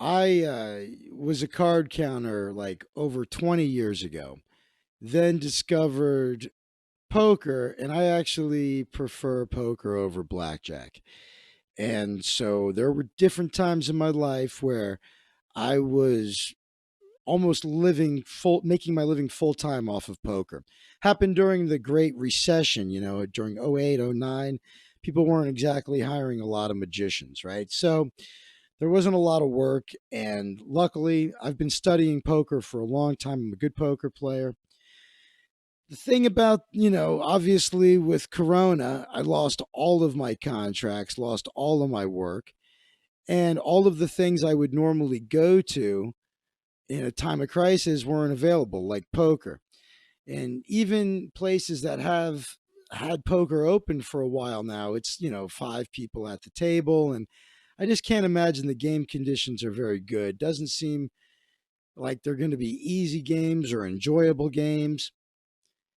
I was a card counter like over 20 years ago, then discovered poker, and I actually prefer poker over blackjack. And so there were different times in my life where I was almost making my living full time off of poker. Happened during the Great Recession, during '08, '09. People weren't exactly hiring a lot of magicians, right? So there wasn't a lot of work. And luckily, I've been studying poker for a long time. I'm a good poker player. The thing about, obviously with Corona, I lost all of my contracts, lost all of my work, and all of the things I would normally go to in a time of crisis weren't available, like poker. And even places that have had poker open for a while now, it's, five people at the table. And I just can't imagine the game conditions are very good. Doesn't seem like they're going to be easy games or enjoyable games.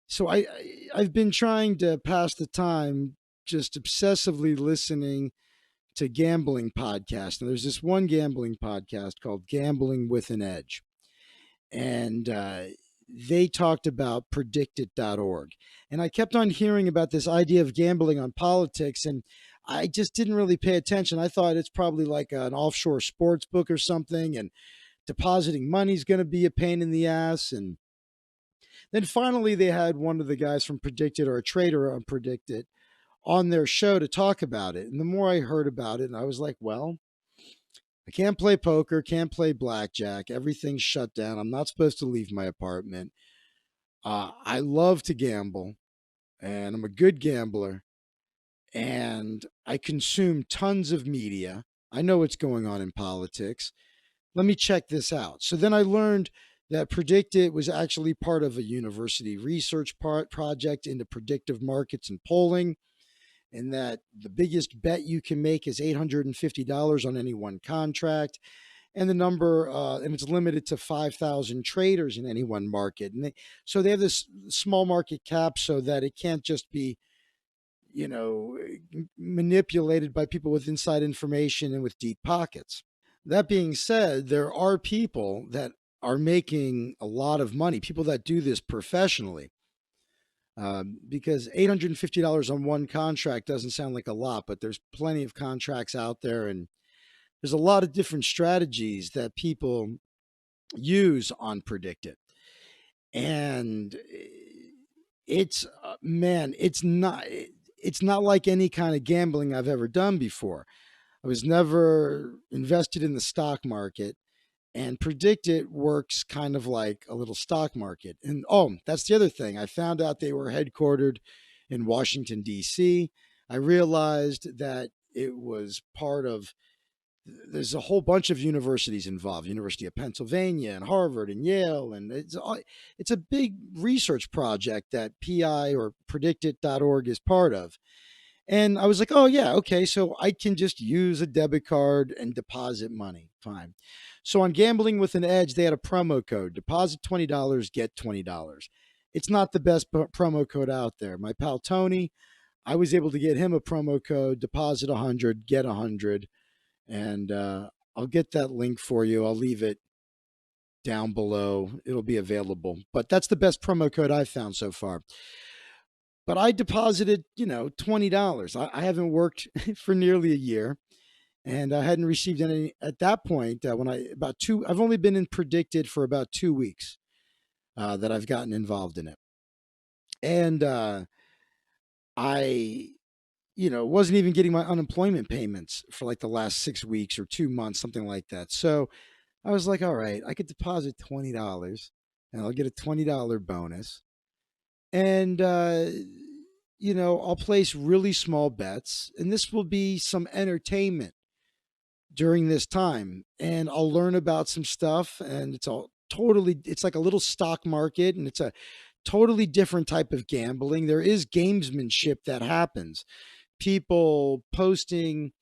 So I've been trying to pass the time just obsessively listening to gambling podcasts. And there's this one gambling podcast called Gambling with an Edge. And they talked about PredictIt.org. And I kept on hearing about this idea of gambling on politics, and I just didn't really pay attention. I thought it's probably like an offshore sports book or something, and depositing money is going to be a pain in the ass. And then finally, they had one of the guys from PredictIt, or a trader on PredictIt, on their show to talk about it. And the more I heard about it, and I was like, well, I can't play poker, can't play blackjack. Everything's shut down. I'm not supposed to leave my apartment. I love to gamble, and I'm a good gambler, and I consume tons of media. I know what's going on in politics. Let me check this out. So then I learned that PredictIt was actually part of a university research project into predictive markets and polling, and that the biggest bet you can make is $850 on any one contract. And the number, and it's limited to 5,000 traders in any one market. And so they have this small market cap so that it can't just be, you know, manipulated by people with inside information and with deep pockets. That being said, there are people that are making a lot of money, people that do this professionally. Because $850 on one contract doesn't sound like a lot, but there's plenty of contracts out there, and there's a lot of different strategies that people use on PredictIt. And it's man, it's not like any kind of gambling I've ever done before. I was never invested in the stock market, and PredictIt works kind of like a little stock market. And oh, that's the other thing. I found out they were headquartered in Washington, D.C. I realized that it was part of, there's a whole bunch of universities involved, University of Pennsylvania and Harvard and Yale. And it's a big research project that PI, or predictit.org, is part of. And I was like, oh, yeah, okay, so I can just use a debit card and deposit money. Fine. So on Gambling with an Edge, they had a promo code: deposit $20, get $20. It's not the best promo code out there. My pal Tony, I was able to get him a promo code: deposit 100, get 100. And I'll get that link for you. I'll leave it down below. It'll be available. But that's the best promo code I've found so far. But I deposited, $20. I haven't worked for nearly a year, and I hadn't received any at that point. I've only been in PredictIt for about 2 weeks that I've gotten involved in it. And I, wasn't even getting my unemployment payments for like the last 6 weeks or 2 months, something like that. So I was like, all right, I could deposit $20 and I'll get a $20 bonus. And, I'll place really small bets, and this will be some entertainment during this time. And I'll learn about some stuff, and it's like a little stock market, and it's a totally different type of gambling. There is gamesmanship that happens. People posting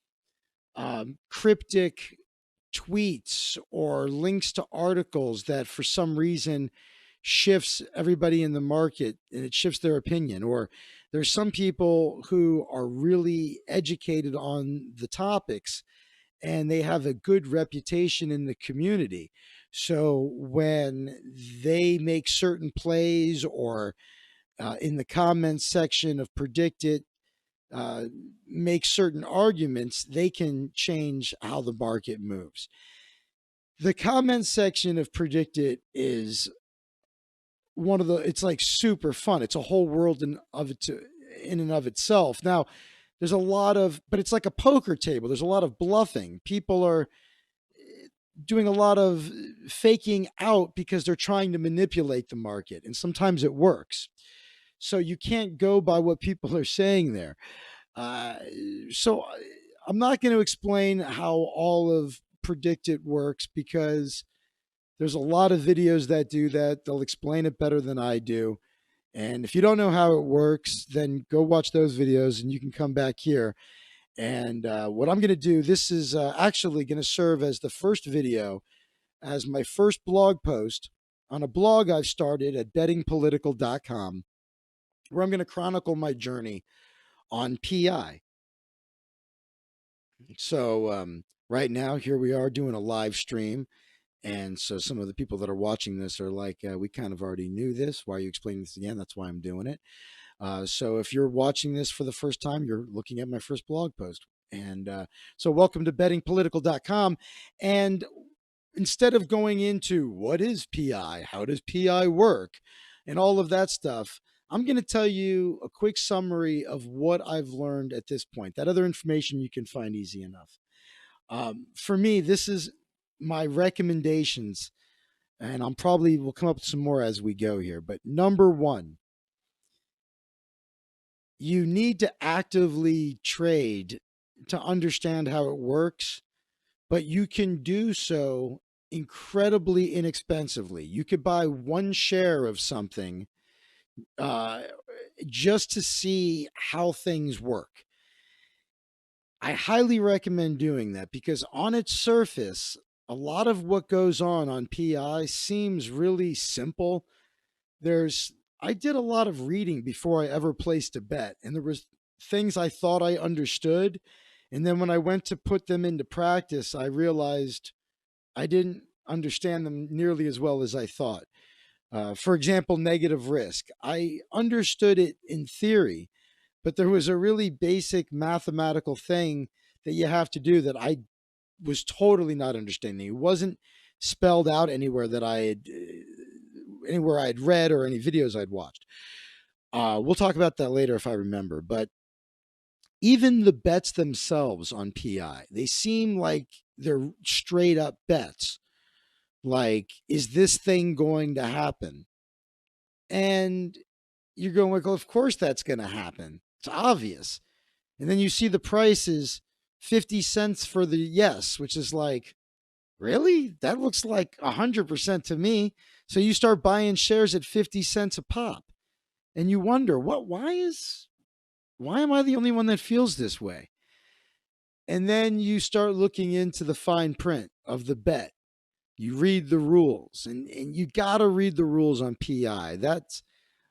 cryptic tweets or links to articles that for some reason shifts everybody in the market, and it shifts their opinion. Or there's some people who are really educated on the topics, and they have a good reputation in the community. So when they make certain plays, or in the comments section of PredictIt, uh, make certain arguments, they can change how the market moves. The comment section of PredictIt is one of the, it's like super fun. It's a whole world in and of itself. Now, there's a lot of, but it's like a poker table. There's a lot of bluffing. People are doing a lot of faking out because they're trying to manipulate the market, and sometimes it works. So you can't go by what people are saying there. Uh, so I'm not going to explain how all of PredictIt works, because there's a lot of videos that do that. They'll explain it better than I do. And if you don't know how it works, then go watch those videos and you can come back here. And what I'm going to do, this is actually going to serve as the first video, as my first blog post on a blog I've started at bettingpolitical.com, where I'm going to chronicle my journey on PI. So right now, here we are doing a live stream. And so some of the people that are watching this are like, we kind of already knew this. Why are you explaining this again? That's why I'm doing it. So if you're watching this for the first time, you're looking at my first blog post. And so welcome to bettingpolitical.com. And instead of going into what is PI, how does PI work, and all of that stuff, I'm going to tell you a quick summary of what I've learned at this point. That other information you can find easy enough. For me, this is my recommendations, and I'm probably will come up with some more as we go here. But number one, you need to actively trade to understand how it works, but you can do so incredibly inexpensively. You could buy one share of something uh, just to see how things work. I highly recommend doing that, because on its surface, a lot of what goes on PI seems really simple. There's I did a lot of reading before I ever placed a bet, and there was things I thought I understood, and then when I went to put them into practice, I realized I didn't understand them nearly as well as I thought. For example, negative risk. I understood it in theory, but there was a really basic mathematical thing that you have to do that I was totally not understanding. It wasn't spelled out anywhere that anywhere I'd read or any videos I'd watched. We'll talk about that later if I remember. But even the bets themselves on PI, they seem like they're straight up bets. Like, is this thing going to happen? And you're going like, well, of course that's going to happen. It's obvious. And then you see the price is 50 cents for the yes, which is like, really? That looks like 100% to me. So you start buying shares at 50 cents a pop. And you wonder, why am I the only one that feels this way? And then you start looking into the fine print of the bet. You read the rules, and you got to read the rules on PI. That's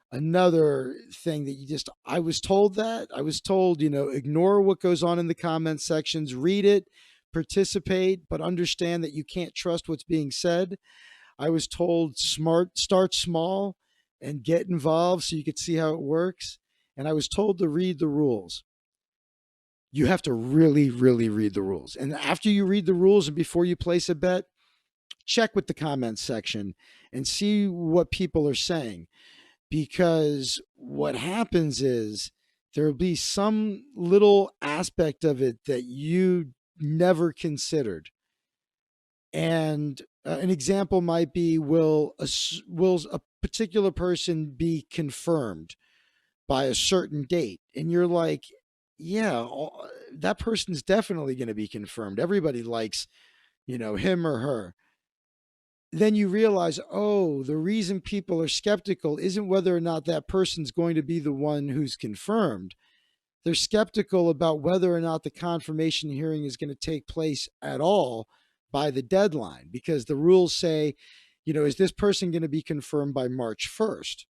another thing that I was told that. I was told, ignore what goes on in the comment sections, read it, participate, but understand that you can't trust what's being said. I was told start small and get involved so you could see how it works. And I was told to read the rules. You have to really, really read the rules. And after you read the rules and before you place a bet, check with the comments section and see what people are saying. Because what happens is there will be some little aspect of it that you never considered. And an example might be, will a particular person be confirmed by a certain date? And you're like, yeah, that person's definitely going to be confirmed. Everybody likes, him or her. Then you realize, oh, the reason people are skeptical isn't whether or not that person's going to be the one who's confirmed. They're skeptical about whether or not the confirmation hearing is going to take place at all by the deadline, because the rules say, is this person going to be confirmed by March 1st?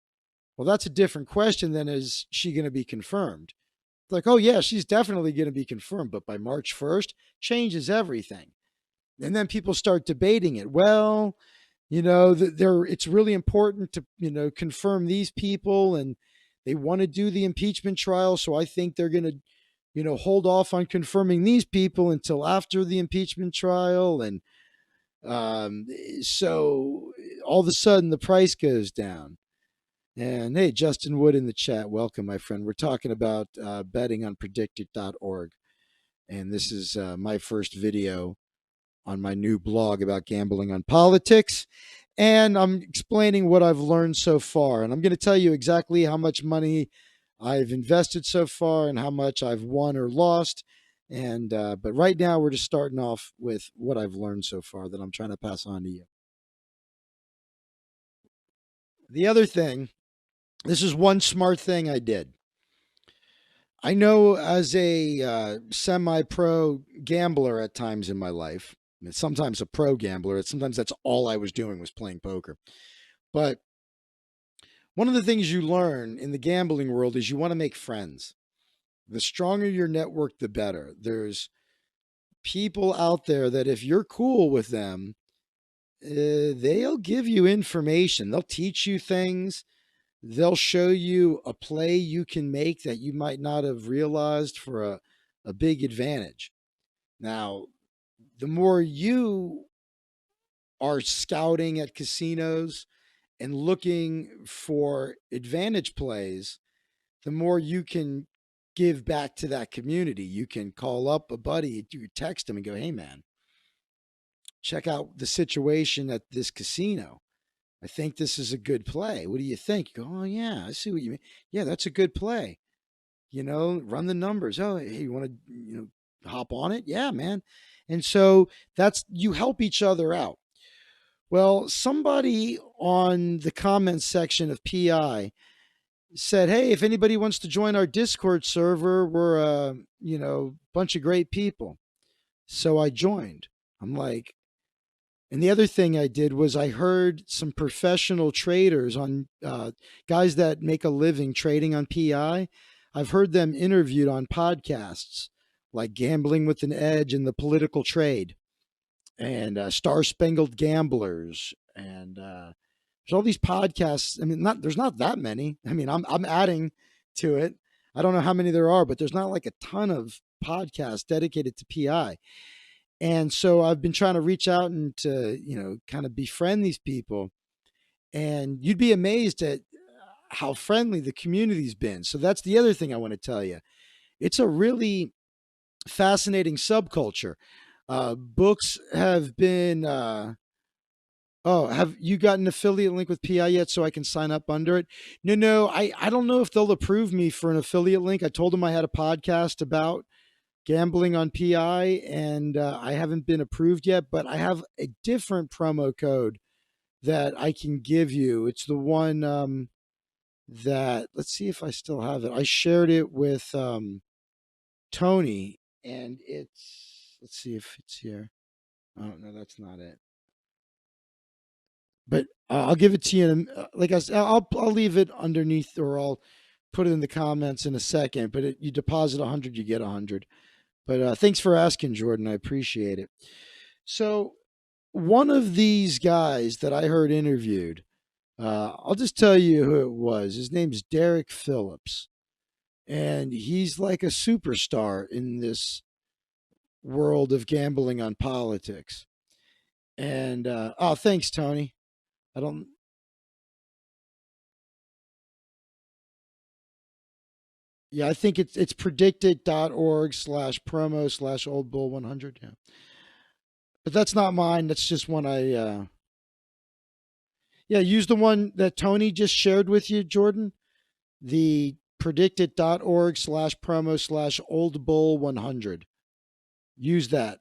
Well, that's a different question than, is she going to be confirmed? It's like, oh yeah, she's definitely going to be confirmed, but by March 1st, changes everything. And then people start debating it. Well, it's really important to, confirm these people, and they want to do the impeachment trial. So I think they're going to, hold off on confirming these people until after the impeachment trial. And so all of a sudden the price goes down. And hey, Justin Wood in the chat, welcome, my friend. We're talking about betting on PredictIt.org. And this is my first video on my new blog about gambling on politics. And I'm explaining what I've learned so far. And I'm going to tell you exactly how much money I've invested so far and how much I've won or lost. And but right now we're just starting off with what I've learned so far that I'm trying to pass on to you. The other thing, this is one smart thing I did. I know as a semi-pro gambler at times in my life, sometimes a pro gambler, sometimes that's all I was doing was playing poker. But one of the things you learn in the gambling world is you want to make friends. The stronger your network, the better. There's people out there that if you're cool with them, they'll give you information. They'll teach you things. They'll show you a play you can make that you might not have realized for a big advantage. Now, the more you are scouting at casinos and looking for advantage plays, the more you can give back to that community. You can call up a buddy, you text him and go, hey, man, check out the situation at this casino. I think this is a good play. What do you think? You go, oh, yeah, I see what you mean. Yeah, that's a good play. Run the numbers. Oh, hey, you want to, hop on it? Yeah, man. And so you help each other out. Well, somebody on the comments section of PI said, hey, if anybody wants to join our Discord server, we're a, bunch of great people. So I joined. I'm like, and the other thing I did was I heard some professional traders on guys that make a living trading on PI. I've heard them interviewed on podcasts like Gambling with an Edge and The Political Trade and Star Spangled Gamblers. And there's all these podcasts. I mean, there's not that many. I mean, I'm adding to it. I don't know how many there are, but there's not like a ton of podcasts dedicated to PI. And so I've been trying to reach out and to, kind of befriend these people. And you'd be amazed at how friendly the community's been. So that's the other thing I want to tell you. It's a really fascinating subculture. Books have been, have you got an affiliate link with PI yet so I can sign up under it? No, I don't know if they'll approve me for an affiliate link. I told them I had a podcast about gambling on PI, and I haven't been approved yet, but I have a different promo code that I can give you. It's the one that, let's see if I still have it. I shared it with Tony, and let's see if it's here. Oh, no, that's not it. But I'll give it to you. Like I said, I'll leave it underneath, or I'll put it in the comments in a second. But you deposit 100, you get 100. But thanks for asking, Jordan. I appreciate it. So one of these guys that I heard interviewed, I'll just tell you who it was. His name's Derek Phillips. And he's like a superstar in this world of gambling on politics. And, thanks, Tony. I don't, yeah, I think it's predictit.org/promo/Old Bull 100. Yeah. But that's not mine. That's just one yeah, use the one that Tony just shared with you, Jordan. The predictit.org/promo/Old Bull 100. Use that.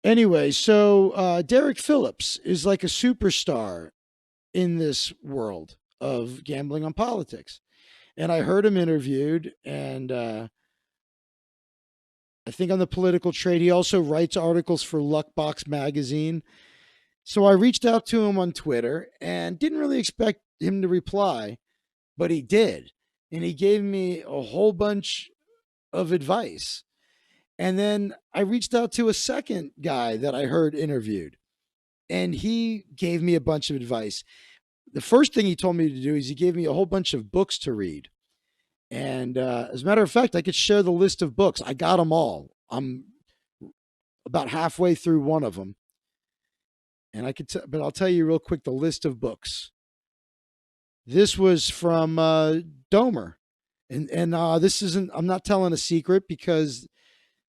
Anyway, so Derek Phillips is like a superstar in this world of gambling on politics. And I heard him interviewed, and I think on the Political Trade, he also writes articles for Luckbox magazine. So I reached out to him on Twitter and didn't really expect him to reply, but he did. and he gave me a whole bunch of advice. And then I reached out to a second guy that I heard interviewed, and he gave me a bunch of advice. The first thing he told me to do is he gave me a whole bunch of books to read. And as a matter of fact, I could share the list of books. I got them all. I'm about halfway through one of them. And but I'll tell you real quick the list of books. This was from Domer. And this isn't, I'm not telling a secret because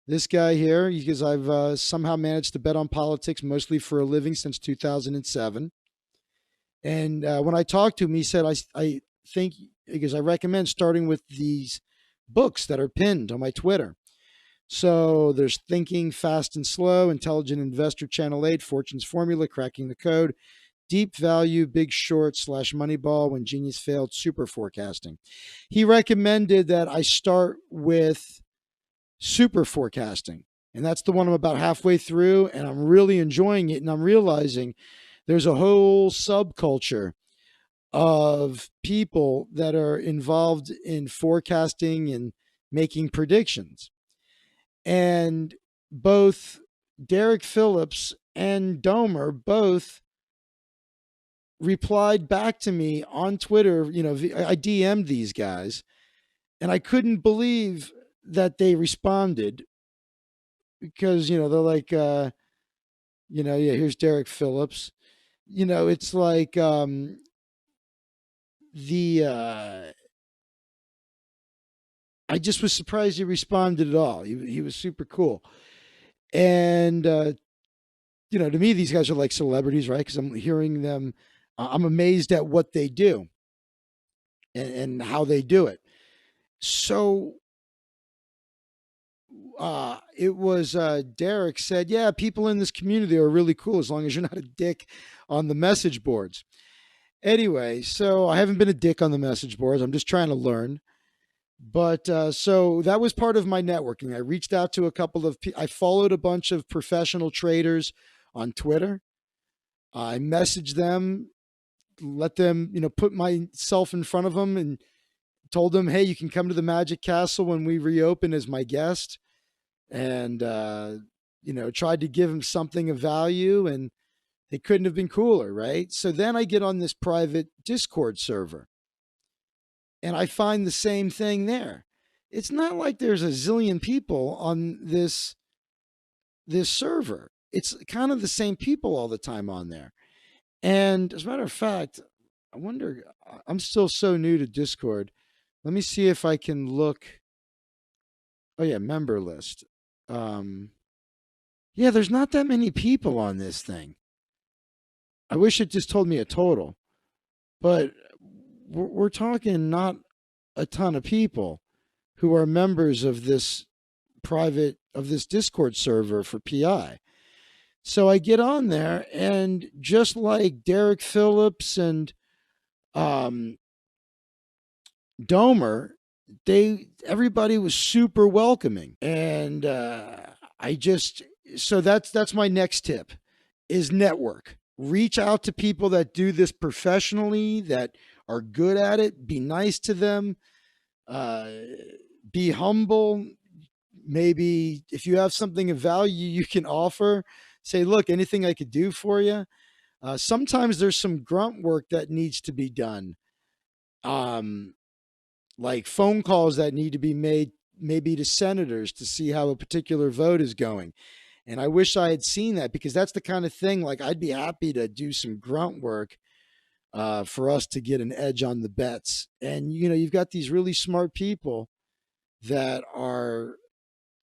this guy here, because I've somehow managed to bet on politics mostly for a living since 2007. And when I talked to him, he said, I think, because I recommend starting with these books that are pinned on my Twitter. So there's Thinking Fast and Slow, Intelligent Investor Channel 8, Fortune's Formula, Cracking the Code, Deep Value, Big Short / Moneyball, When Genius Failed, Super Forecasting. He recommended that I start with Super Forecasting. And that's the one I'm about halfway through, and I'm really enjoying it. And I'm realizing there's a whole subculture of people that are involved in forecasting and making predictions. And both Derek Phillips and Domer both replied back to me on Twitter. I DM'd these guys, and I couldn't believe that they responded because, they're like, yeah, here's Derek Phillips. It's like I just was surprised he responded at all. He was super cool. And, to me, these guys are like celebrities, right? Because I'm hearing them. I'm amazed at what they do and how they do it. So it was Derek said, yeah, people in this community are really cool as long as you're not a dick on the message boards. Anyway, so I haven't been a dick on the message boards. I'm just trying to learn. But so that was part of my networking. I reached out to a couple of I followed a bunch of professional traders on Twitter. I messaged them, let them, put myself in front of them and told them, hey, you can come to the Magic Castle when we reopen as my guest. And, tried to give them something of value, and they couldn't have been cooler, right? So then I get on this private Discord server, and I find the same thing there. It's not like there's a zillion people on this server. It's kind of the same people all the time on there. And as a matter of fact, I wonder, I'm still so new to Discord. Let me see if I can look. Oh yeah, member list. Yeah, there's not that many people on this thing. I wish it just told me a total, but we're talking not a ton of people who are members of this Discord server for PI. So I get on there, and just like Derek Phillips and Domer, everybody was super welcoming. And so that's my next tip is network. Reach out to people that do this professionally, that are good at it. Be nice to them. Be humble. Maybe if you have something of value you can offer, say, look, anything I could do for you. Sometimes there's some grunt work that needs to be done. Like phone calls that need to be made maybe to senators to see how a particular vote is going. And I wish I had seen that, because that's the kind of thing, like, I'd be happy to do some grunt work for us to get an edge on the bets. And, you've got these really smart people that are,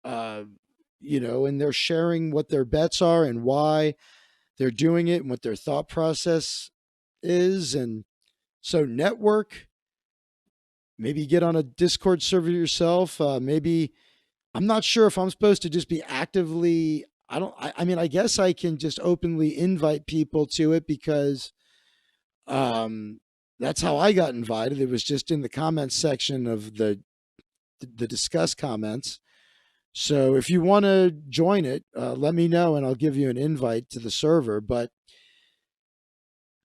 and they're sharing what their bets are and why they're doing it and what their thought process is. And so network, maybe get on a Discord server yourself. Maybe, I'm not sure if I'm supposed to just be actively, I mean, I guess I can just openly invite people to it, because that's how I got invited. It was just in the comments section of the discuss comments. So if you want to join it, let me know and I'll give you an invite to the server. But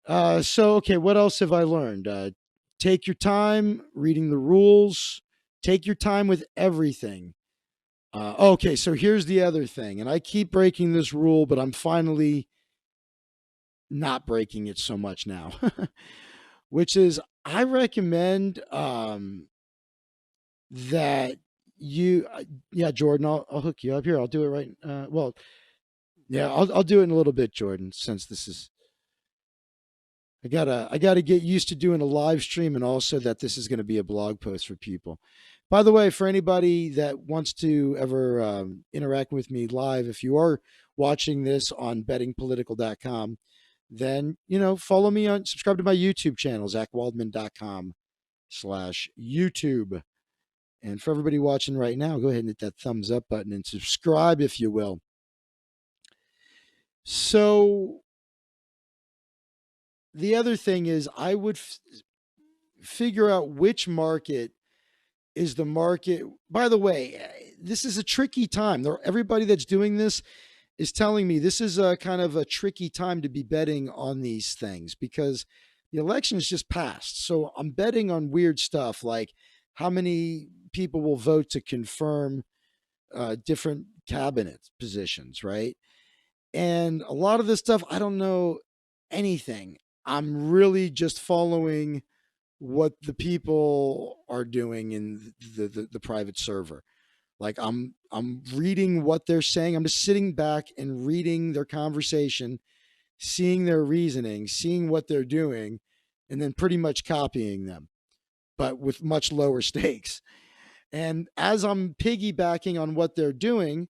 okay, what else have I learned? Take your time reading the rules. Take your time with everything. Okay, so here's the other thing, and I keep breaking this rule, but I'm finally not breaking it so much now, which is I recommend that yeah, Jordan, I'll hook you up here. I'll do it right. Well, yeah, I'll do it in a little bit, Jordan, since this is I gotta get used to doing a live stream and also that this is going to be a blog post for people. By the way, for anybody that wants to ever interact with me live, if you are watching this on bettingpolitical.com, then follow me on subscribe to my YouTube channel, zachwaldman.com/YouTube. And for everybody watching right now, go ahead and hit that thumbs up button and subscribe if you will. So the other thing is I would figure out which market is the market. By the way, this is a tricky time. Everybody that's doing this is telling me this is a kind of a tricky time to be betting on these things because the election has just passed. So I'm betting on weird stuff like how many people will vote to confirm different cabinet positions, right? And a lot of this stuff, I don't know anything. I'm really just following what the people are doing in the private server. Like I'm reading what they're saying. I'm just sitting back and reading their conversation, seeing their reasoning, seeing what they're doing, and then pretty much copying them, but with much lower stakes. And as I'm piggybacking on what they're doing,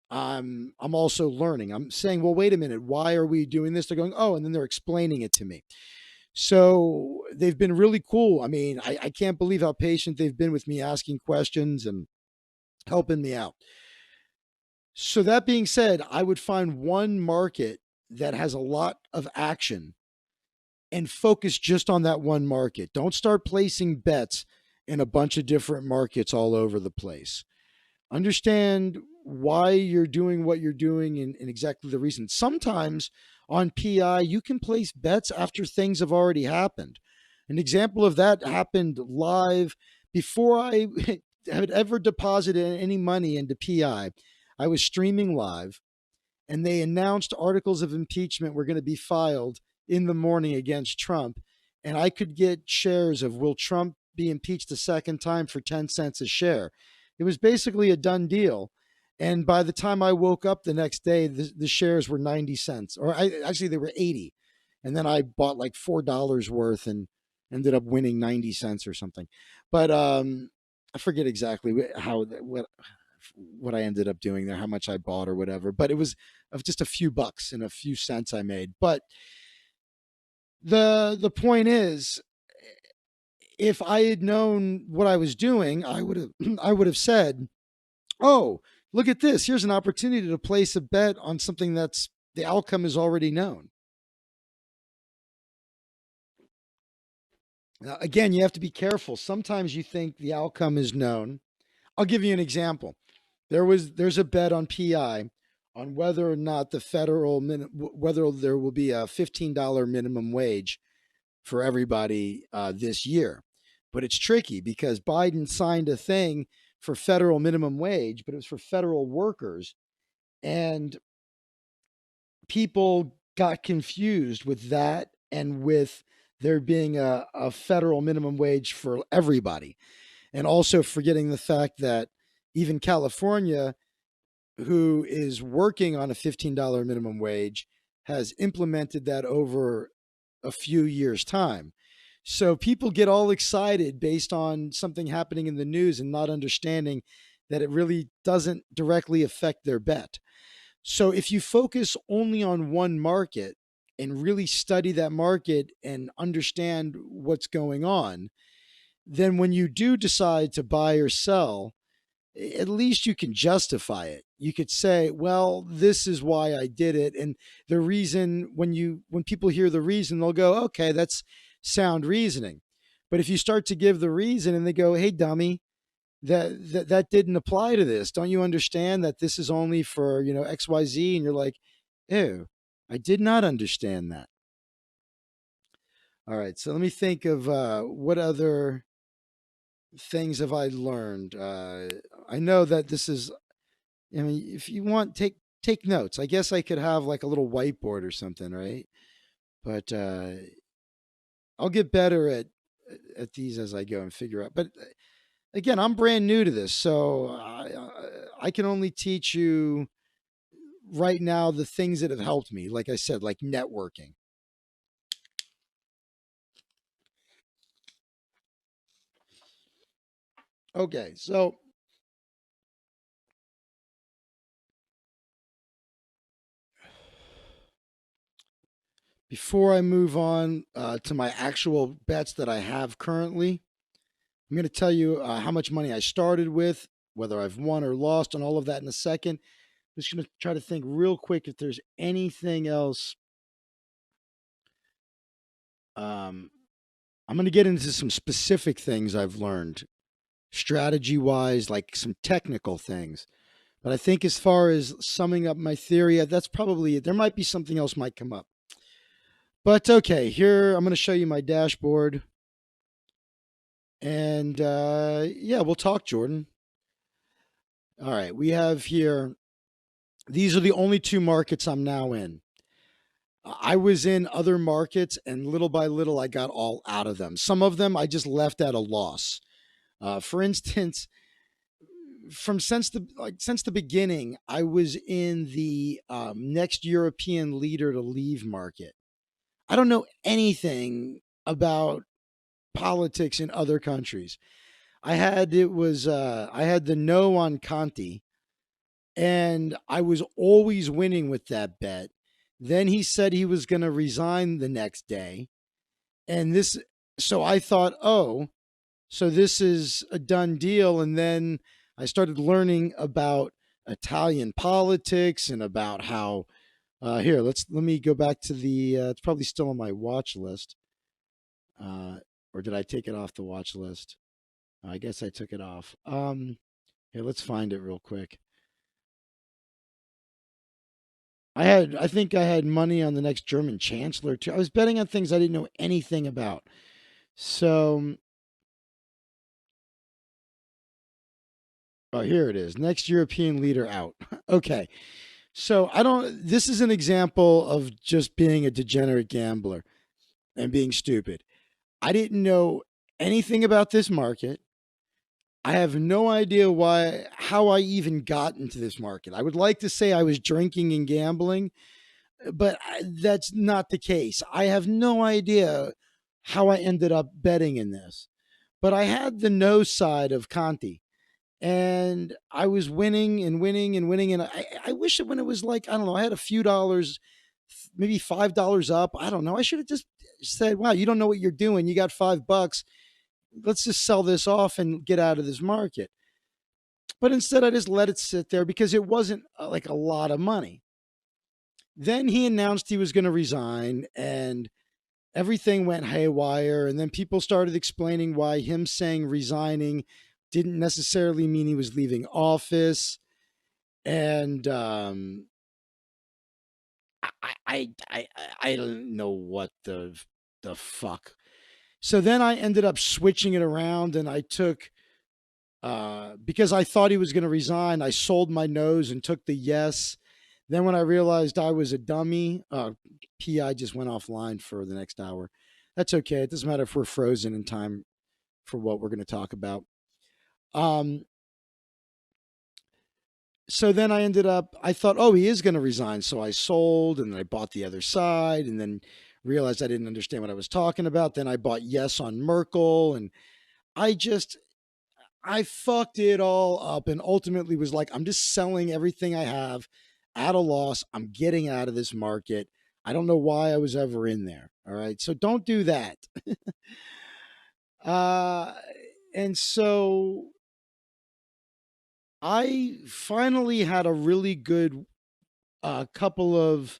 I'm also learning. I'm saying, well, wait a minute, why are we doing this? They're going, oh, and then they're explaining it to me. So they've been really cool. I mean, I can't believe how patient they've been with me asking questions and helping me out. So that being said, I would find one market that has a lot of action and focus just on that one market. Don't start placing bets in a bunch of different markets all over the place. Understand why you're doing what you're doing and exactly the reason. Sometimes on PI, you can place bets after things have already happened. An example of that happened live before I had ever deposited any money into PI. I was streaming live and they announced articles of impeachment were going to be filed in the morning against Trump. And I could get shares of will Trump be impeached a second time for 10 cents a share. It was basically a done deal. And by the time I woke up the next day, the shares were 90 cents, or actually they were 80. And then I bought like $4 worth and ended up winning 90 cents or something. But I forget exactly what I ended up doing there, how much I bought or whatever. But it was of just a few bucks and a few cents I made. But the point is, if I had known what I was doing, I would have I would have said, "Oh, look at this. Here's an opportunity to place a bet on something that's the outcome is already known." Now, again, you have to be careful. Sometimes you think the outcome is known. I'll give you an example. There's a bet on PI on whether or not whether there will be a $15 minimum wage for everybody this year. But it's tricky because Biden signed a thing for federal minimum wage, but it was for federal workers. And people got confused with that and with there being a federal minimum wage for everybody. And also forgetting the fact that even California, who is working on a $15 minimum wage, has implemented that over a few years' time. So people get all excited based on something happening in the news and not understanding that it really doesn't directly affect their bet. So if you focus only on one market and really study that market and understand what's going on, then when you do decide to buy or sell, at least you can justify it. You could say, well, this is why I did it. And the reason, when people hear the reason, they'll go, okay, that's sound reasoning. But if you start to give the reason and they go, hey, dummy, that didn't apply to this. Don't you understand that this is only for, XYZ? And you're like, ew, I did not understand that. All right, so let me think of what other things have I learned. I know that this is. I mean, if you want, take notes. I guess I could have like a little whiteboard or something, right? But I'll get better at these as I go and figure out. But again, I'm brand new to this, so I can only teach you right now the things that have helped me. Like I said, like networking. Okay, so before I move on to my actual bets that I have currently, I'm going to tell you how much money I started with, whether I've won or lost, and all of that in a second. I'm just going to try to think real quick if there's anything else. Um, I'm going to get into some specific things I've learned, strategy wise, like some technical things. But I think as far as summing up my theory, that's probably it. There might be something else might come up. But okay, here I'm going to show you my dashboard. And yeah, we'll talk, Jordan. All right, we have here, these are the only two markets I'm now in. I was in other markets, and little by little, I got all out of them. Some of them I just left at a loss. For instance, from since the beginning, I was in the next European leader to leave market. I don't know anything about politics in other countries. I had the no on Conti, and I was always winning with that bet. Then he said he was going to resign the next day, and this so I thought, "Oh, so this is a done deal." And then I started learning about Italian politics and about how here, let me go back to the it's probably still on my watch list. Or did I take it off the watch list? I guess I took it off. Here, let's find it real quick. I think I had money on the next German chancellor too. I was betting on things I didn't know anything about. So, oh, here it is. Next European leader out. Okay. So, I don't, this is an example of just being a degenerate gambler and being stupid. I didn't know anything about this market. I have no idea how I even got into this market. I would like to say I was drinking and gambling, but that's not the case. I have no idea how I ended up betting in this, but I had the no side of Conti, and I was winning and winning and winning. And I wish that when it was like, I don't know, I had a few dollars, maybe $5 up. I don't know. I should have just said, wow, you don't know what you're doing. You got $5. Let's just sell this off and get out of this market. But instead, I just let it sit there because it wasn't like a lot of money. Then he announced he was going to resign, and everything went haywire. And then people started explaining why him saying resigning didn't necessarily mean he was leaving office. And I, I don't know what the fuck. So then I ended up switching it around, and I took because I thought he was going to resign. I sold my nose and took the yes. Then when I realized I was a dummy, PI just went offline for the next hour. That's okay. It doesn't matter if we're frozen in time for what we're going to talk about. Um, so then I ended up, I thought, oh, he is going to resign. So I sold and then I bought the other side and then realized I didn't understand what I was talking about. Then I bought yes on Merkel, and I just, I fucked it all up and ultimately was like, I'm just selling everything I have at a loss. I'm getting out of this market. I don't know why I was ever in there. All right. So don't do that. Uh, and so I finally had a really good couple of,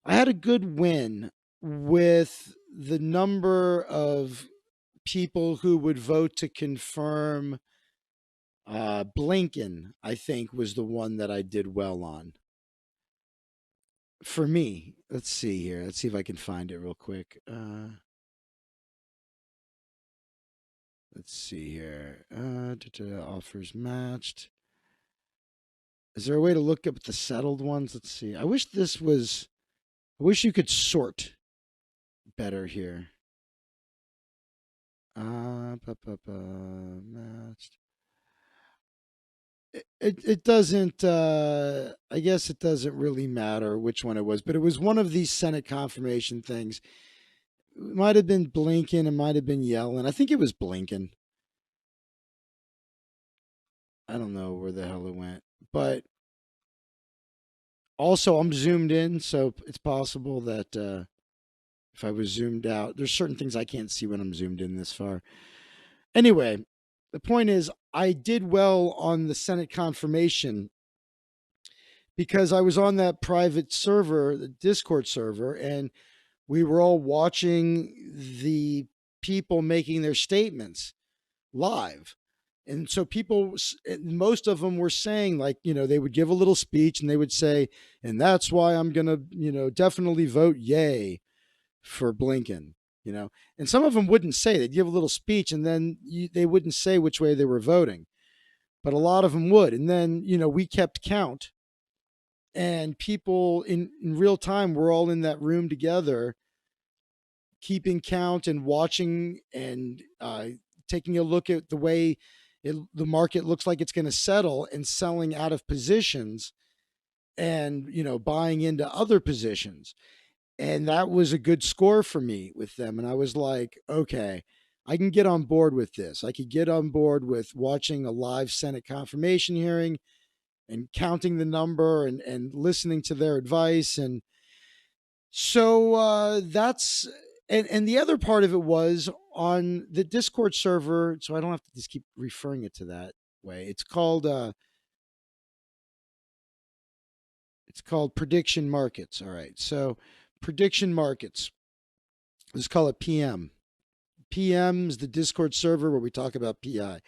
I had a good win with the number of people who would vote to confirm Blinken, I think, was the one that I did well on. For me, let's see here. Let's see if I can find it real quick. Let's see here. Offers matched. Is there a way to look up the settled ones? Let's see. I wish this was. I wish you could sort better here. Matched. It doesn't. I guess it doesn't really matter which one it was, but it was one of these Senate confirmation things. It might have been Blinken. It might have been Yellen. I think it was Blinken. I don't know where the hell it went, but also I'm zoomed in, so it's possible that if I was zoomed out, there's certain things I can't see when I'm zoomed in this far. Anyway, the point is, I did well on the Senate confirmation because I was on that private server, the Discord server, and we were all watching the people making their statements live. And so people, most of them were saying, like, they would give a little speech and they would say, and that's why I'm going to, definitely vote yay for Blinken, and some of them wouldn't say, they'd give a little speech and then they wouldn't say which way they were voting, but a lot of them would. And then, we kept count, and people in real time were all in that room together, keeping count and watching and taking a look at the way the market looks like it's going to settle, and selling out of positions and buying into other positions. And that was a good score for me with them. And I was like, okay, I can get on board with this. I could get on board with watching a live Senate confirmation hearing and counting the number and listening to their advice. And so that's, and the other part of it was on the Discord server. So I don't have to just keep referring it to that way. It's called Prediction Markets. All right. So Prediction Markets. Let's call it PM. PM is the Discord server where we talk about PI.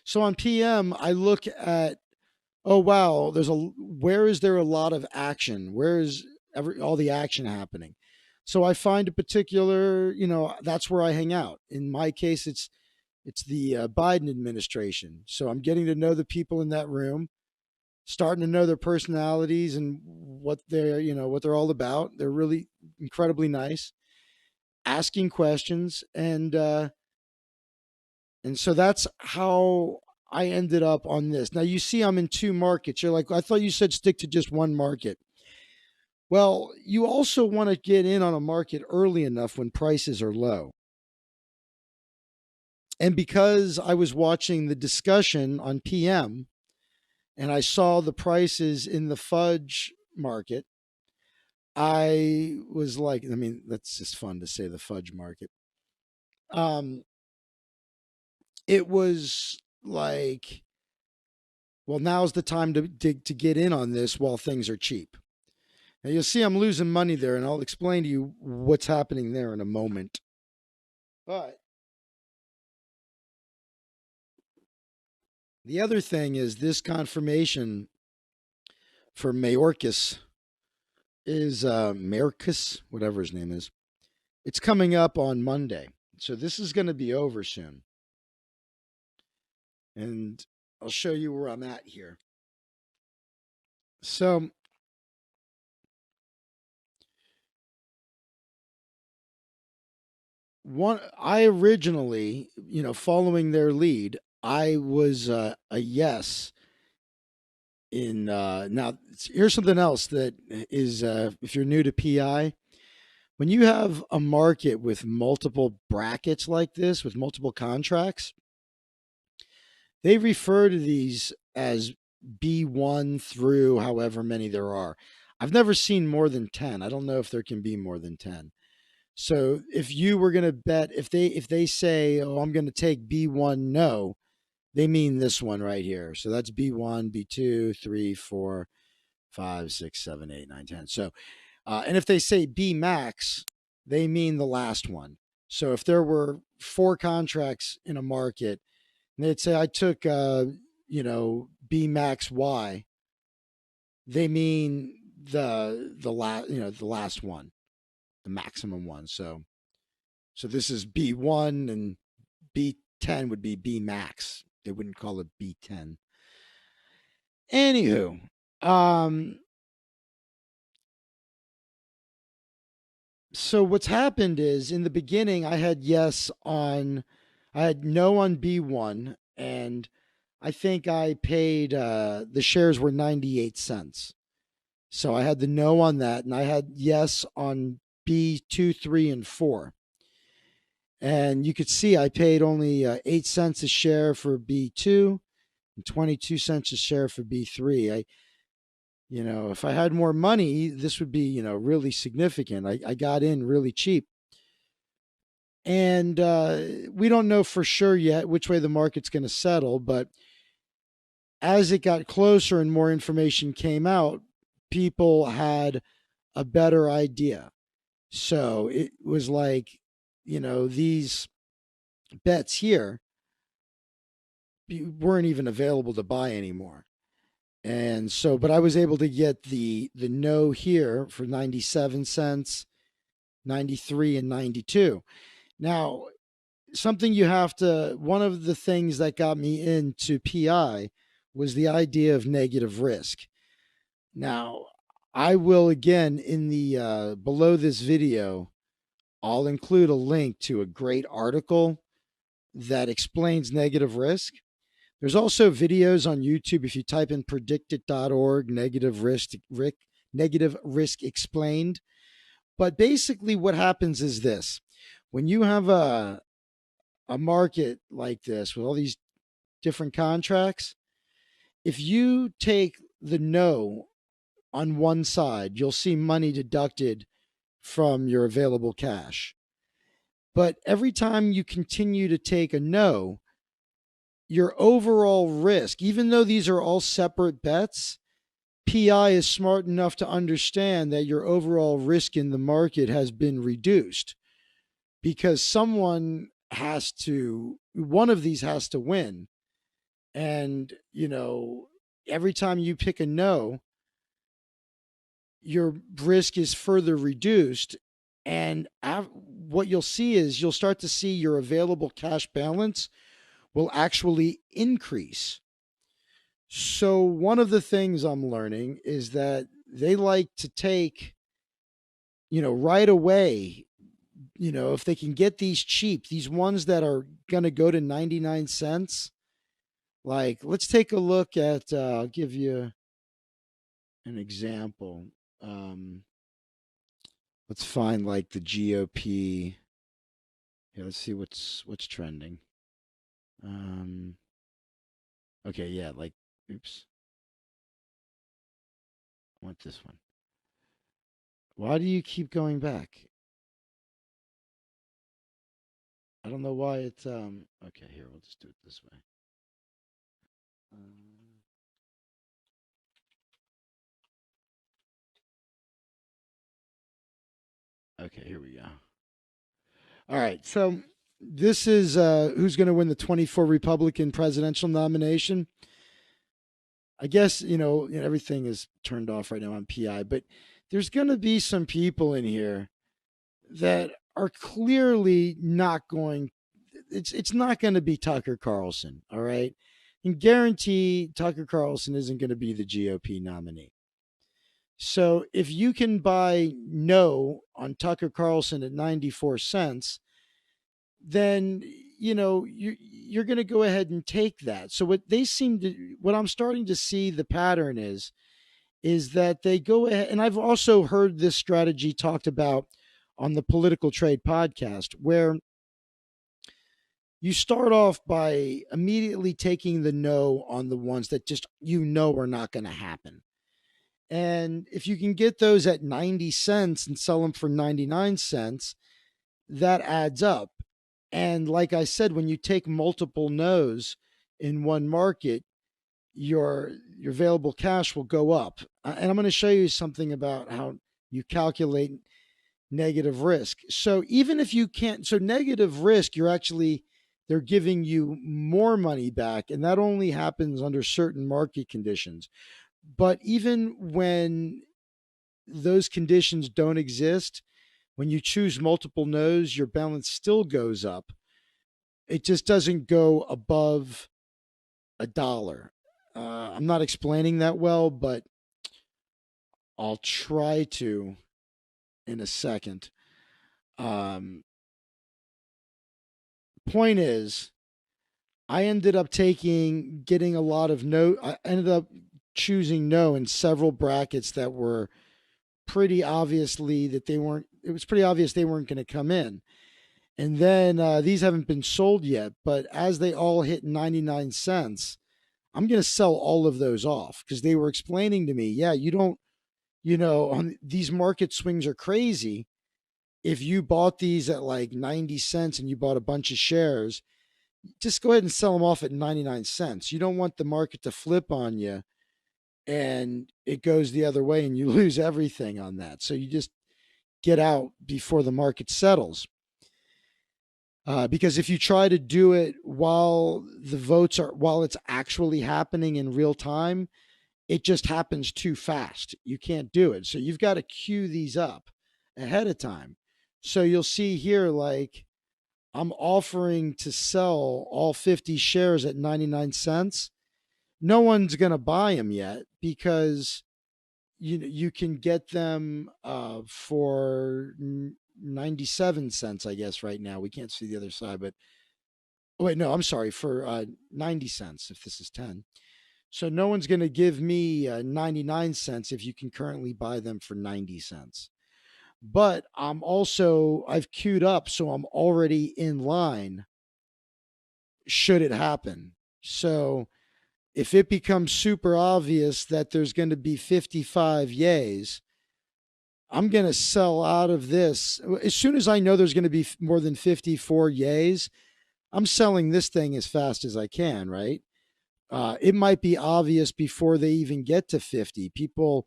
So on PM, I look at, oh wow, where is there a lot of action? Where is all the action happening? So I find a particular, that's where I hang out. In my case, it's the Biden administration. So I'm getting to know the people in that room, starting to know their personalities and what they're all about. They're really incredibly nice, asking questions, and so that's how I ended up on this. Now you see I'm in two markets. You're like, I thought you said stick to just one market. Well, you also want to get in on a market early enough when prices are low. And because I was watching the discussion on PM and I saw the prices in the fudge market, I was like, I mean, that's just fun to say, the fudge market. Um, it was like, well, now's the time to get in on this while things are cheap. Now you'll see I'm losing money there, and I'll explain to you what's happening there in a moment. But the other thing is this confirmation for Mayorkas is Mayorkas, whatever his name is. It's coming up on Monday. So this is going to be over soon. And I'll show you where I'm at here. So I originally, following their lead, I was a yes in now here's something else that is if you're new to PI, when you have a market with multiple brackets like this, with multiple contracts, they refer to these as B1 through however many there are. I've never seen more than 10. I don't know if there can be more than 10. So if you were going to bet, if they say, "Oh, I'm going to take B1 no," they mean this one right here. So that's B1, B2, 3, 4, 5, 6, 7, 8, 9, 10. So and if they say B max, they mean the last one. So if there were four contracts in a market, and they'd say I took B max Y, they mean the last one, the maximum one. So this is B1 and 10 would be B max. They wouldn't call it B10. Anywho, um, so what's happened is in the beginning I had no on B1, and I think I paid the shares were 98 cents. So I had the no on that, and I had yes on B2, 3, and 4. And you could see I paid only 8 cents a share for B2 and 22 cents a share for B3. If I had more money, this would be, really significant. I got in really cheap. And we don't know for sure yet which way the market's going to settle, but as it got closer and more information came out, people had a better idea. So it was like, these bets here weren't even available to buy anymore. And so, but I was able to get the no here for 97 cents, 93 and 92. Now, one of the things that got me into PI was the idea of negative risk. Now, I will again in the below this video, I'll include a link to a great article that explains negative risk. There's also videos on YouTube if you type in predictit.org negative risk explained. But basically what happens is this. When you have a market like this with all these different contracts, if you take the no on one side, you'll see money deducted from your available cash. But every time you continue to take a no, your overall risk, even though these are all separate bets, PI is smart enough to understand that your overall risk in the market has been reduced because one of these has to win. And, every time you pick a no, your risk is further reduced. And what you'll see is you'll start to see your available cash balance will actually increase. So one of the things I'm learning is that they like to take, right away, if they can get these cheap, these ones that are going to go to 99 cents, like let's take a look at, I'll give you an example. Let's find like the GOP. Yeah, let's see what's trending. Okay, yeah, like, oops. I want this one. Why do you keep going back? I don't know why it's okay, here, we'll just do it this way. Okay, here we go. All right, so this is who's going to win the 24 Republican presidential nomination. I guess, everything is turned off right now on PI, but there's going to be some people in here that are clearly not going, it's not going to be Tucker Carlson, all right? And guarantee Tucker Carlson isn't going to be the GOP nominee. So if you can buy no on Tucker Carlson at 94 cents, then you're going to go ahead and take that. So what I'm starting to see the pattern is that they go ahead, and I've also heard this strategy talked about on the Political Trade podcast, where you start off by immediately taking the no on the ones that just are not going to happen. And if you can get those at 90 cents and sell them for 99 cents, that adds up. And like I said, when you take multiple no's in one market, your available cash will go up. And I'm going to show you something about how you calculate negative risk. So even if you can't, so negative risk, they're giving you more money back. And that only happens under certain market conditions. But even when those conditions don't exist, when you choose multiple no's, your balance still goes up. it just doesn't go above a dollar. I'm not explaining that well, but I'll try to in a second. Um, Point is, I ended up getting a lot of no. I ended up choosing no in several brackets that were pretty obviously that they weren't. It was pretty obvious they weren't going to come in. And then these haven't been sold yet, but as they all hit 99 cents, I'm going to sell all of those off because they were explaining to me, yeah, you don't, these market swings are crazy. If you bought these at like 90 cents and you bought a bunch of shares, just go ahead and sell them off at 99 cents. You don't want the market to flip on you and it goes the other way and you lose everything on that. So you just get out before the market settles. Because if you try to do it while it's actually happening in real time, it just happens too fast. You can't do it. So you've got to queue these up ahead of time. So you'll see here, like, I'm offering to sell all 50 shares at 99 cents. No one's going to buy them yet because you can get them for 97 cents, I guess, right now. We can't see the other side, but oh, wait, no, I'm sorry, for 90 cents if this is 10. So no one's going to give me 99 cents if you can currently buy them for 90 cents. But I've queued up, so I'm already in line should it happen. So if it becomes super obvious that there's going to be 55 yays, I'm going to sell out of this. As soon as I know there's going to be more than 54 yays, I'm selling this thing as fast as I can, right? It might be obvious before they even get to 50. People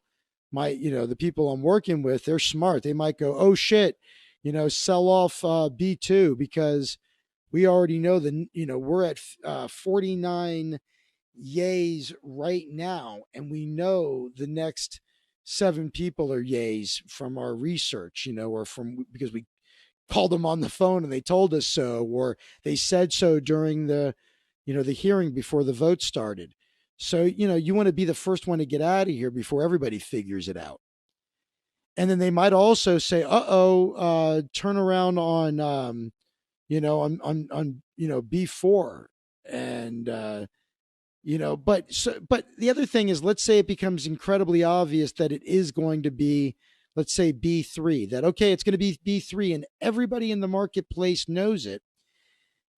might, the people I'm working with, they're smart. They might go, oh shit, sell off B2 because we already know that, we're at 49 yays right now. And we know the next 7 people are yays from our research, or from because we called them on the phone and they told us so, or they said so during the hearing before the vote started. So, you want to be the first one to get out of here before everybody figures it out. And then they might also say, turn around on, B4 and, but the other thing is, let's say it becomes incredibly obvious that it is going to be, let's say B3, that, okay, it's going to be B3 and everybody in the marketplace knows it.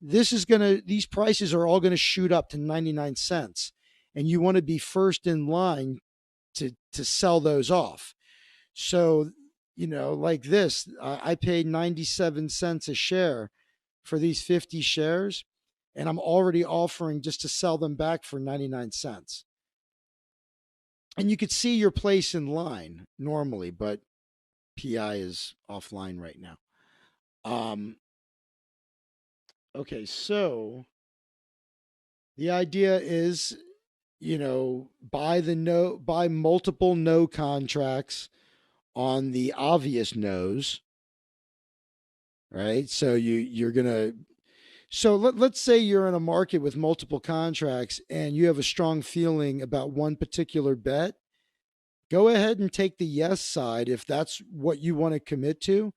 These prices are all going to shoot up to 99 cents. And you want to be first in line to sell those off. So, like this, I paid 97 cents a share for these 50 shares, and I'm already offering just to sell them back for 99 cents. And you could see your place in line normally, but PI is offline right now. Okay, so the idea is, buy multiple no contracts on the obvious no's, right? So you're gonna. So let's say you're in a market with multiple contracts and you have a strong feeling about one particular bet. Go ahead and take the yes side if that's what you want to commit to,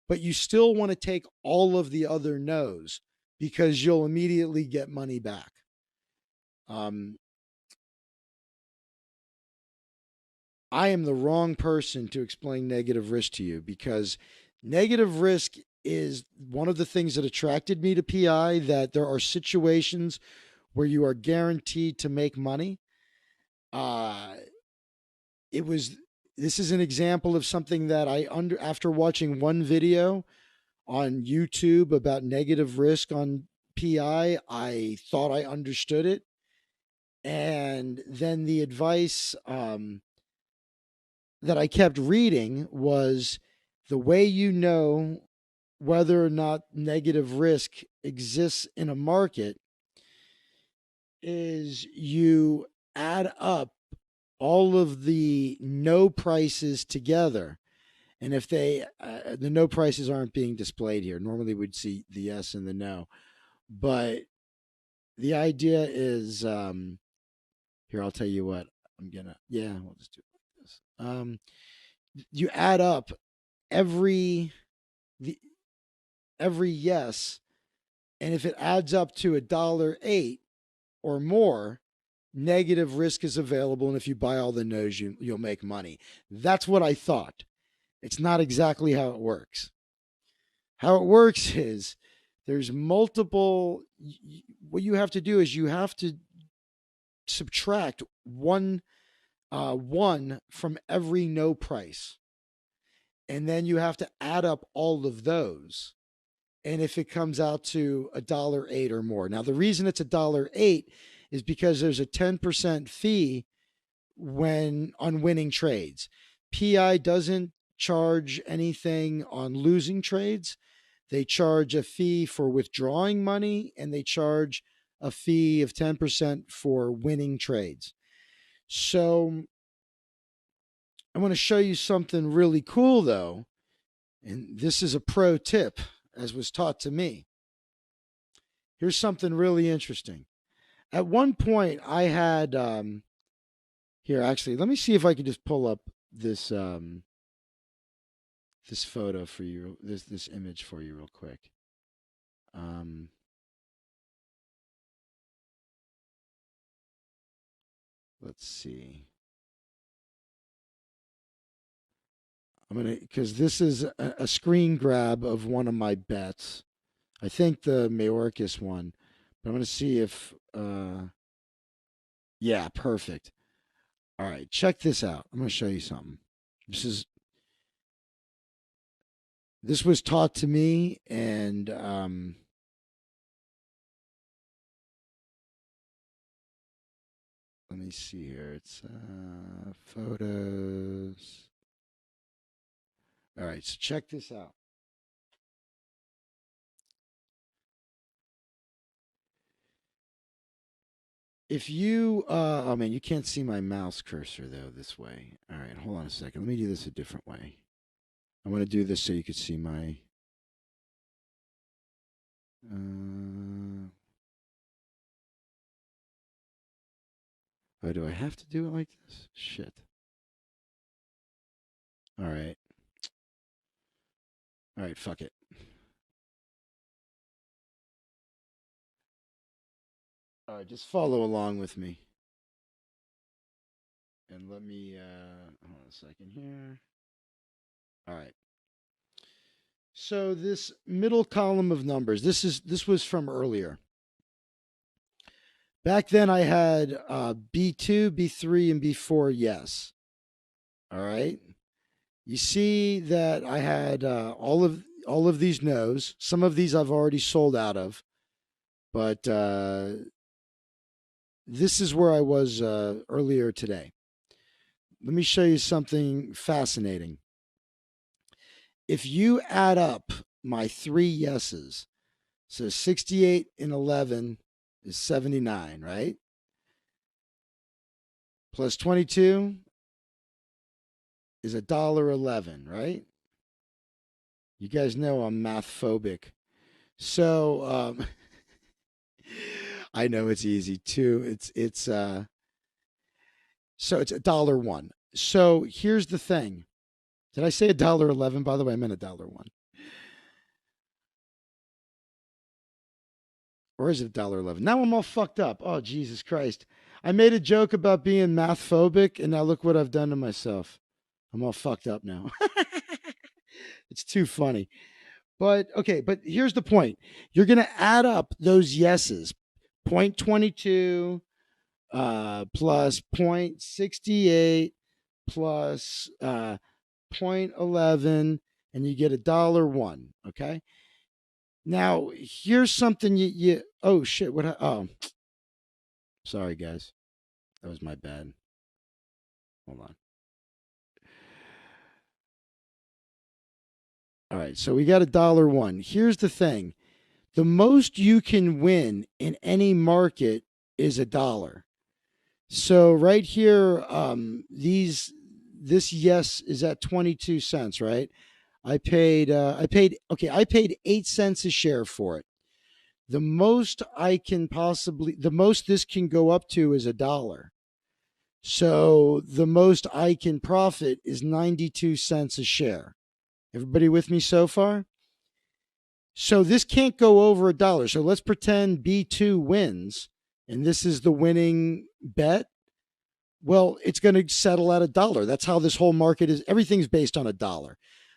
but you still want to take all of the other no's because you'll immediately get money back. Um, I am the wrong person to explain negative risk to you because negative risk is one of the things that attracted me to PI, that there are situations where you are guaranteed to make money. Uh, it was This is an example of something that after watching one video on YouTube about negative risk on PI, I thought I understood it. And then the advice that I kept reading was, the way you know whether or not negative risk exists in a market is you add up all of the no prices together. And if the no prices aren't being displayed here, normally we'd see the yes and the no. But the idea is here. I'll tell you what. We'll just do it like this. You add up every the every yes, and if it adds up to $1.08 or more, negative risk is available, and if you buy all the no's, you'll make money. That's what I thought. It's not exactly how it works. How it works is there's multiple. What you have to do is you have to subtract one from every no price, and then you have to add up all of those. And if it comes out to $1.08 or more, now the reason it's $1.08 is because there's a 10% fee when on winning trades. PI doesn't charge anything on losing trades. They charge a fee for withdrawing money, and they charge a fee of 10% for winning trades. So I want to show you something really cool, though. And this is a pro tip, as was taught to me. Here's something really interesting. At one point, I had here. Actually, let me see if I can just pull up this this photo for you. This image for you, real quick. Let's see. I'm gonna because this is a screen grab of one of my bets. I think the Mayorkas one, but I'm gonna see if. Yeah, perfect. All right, check this out. I'm gonna show you something. This was taught to me, and let me see here. It's photos. All right, so check this out. If you, oh man, you can't see my mouse cursor though this way. All right, hold on a second. Let me do this a different way. I want to do this so you could see my. Oh, do I have to do it like this? Shit. All right. All right, fuck it. All right, just follow along with me. And let me, hold on a second here. All right. So this middle column of numbers, this was from earlier. Back then I had B2, B3, and B4 yes. All right. You see that I had all of these no's. Some of these I've already sold out of, but this is where I was earlier today. Let me show you something fascinating. If you add up my three yeses, so 68 and 11 is 79, right? Plus 22 is $1.11, right? You guys know I'm math phobic. So I know it's easy too. So it's $1.01. So here's the thing. Did I say $1.11? By the way, I meant $1.01. Or is it $1.11? Now I'm all fucked up. Oh, Jesus Christ. I made a joke about being math phobic, and now look what I've done to myself. I'm all fucked up now. It's too funny. But okay, but here's the point. You're going to add up those yeses. 0.22 plus 0.68 plus 0.11, and you get $1.01. Okay. Now here's something you oh shit, oh, sorry guys, that was my bad. Hold on. All right, so we got $1.01. Here's the thing: the most you can win in any market is $1. So right here, this yes is at 22 cents, right? I paid 8 cents a share for it. the most this can go up to is $1. So the most I can profit is 92 cents a share. Everybody with me so far? So this can't go over $1. So let's pretend B2 wins and this is the winning bet. Well, it's going to settle at $1. That's how this whole market is. Everything's based on $1.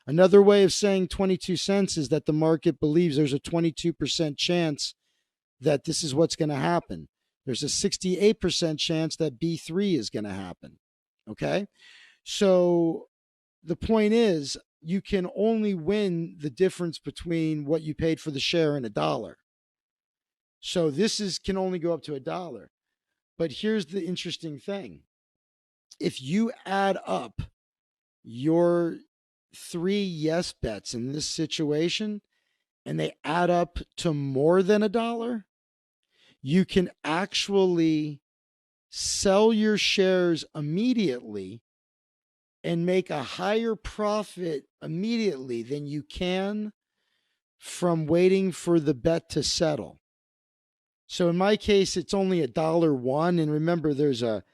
Another way of saying 22 cents is that the market believes there's a 22% chance that this is what's going to happen. There's a 68% chance that B3 is going to happen. Okay. So the point is, you can only win the difference between what you paid for the share and $1. So can only go up to $1. But here's the interesting thing. If you add up your 3 yes bets in this situation and they add up to more than $1, you can actually sell your shares immediately and make a higher profit immediately than you can from waiting for the bet to settle. So in my case, it's only $1. And remember, there's a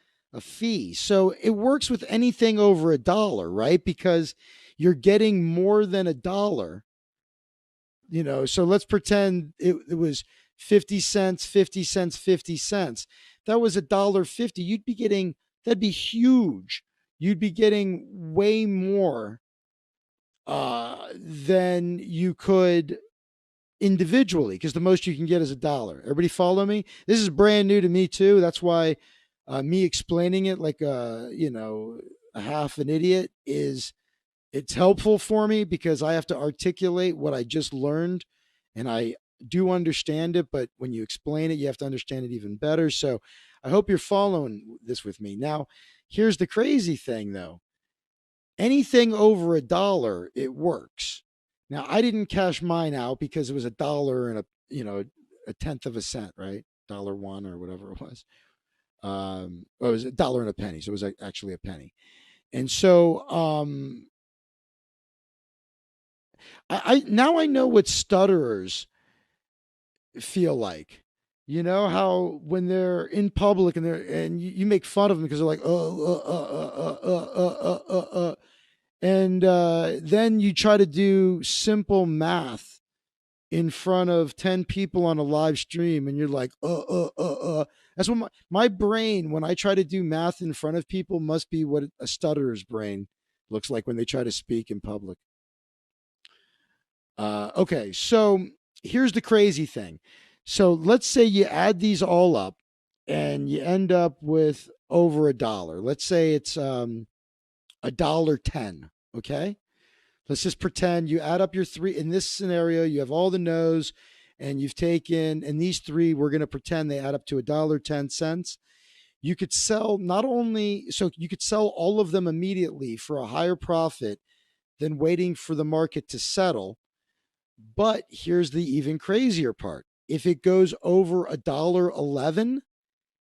fee. So it works with anything over $1, right? Because you're getting more than $1. So let's pretend it was 50 cents, 50 cents, 50 cents. That was $1.50. That'd be huge. You'd be getting way more than you could individually, because the most you can get is $1. Everybody follow me? This is brand new to me too. That's why me explaining it like a half an idiot it's helpful for me, because I have to articulate what I just learned, and I do understand it, but when you explain it, you have to understand it even better. So I hope you're following this with me. Now, here's the crazy thing though. Anything over $1, it works. Now, I didn't cash mine out because it was $1 and a tenth of a cent, right? $1 or whatever it was. It was $1 and a penny. So it was actually a penny. And so, I now I know what stutterers feel like. You know how when they're in public and you make fun of them because they're like, and then you try to do simple math in front of 10 people on a live stream and you're like, That's what my brain, when I try to do math in front of people, must be what a stutterer's brain looks like when they try to speak in public. Okay, so here's the crazy thing. So let's say you add these all up and you end up with over $1. Let's say it's $1.10. Okay. Let's just pretend you add up your three. In this scenario, you have all the no's and you've taken, and these three, we're going to pretend they add up to $1.10. You could sell you could sell all of them immediately for a higher profit than waiting for the market to settle. But here's the even crazier part. If it goes over $1.11,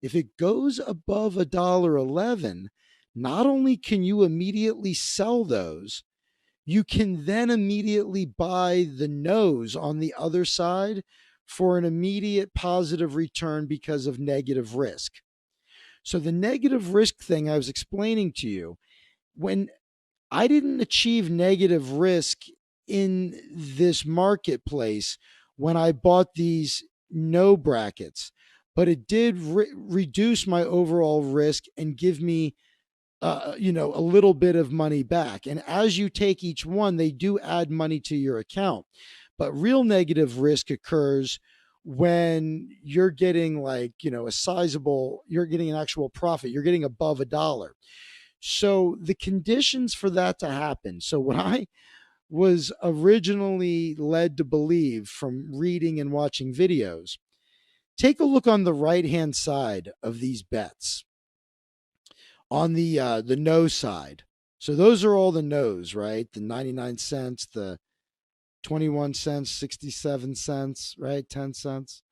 if it goes above $1.11, not only can you immediately sell those, you can then immediately buy the no's on the other side for an immediate positive return because of negative risk. So the negative risk thing I was explaining to you, when I didn't achieve negative risk in this marketplace when I bought these no brackets, but it did reduce my overall risk and give me a little bit of money back. And as you take each one, they do add money to your account. But real negative risk occurs when you're getting you're getting an actual profit. You're getting above $1. So the conditions for that to happen. So what I was originally led to believe from reading and watching videos, take a look on the right-hand side of these bets. On the no side. So those are all the no's, right? The 99 cents, the 21 cents, 67 cents, right? 10 cents.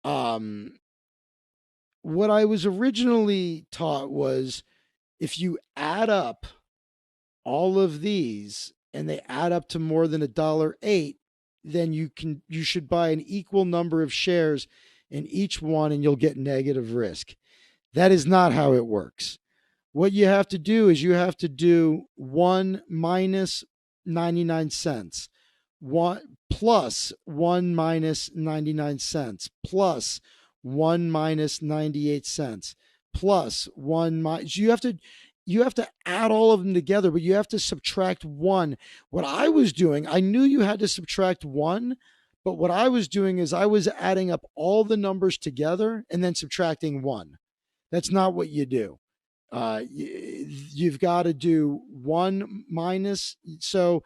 What I was originally taught was if you add up all of these and they add up to more than $1.08, then you should buy an equal number of shares in each one and you'll get negative risk. That is not how it works. What you have to do is you have to do 1 minus 99 cents, 1 plus 1 minus 99 cents, plus 1 minus 98 cents, plus 1 minus. You have to add all of them together, but you have to subtract 1. What I was doing, I knew you had to subtract 1, but what I was doing is I was adding up all the numbers together and then subtracting 1. That's not what you do. You've got to do 1 minus. So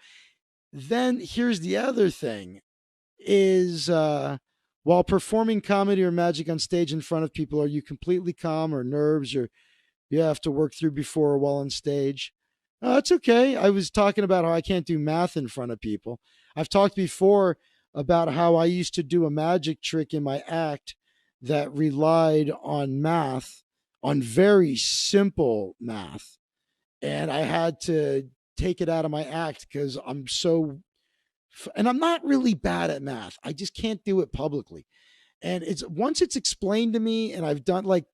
then here's the other thing is while performing comedy or magic on stage in front of people, are you completely calm, or nerves or you have to work through before or while on stage? It's okay. I was talking about how I can't do math in front of people. I've talked before about how I used to do a magic trick in my act that relied on math, on very simple math. And I had to take it out of my act because and I'm not really bad at math. I just can't do it publicly. And it's once it's explained to me, and I've done, like,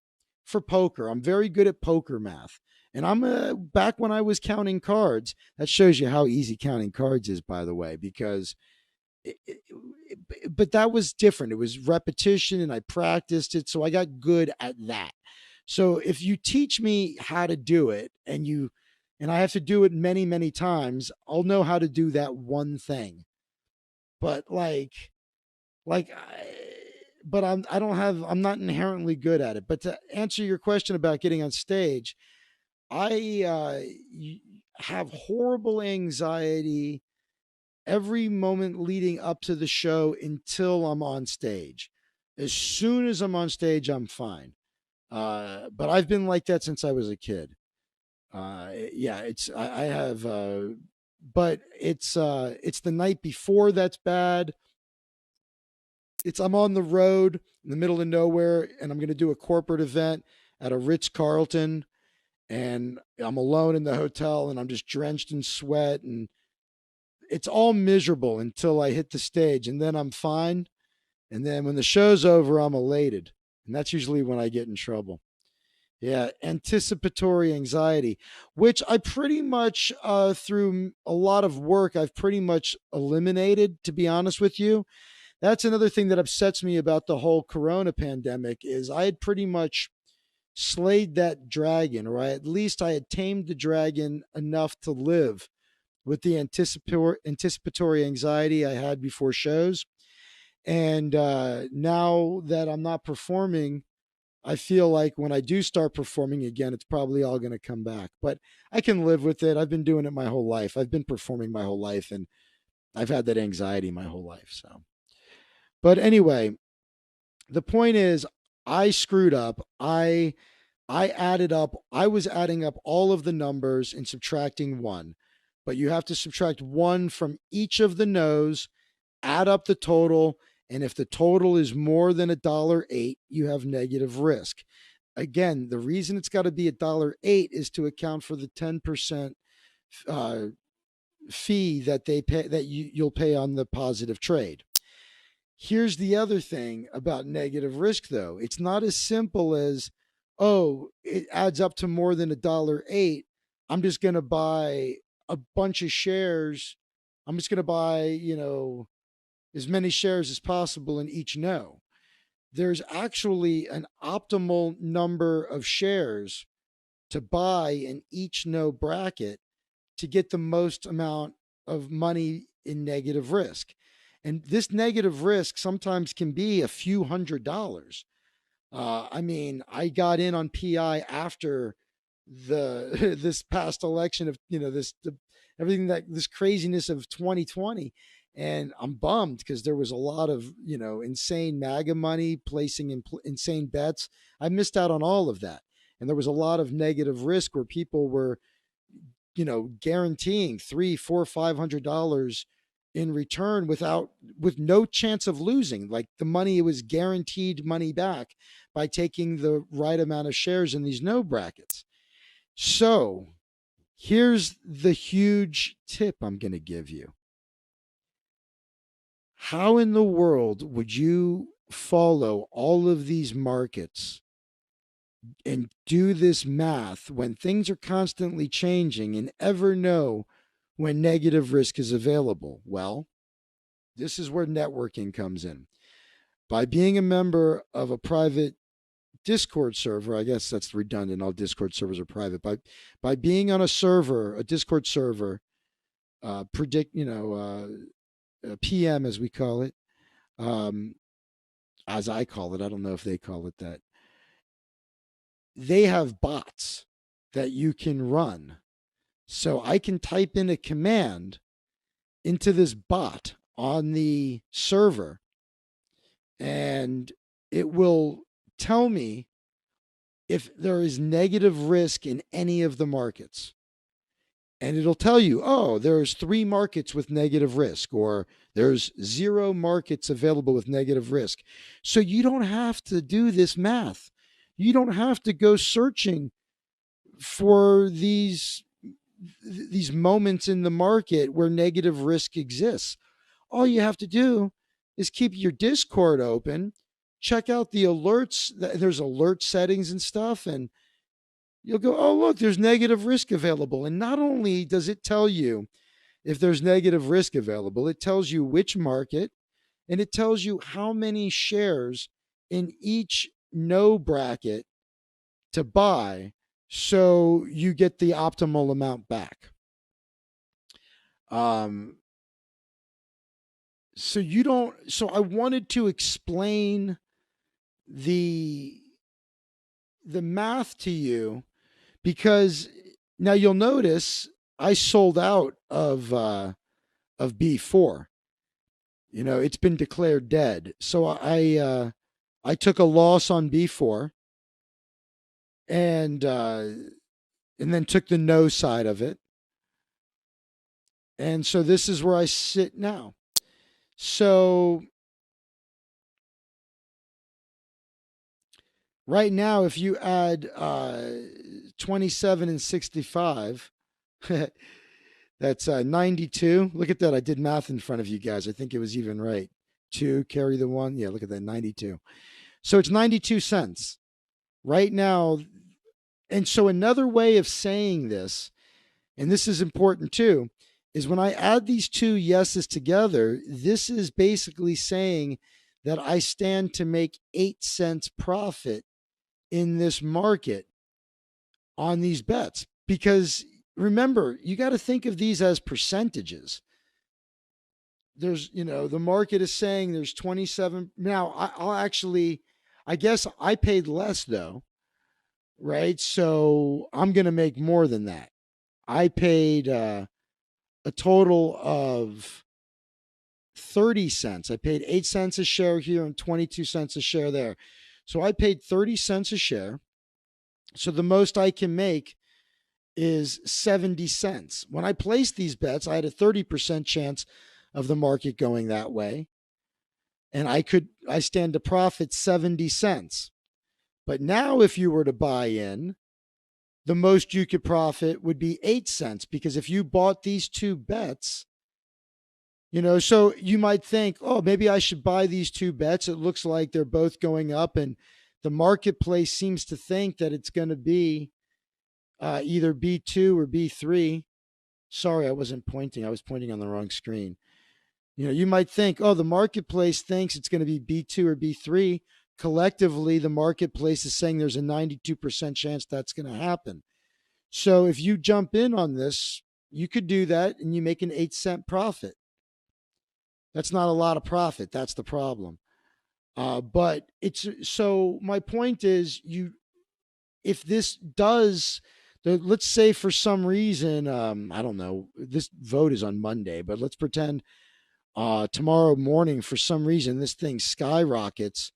for poker, I'm very good at poker math. And I'm back when I was counting cards. That shows you how easy counting cards is, by the way, because but that was different. It was repetition, and I practiced it, so I got good at that. So if you teach me how to do it, and I have to do it many, many times, I'll know how to do that one thing. But but I don't have, I'm not inherently good at it. But to answer your question about getting on stage, I have horrible anxiety every moment leading up to the show until I'm on stage. As soon as I'm on stage, I'm fine. But I've been like that since I was a kid. Yeah, I have, but it's the night before that's bad. I'm on the road in the middle of nowhere, and I'm going to do a corporate event at a Ritz Carlton, and I'm alone in the hotel, and I'm just drenched in sweat, and it's all miserable until I hit the stage, and then I'm fine. And then when the show's over, I'm elated, and that's usually when I get in trouble. Yeah, anticipatory anxiety, which I pretty much, through a lot of work, I've pretty much eliminated, to be honest with you. That's another thing that upsets me about the whole corona pandemic is I had pretty much slayed that dragon, or at least I had tamed the dragon enough to live with the anticipatory anxiety I had before shows. And now that I'm not performing, I feel like when I do start performing again, it's probably all going to come back. But I can live with it. I've been doing it my whole life. I've been performing my whole life, and I've had that anxiety my whole life. So, but anyway, the point is, I screwed up. I added up. I was adding up all of the numbers and subtracting 1, but you have to subtract 1 from each of the no's, add up the total, and if the total is more than $1.08, you have negative risk. Again, the reason it's got to be $1.08 is to account for the 10% uh, fee that they pay, that you'll pay on the positive trade. Here's the other thing about negative risk, though. It's not as simple as, oh, it adds up to more than $1.08. I'm just going to buy a bunch of shares. I'm just going to buy, as many shares as possible in each no. There's actually an optimal number of shares to buy in each no bracket to get the most amount of money in negative risk. And this negative risk sometimes can be a few $100s. I mean, I got in on PI after the this past election of everything, that this craziness of 2020, and I'm bummed because there was a lot of insane MAGA money placing in insane bets. I missed out on all of that, and there was a lot of negative risk where people were guaranteeing three, four, $500 in return with no chance of losing. Like the money, it was guaranteed money back by taking the right amount of shares in these no brackets. So here's the huge tip I'm going to give you. How in the world would you follow all of these markets and do this math when things are constantly changing and ever know when negative risk is available? Well, this is where networking comes in. By being a member of a private Discord server, I guess that's redundant. All Discord servers are private. By being on a server, a Discord server, PM as we call it, um, as I call it. I don't know if they call it that. They have bots that you can run. So I can type in a command into this bot on the server, and it will tell me if there is negative risk in any of the markets. And it'll tell you, oh, there's 3 markets with negative risk, or there's 0 markets available with negative risk. So you don't have to do this math. You don't have to go searching for these moments in the market where negative risk exists. All you have to do is keep your Discord open, check out the alerts. There's alert settings and stuff, and you'll go, oh, look, there's negative risk available. And not only does it tell you if there's negative risk available, it tells you which market, and it tells you how many shares in each no bracket to buy so you get the optimal amount back. Um, so you don't, so I wanted to explain the math to you, because now you'll notice I sold out of B4. You know, it's been declared dead. So I took a loss on B4, and then took the no side of it. And so this is where I sit now. So right now, if you add 27 and 65, that's 92. Look at that. I did math in front of you guys. I think it was even right. 2, carry the 1. Yeah, look at that, 92. So it's 92 cents right now. And so another way of saying this, and this is important too, is when I add these 2 yeses together, this is basically saying that I stand to make 8 cents profit in this market on these bets. Because remember, you got to think of these as percentages. There's, the market is saying there's 27. Now, I guess I paid less though, right? So I'm going to make more than that. I paid a total of 30 cents. I paid 8 cents a share here and 22 cents a share there. So I paid 30 cents a share. So the most I can make is 70 cents. When I placed these bets, I had a 30% chance of the market going that way. And I stand to profit 70 cents. But now if you were to buy in, the most you could profit would be 8 cents, because if you bought these 2 bets, so you might think, oh, maybe I should buy these 2 bets. It looks like they're both going up, and the marketplace seems to think that it's going to be either B2 or B3. Sorry, I wasn't pointing. I was pointing on the wrong screen. You might think, oh, the marketplace thinks it's going to be B2 or B3. Collectively, the marketplace is saying there's a 92% chance that's going to happen. So if you jump in on this, you could do that and you make an 8-cent profit. That's not a lot of profit. That's the problem. But so my point is, if this does, let's say for some reason, I don't know, this vote is on Monday, but let's pretend tomorrow morning, for some reason, this thing skyrockets,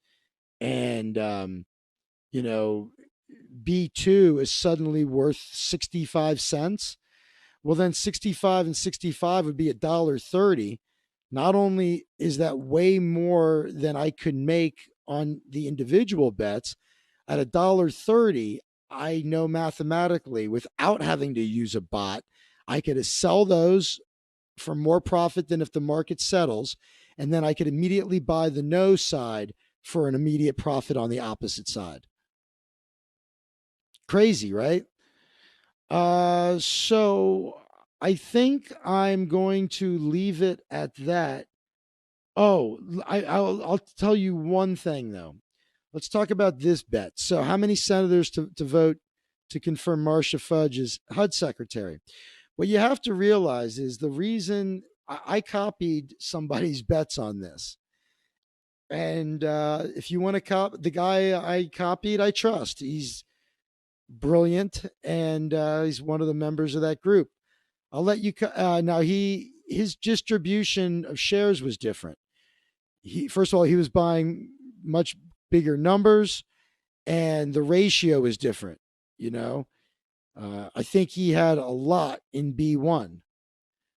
and B2 is suddenly worth 65 cents. Well, then 65 and 65 would be $1.30. Not only is that way more than I could make on the individual bets, at $1.30, I know mathematically, without having to use a bot, I could sell those for more profit than if the market settles. and then I could immediately buy the no side for an immediate profit on the opposite side. Crazy, right? So I think I'm going to leave it at that. Oh, I'll tell you one thing though. Let's talk about this bet. So, how many senators to vote to confirm Marcia Fudge as HUD secretary? What you have to realize is the reason I copied somebody's bets on this. And if you want to copy the guy I copied, I trust. He's brilliant, and he's one of the members of that group. I'll let you. Now his distribution of shares was different. He first of all he was buying much bigger numbers, and the ratio is different. You know, I think he had a lot in B1.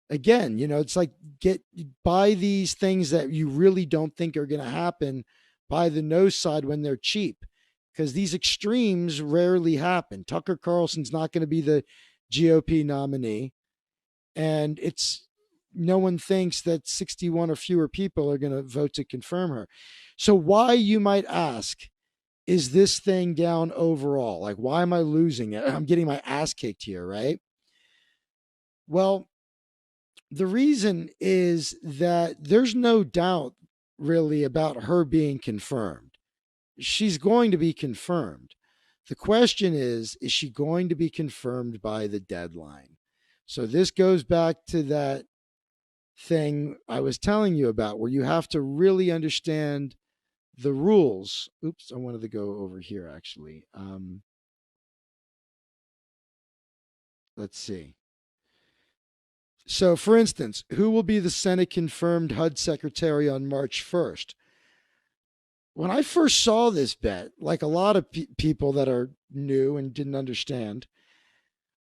Again, it's like get buy these things that you really don't think are going to happen. Buy the no side when they're cheap, because these extremes rarely happen. Tucker Carlson's not going to be the GOP nominee, and it's no one thinks that 61 or fewer people are going to vote to confirm her. So why, you might ask, is this thing down overall? Like, why am I losing it? I'm getting my ass kicked here, right? Well, the reason is that there's no doubt really about her being confirmed. She's going to be confirmed. The question is she going to be confirmed by the deadline? So this goes back to that thing I was telling you about, where you have to really understand the rules. Oops, I wanted to go over here actually. Let's see. So, for instance, who will be the Senate confirmed HUD secretary on March 1st? When I first saw this bet, like a lot of people that are new and didn't understand,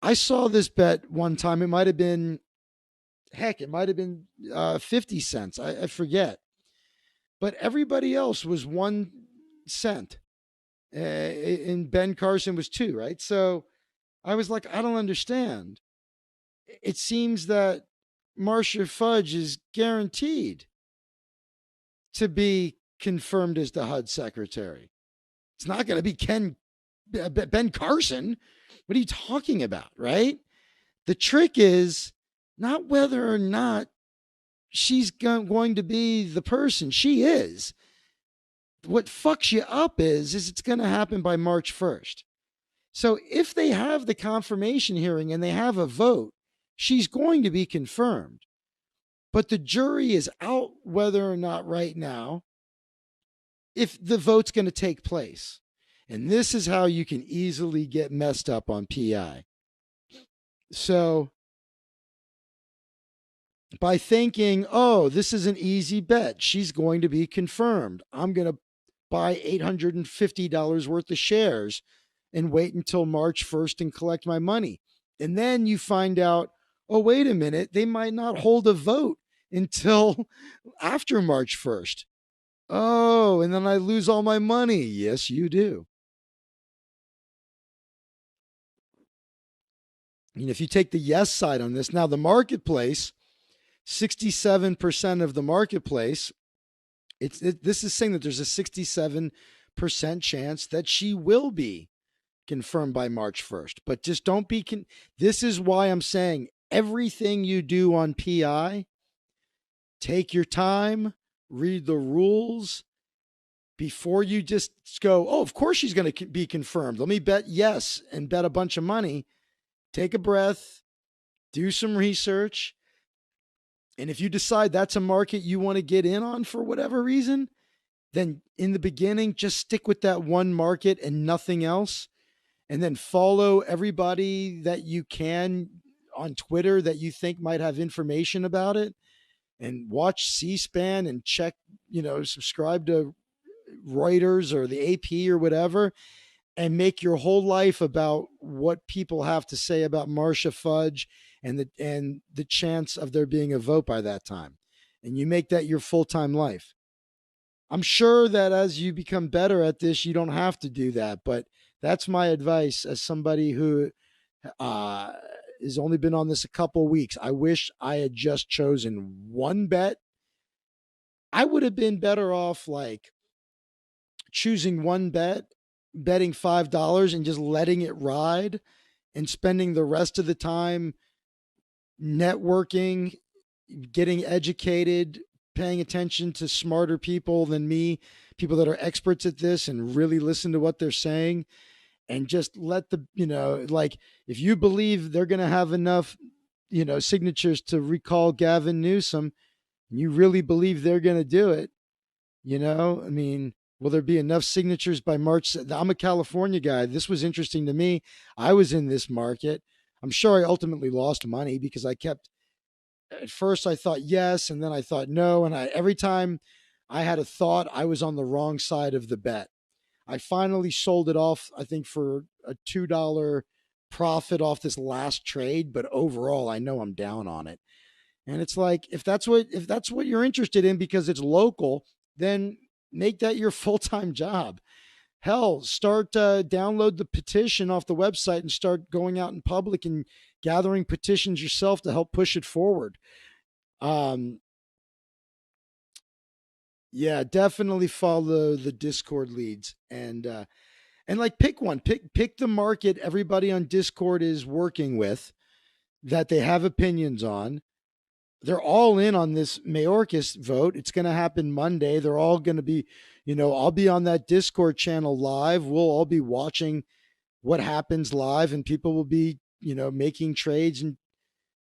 I saw this bet one time. It might have been, heck, it might have been 50 cents. I forget. But everybody else was 1 cent. And Ben Carson was 2, right? So I was like, I don't understand. It seems that Marcia Fudge is guaranteed to be confirmed as the HUD secretary. It's not going to be Ben Carson. What are you talking about, right? The trick is not whether or not she's going to be the person. She is. What fucks you up is it's going to happen by March 1st. So if they have the confirmation hearing and they have a vote, she's going to be confirmed. But the jury is out whether or not right now if the vote's going to take place. And this is how you can easily get messed up on PI. So by thinking, oh, this is an easy bet, she's going to be confirmed, I'm going to buy $850 worth of shares and wait until March 1st and collect my money. And then you find out, oh, wait a minute, they might not hold a vote until after March 1st. Oh, and then I lose all my money. Yes, you do. If you take the yes side on this, now the marketplace, 67% of the marketplace, this is saying that there's a 67% chance that she will be confirmed by March 1st. But just don't be, this is why I'm saying everything you do on PI, take your time, read the rules before you just go, oh, of course she's going to be confirmed. Let me bet yes and bet a bunch of money. Take a breath, do some research. And if you decide that's a market you want to get in on for whatever reason, then in the beginning, just stick with that one market and nothing else. And then follow everybody that you can on Twitter that you think might have information about it. And watch C-SPAN and check, subscribe to Reuters or the AP or whatever, and make your whole life about what people have to say about Marcia Fudge and the chance of there being a vote by that time. And you make that your full-time life. I'm sure that as you become better at this, you don't have to do that, but that's my advice as somebody who has only been on this a couple weeks. I wish I had just chosen one bet I would have been better off like choosing one bet, betting $5 and just letting it ride and spending the rest of the time networking, getting educated, paying attention to smarter people than me, people that are experts at this and really listen to what they're saying and just let the, like if you believe they're going to have enough, signatures to recall Gavin Newsom, and you really believe they're going to do it, I mean, will there be enough signatures by March? I'm a California guy. This was interesting to me. I was in this market. I'm sure I ultimately lost money because I kept, at first I thought yes, and then I thought no. And every time I had a thought, I was on the wrong side of the bet. I finally sold it off, I think, for a $2 profit off this last trade. But overall, I know I'm down on it. And it's like, if that's what you're interested in because it's local, then make that your full-time job. Hell, start download the petition off the website and start going out in public and gathering petitions yourself to help push it forward. Um, yeah, definitely follow the Discord leads and like pick one, pick the market everybody on Discord is working with that they have opinions on. They're all in on this Mayorkas vote. It's going to happen Monday. They're all going to be, I'll be on that Discord channel live. We'll all be watching what happens live, and people will be, making trades and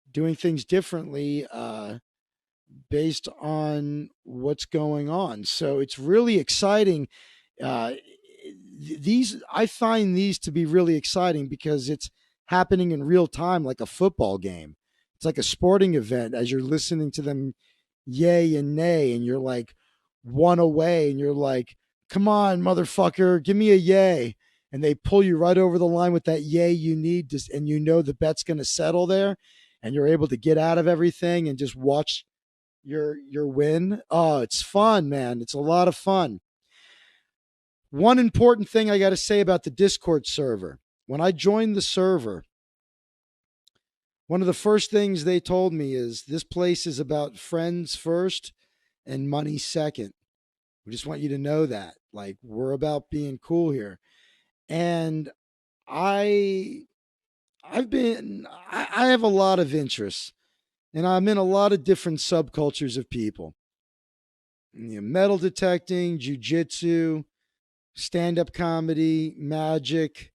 doing things differently based on what's going on. So it's really exciting. Uh, these I find these to be really exciting because it's happening in real time, like a football game. It's like a sporting event as you're listening to them yay and nay, and you're like one away, and you're like, "Come on, motherfucker, give me a yay." And they pull you right over the line with that yay you need, to, and the bet's going to settle there, and you're able to get out of everything and just watch your win. Oh, it's fun, man. It's a lot of fun. One important thing I got to say about the Discord server. When I joined the server, one of the first things they told me is this place is about friends first and money second. We just want you to know that. Like, we're about being cool here. And I I have a lot of interests, and I'm in a lot of different subcultures of people. Metal detecting, jujitsu, stand-up comedy, magic,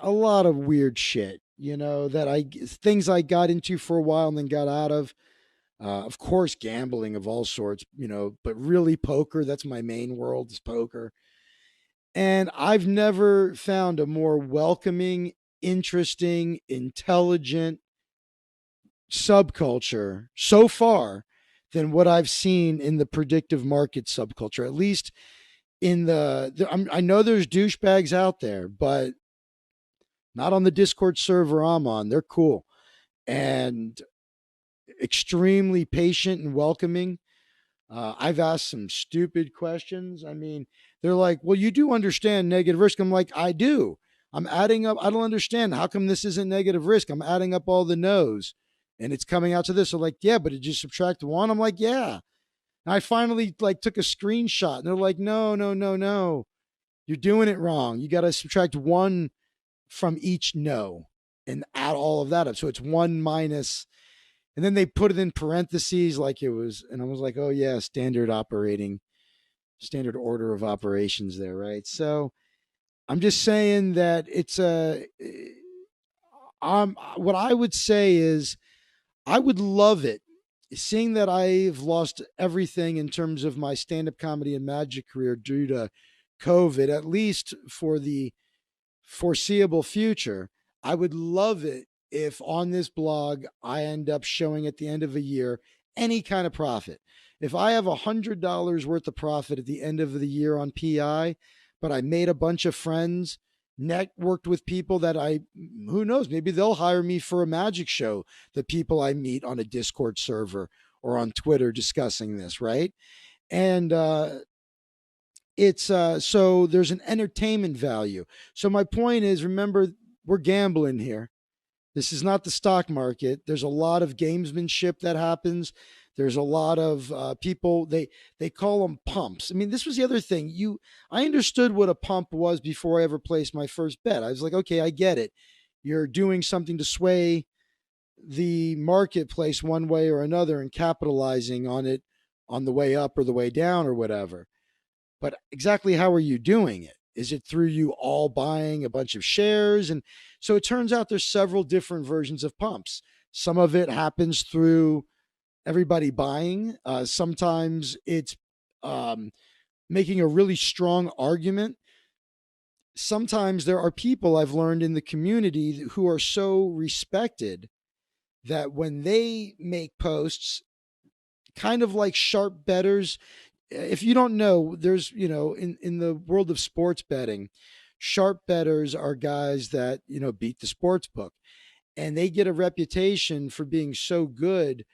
a lot of weird shit, that things I got into for a while and then got out of. Of course, gambling of all sorts, but really poker. That's my main world is poker. And I've never found a more welcoming, interesting, intelligent subculture so far than what I've seen in the predictive market subculture. At least in I know there's douchebags out there, but not on the Discord server I'm on. They're cool and extremely patient and welcoming. I've asked some stupid questions. I mean, they're like, well, you do understand negative risk. I'm like, I do. I'm adding up. I don't understand. How come this isn't negative risk? I'm adding up all the no's and it's coming out to this. So like, yeah, but did you subtract one? I'm like, yeah. And I finally like took a screenshot and they're like, no, no, no, no. You're doing it wrong. You got to subtract one from each no and add all of that up. So it's one minus, and then they put it in parentheses like it was, and I was like, oh yeah, standard order of operations there, right? So I'm just saying that it's what I would say is I would love it seeing that I've lost everything in terms of my stand-up comedy and magic career due to COVID, at least for the foreseeable future. I would love it if on this blog I end up showing at the end of a year any kind of profit. If I have $100 worth of profit at the end of the year on PI, but I made a bunch of friends, networked with people that who knows, maybe they'll hire me for a magic show, the people I meet on a Discord server or on Twitter discussing this, right? And it's so there's an entertainment value. So my point is, remember, we're gambling here. This is not the stock market. There's a lot of gamesmanship that happens. There's a lot of people, they call them pumps. I mean, this was the other thing. I understood what a pump was before I ever placed my first bet. I was like, okay, I get it. You're doing something to sway the marketplace one way or another and capitalizing on it on the way up or the way down or whatever. But exactly how are you doing it? Is it through you all buying a bunch of shares? And so it turns out there's several different versions of pumps. Some of it happens through everybody buying. Sometimes it's um, making a really strong argument. Sometimes there are people I've learned in the community who are so respected that when they make posts, kind of like sharp betters, if you don't know, there's, in the world of sports betting, sharp betters are guys that, beat the sports book. And they get a reputation for being so good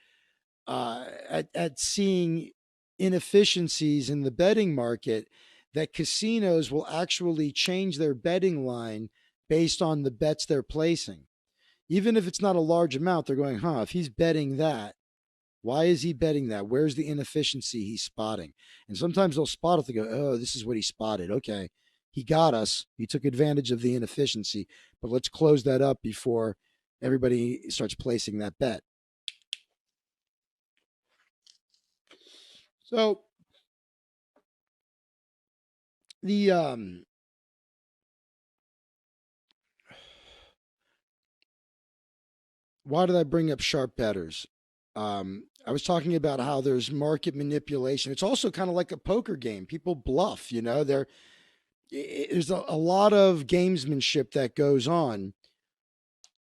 at seeing inefficiencies in the betting market that casinos will actually change their betting line based on the bets they're placing. Even if it's not a large amount, they're going, if he's betting that, why is he betting that? Where's the inefficiency he's spotting? And sometimes they'll spot it. They go, oh, this is what he spotted. Okay, he got us. He took advantage of the inefficiency, but let's close that up before everybody starts placing that bet. So the why did I bring up sharp betters? I was talking about how there's market manipulation. It's also kind of like a poker game. People bluff, there's a lot of gamesmanship that goes on.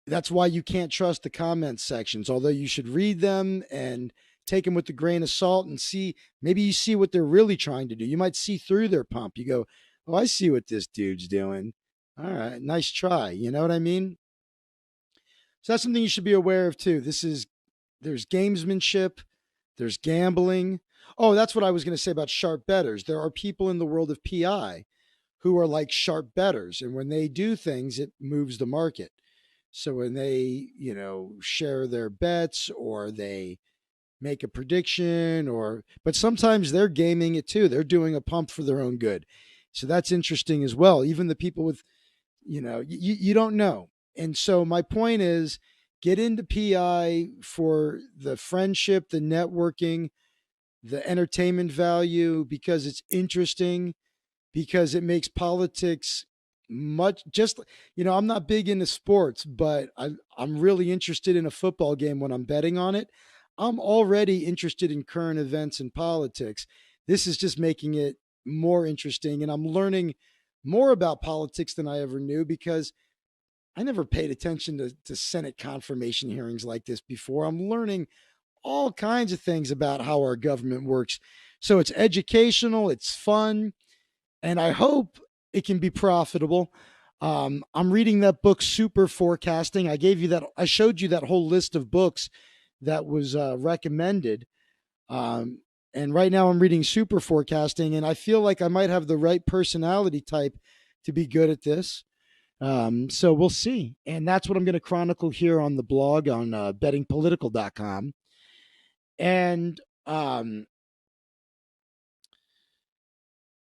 That's why you can't trust the comment sections, although you should read them and take them with a grain of salt and see, maybe you see what they're really trying to do. You might see through their pump. You go, oh, I see what this dude's doing. All right, nice try. You know what I mean? So that's something you should be aware of too. There's gamesmanship, there's gambling. Oh, that's what I was going to say about sharp betters. There are people in the world of PI who are like sharp betters, and when they do things, it moves the market. So when they, share their bets or they make a prediction but sometimes they're gaming it too. They're doing a pump for their own good. So that's interesting as well. Even the people with, you don't know. And so my point is, get into PI for the friendship, the networking, the entertainment value, because it's interesting, because it makes politics much just, I'm not big into sports, but I'm really interested in a football game when I'm betting on it. I'm already interested in current events and politics. This is just making it more interesting. And I'm learning more about politics than I ever knew, because I never paid attention to Senate confirmation hearings like this before. I'm learning all kinds of things about how our government works. So it's educational, it's fun, and I hope it can be profitable. I'm reading that book, Super Forecasting. I showed you that whole list of books that was recommended. And right now I'm reading Super Forecasting, and I feel like I might have the right personality type to be good at this. So we'll see. And that's what I'm going to chronicle here on the blog on bettingpolitical.com. And,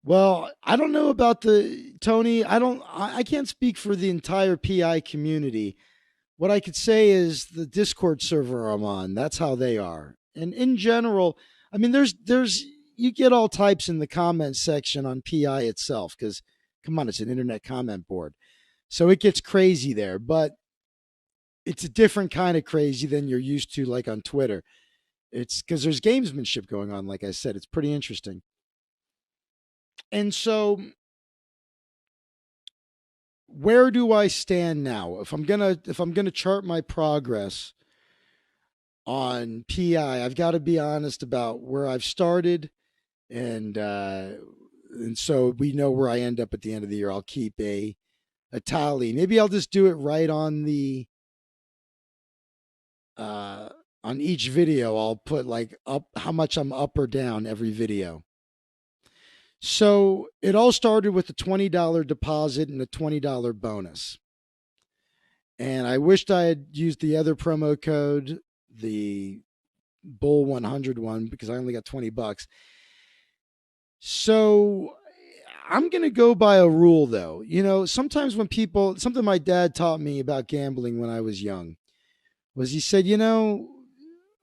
well, I don't know about Tony. I can't speak for the entire PI community. What I could say is the Discord server I'm on, that's how they are. And in general, I mean, you get all types in the comment section on PI itself, because come on, it's an internet comment board. So it gets crazy there, but it's a different kind of crazy than you're used to, like on Twitter. It's because there's gamesmanship going on. Like I said, it's pretty interesting. And so where do I stand now? If I'm gonna chart my progress on PI, I've got to be honest about where I've started, and so we know where I end up at the end of the year. I'll keep a tally. Maybe I'll just do it right on the on each video. I'll put like up how much I'm up or down every video. So it all started with a $20 deposit and a $20 bonus. And I wished I had used the other promo code, the Bull 100 one because I only got 20 bucks. So I'm going to go by a rule though. Sometimes when people, something my dad taught me about gambling when I was young was he said, I don't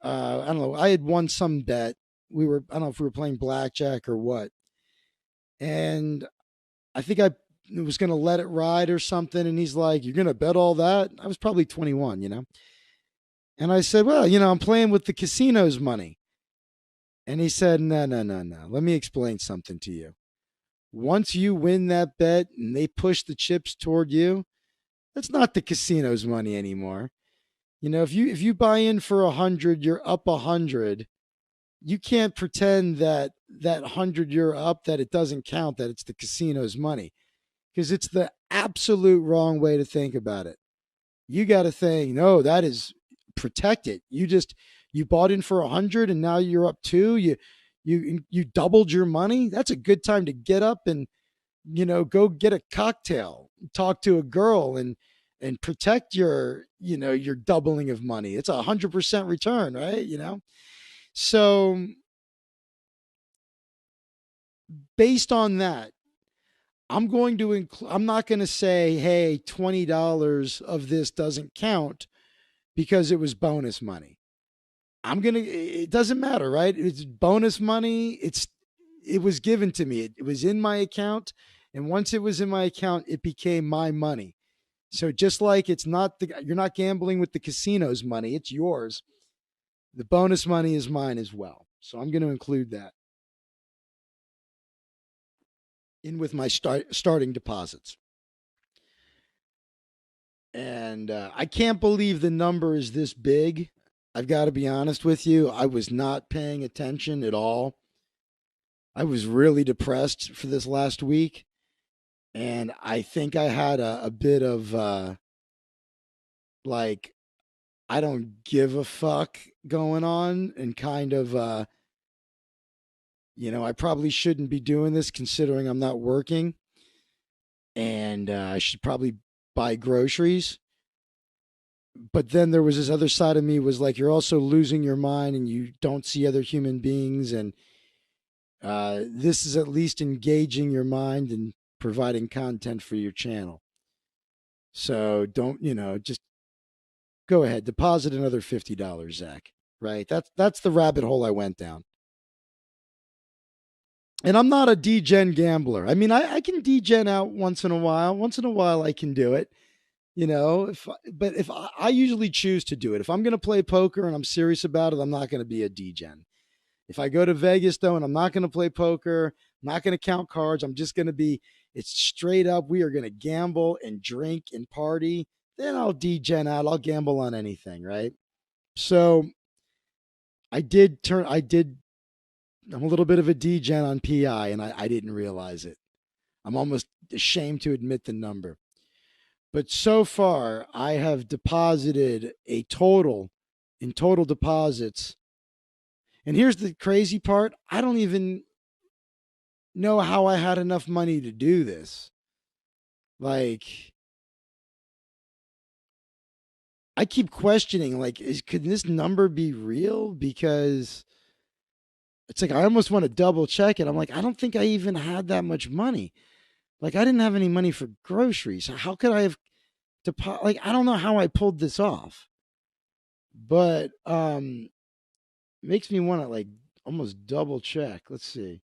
know, I had won some bet. I don't know if we were playing blackjack or what. And I think I was going to let it ride or something. And he's like, "You're going to bet all that?" I was probably 21. And I said, "Well, I'm playing with the casino's money." And he said, "No, no, no, no. Let me explain something to you. Once you win that bet and they push the chips toward you, that's not the casino's money anymore. If you buy in for 100, you're up 100. You can't pretend that 100 you're up, that it doesn't count, that it's the casino's money, because it's the absolute wrong way to think about it. You got to think, no, that is protect it. You bought in for 100 and now you're up two. You doubled your money. That's a good time to get up and go get a cocktail, talk to a girl, and protect your doubling of money. It's 100% return, right? So based on that, I'm not going to say, hey, $20 of this doesn't count because it was bonus money. It doesn't matter, right? It's bonus money. It was given to me. It was in my account. And once it was in my account, it became my money. So just like you're not gambling with the casino's money, it's yours. The bonus money is mine as well. So I'm going to include that in with my starting deposits. And I can't believe the number is this big. I've got to be honest with you. I was not paying attention at all. I was really depressed for this last week. And I think I had a bit of like, I don't give a fuck going on, and kind of, I probably shouldn't be doing this considering I'm not working. And I should probably buy groceries. But then there was this other side of me was like, you're also losing your mind and you don't see other human beings. And this is at least engaging your mind and providing content for your channel. So don't, just go ahead, deposit another $50, Zach. Right? That's the rabbit hole I went down. And I'm not a degen gambler. I mean, I can degen out once in a while. Once in a while, I can do it. If I usually choose to do it, if I'm going to play poker and I'm serious about it, I'm not going to be a degen. If I go to Vegas though, and I'm not going to play poker, I'm not going to count cards, I'm just going to be, it's straight up, we are going to gamble and drink and party. Then I'll degen out. I'll gamble on anything, right? So I'm a little bit of a degen on PI, and I didn't realize it. I'm almost ashamed to admit the number. But so far, I have deposited a total, in total deposits. And here's the crazy part, I don't even know how I had enough money to do this. Like, I keep questioning, like, could this number be real? Because it's like I almost want to double check it. I'm like, I don't think I even had that much money. Like, I didn't have any money for groceries. How could I have like, I don't know how I pulled this off. But makes me want to, like, almost double check. Let's see.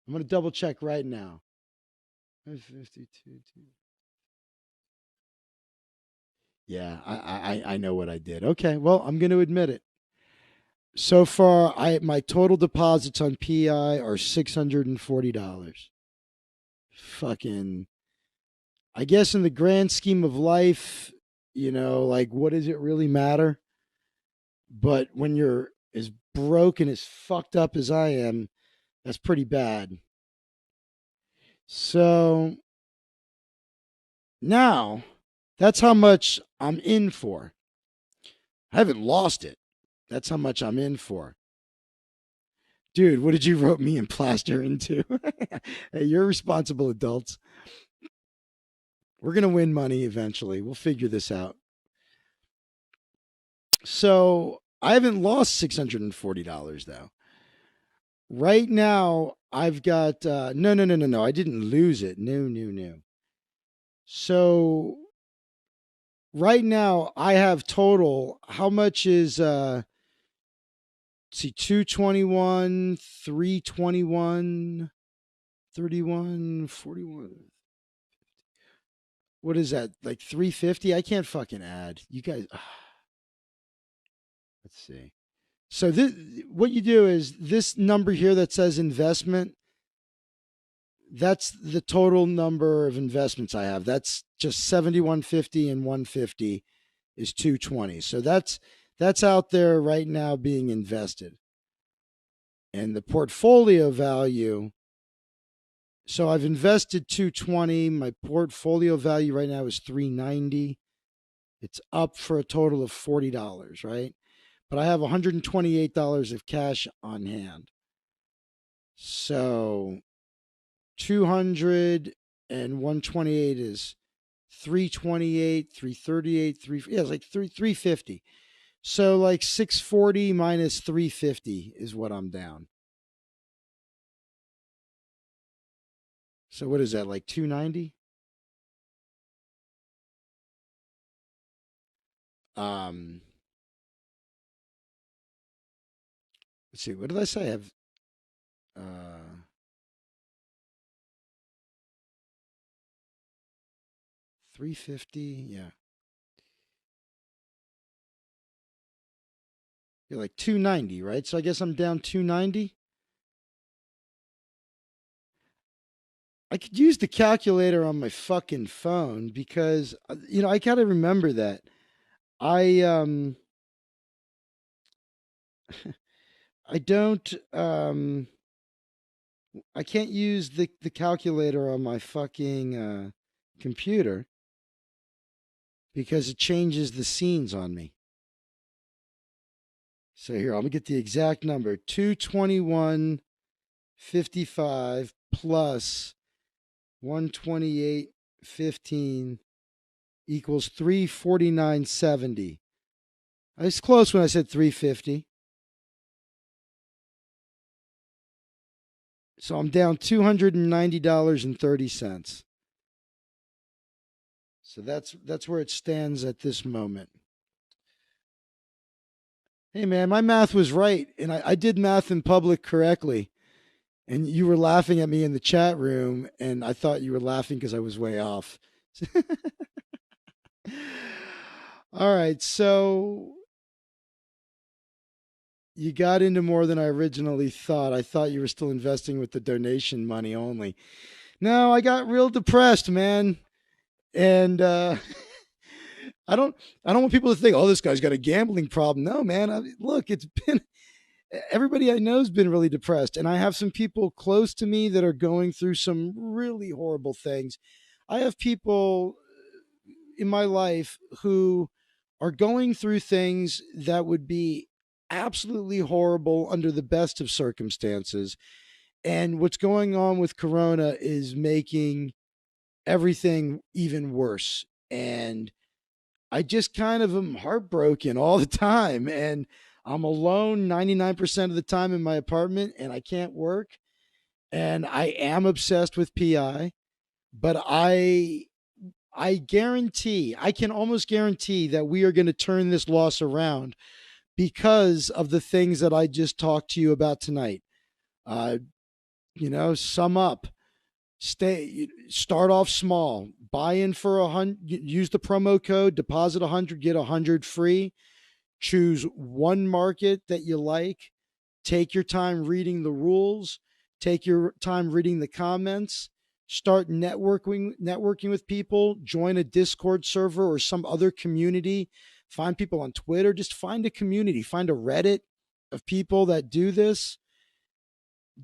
I'm going to double check right now. 52. Yeah, I know what I did. Okay, well, I'm going to admit it. So far, my total deposits on PI are $640. Fucking, I guess in the grand scheme of life, like, what does it really matter? But when you're as broke and as fucked up as I am, that's pretty bad. So now that's how much I'm in for. I haven't lost it. That's how much I'm in for. Dude, what did you rope me and plaster into? Hey, you're responsible adults. We're going to win money eventually. We'll figure this out. So I haven't lost $640 though. Right now, I've got no. I didn't lose it. No. So right now, I have total. How much is let's see, 221, 321, 31, 41. What is that? Like 350? I can't fucking add. You guys, let's see. So this, what you do is this number here that says investment, that's the total number of investments I have. That's just 7150 and 150 is 220. So that's out there right now being invested. And the portfolio value, so I've invested 220. My portfolio value right now is 390. It's up for a total of $40, right? But I have $128 of cash on hand. So 200 and 128 is 328, 338, 3, yeah, it's like 350. So like 640 minus 350 is what I'm down. So what is that, like 290? Um let's see, what did I say? I have 350, yeah. You're like 290, right? So I guess I'm down 290. I could use the calculator on my fucking phone because I got to remember that. I I don't I can't use the calculator on my fucking computer because it changes the scenes on me. So here, I'm gonna get the exact number. 221.55 plus 128.15 equals 349.70. I was close when I said 350. So I'm down $290.30. So that's where it stands at this moment. Hey man, my math was right, and I did math in public correctly. And you were laughing at me in the chat room, and I thought you were laughing because I was way off. All right, so you got into more than I originally thought. I thought you were still investing with the donation money only. No, I got real depressed, man. And I don't I don't want people to think, "Oh, this guy's got a gambling problem." No, man. Look, it's been everybody I know has been really depressed, and I have some people close to me that are going through some really horrible things. I have people in my life who are going through things that would be absolutely horrible under the best of circumstances. And what's going on with Corona is making everything even worse. And I just kind of am heartbroken all the time. And I'm alone 99% of the time in my apartment and I can't work. And I am obsessed with PI, but I guarantee, I can almost guarantee that we are going to turn this loss around because of the things that I just talked to you about tonight. Uh, sum up, start off small, buy in for 100, use the promo code, deposit 100, get 100 free, choose one market that you like, take your time reading the rules, take your time reading the comments, start networking with people, join a Discord server or some other community, find people on Twitter, just find a community, find a Reddit of people that do this.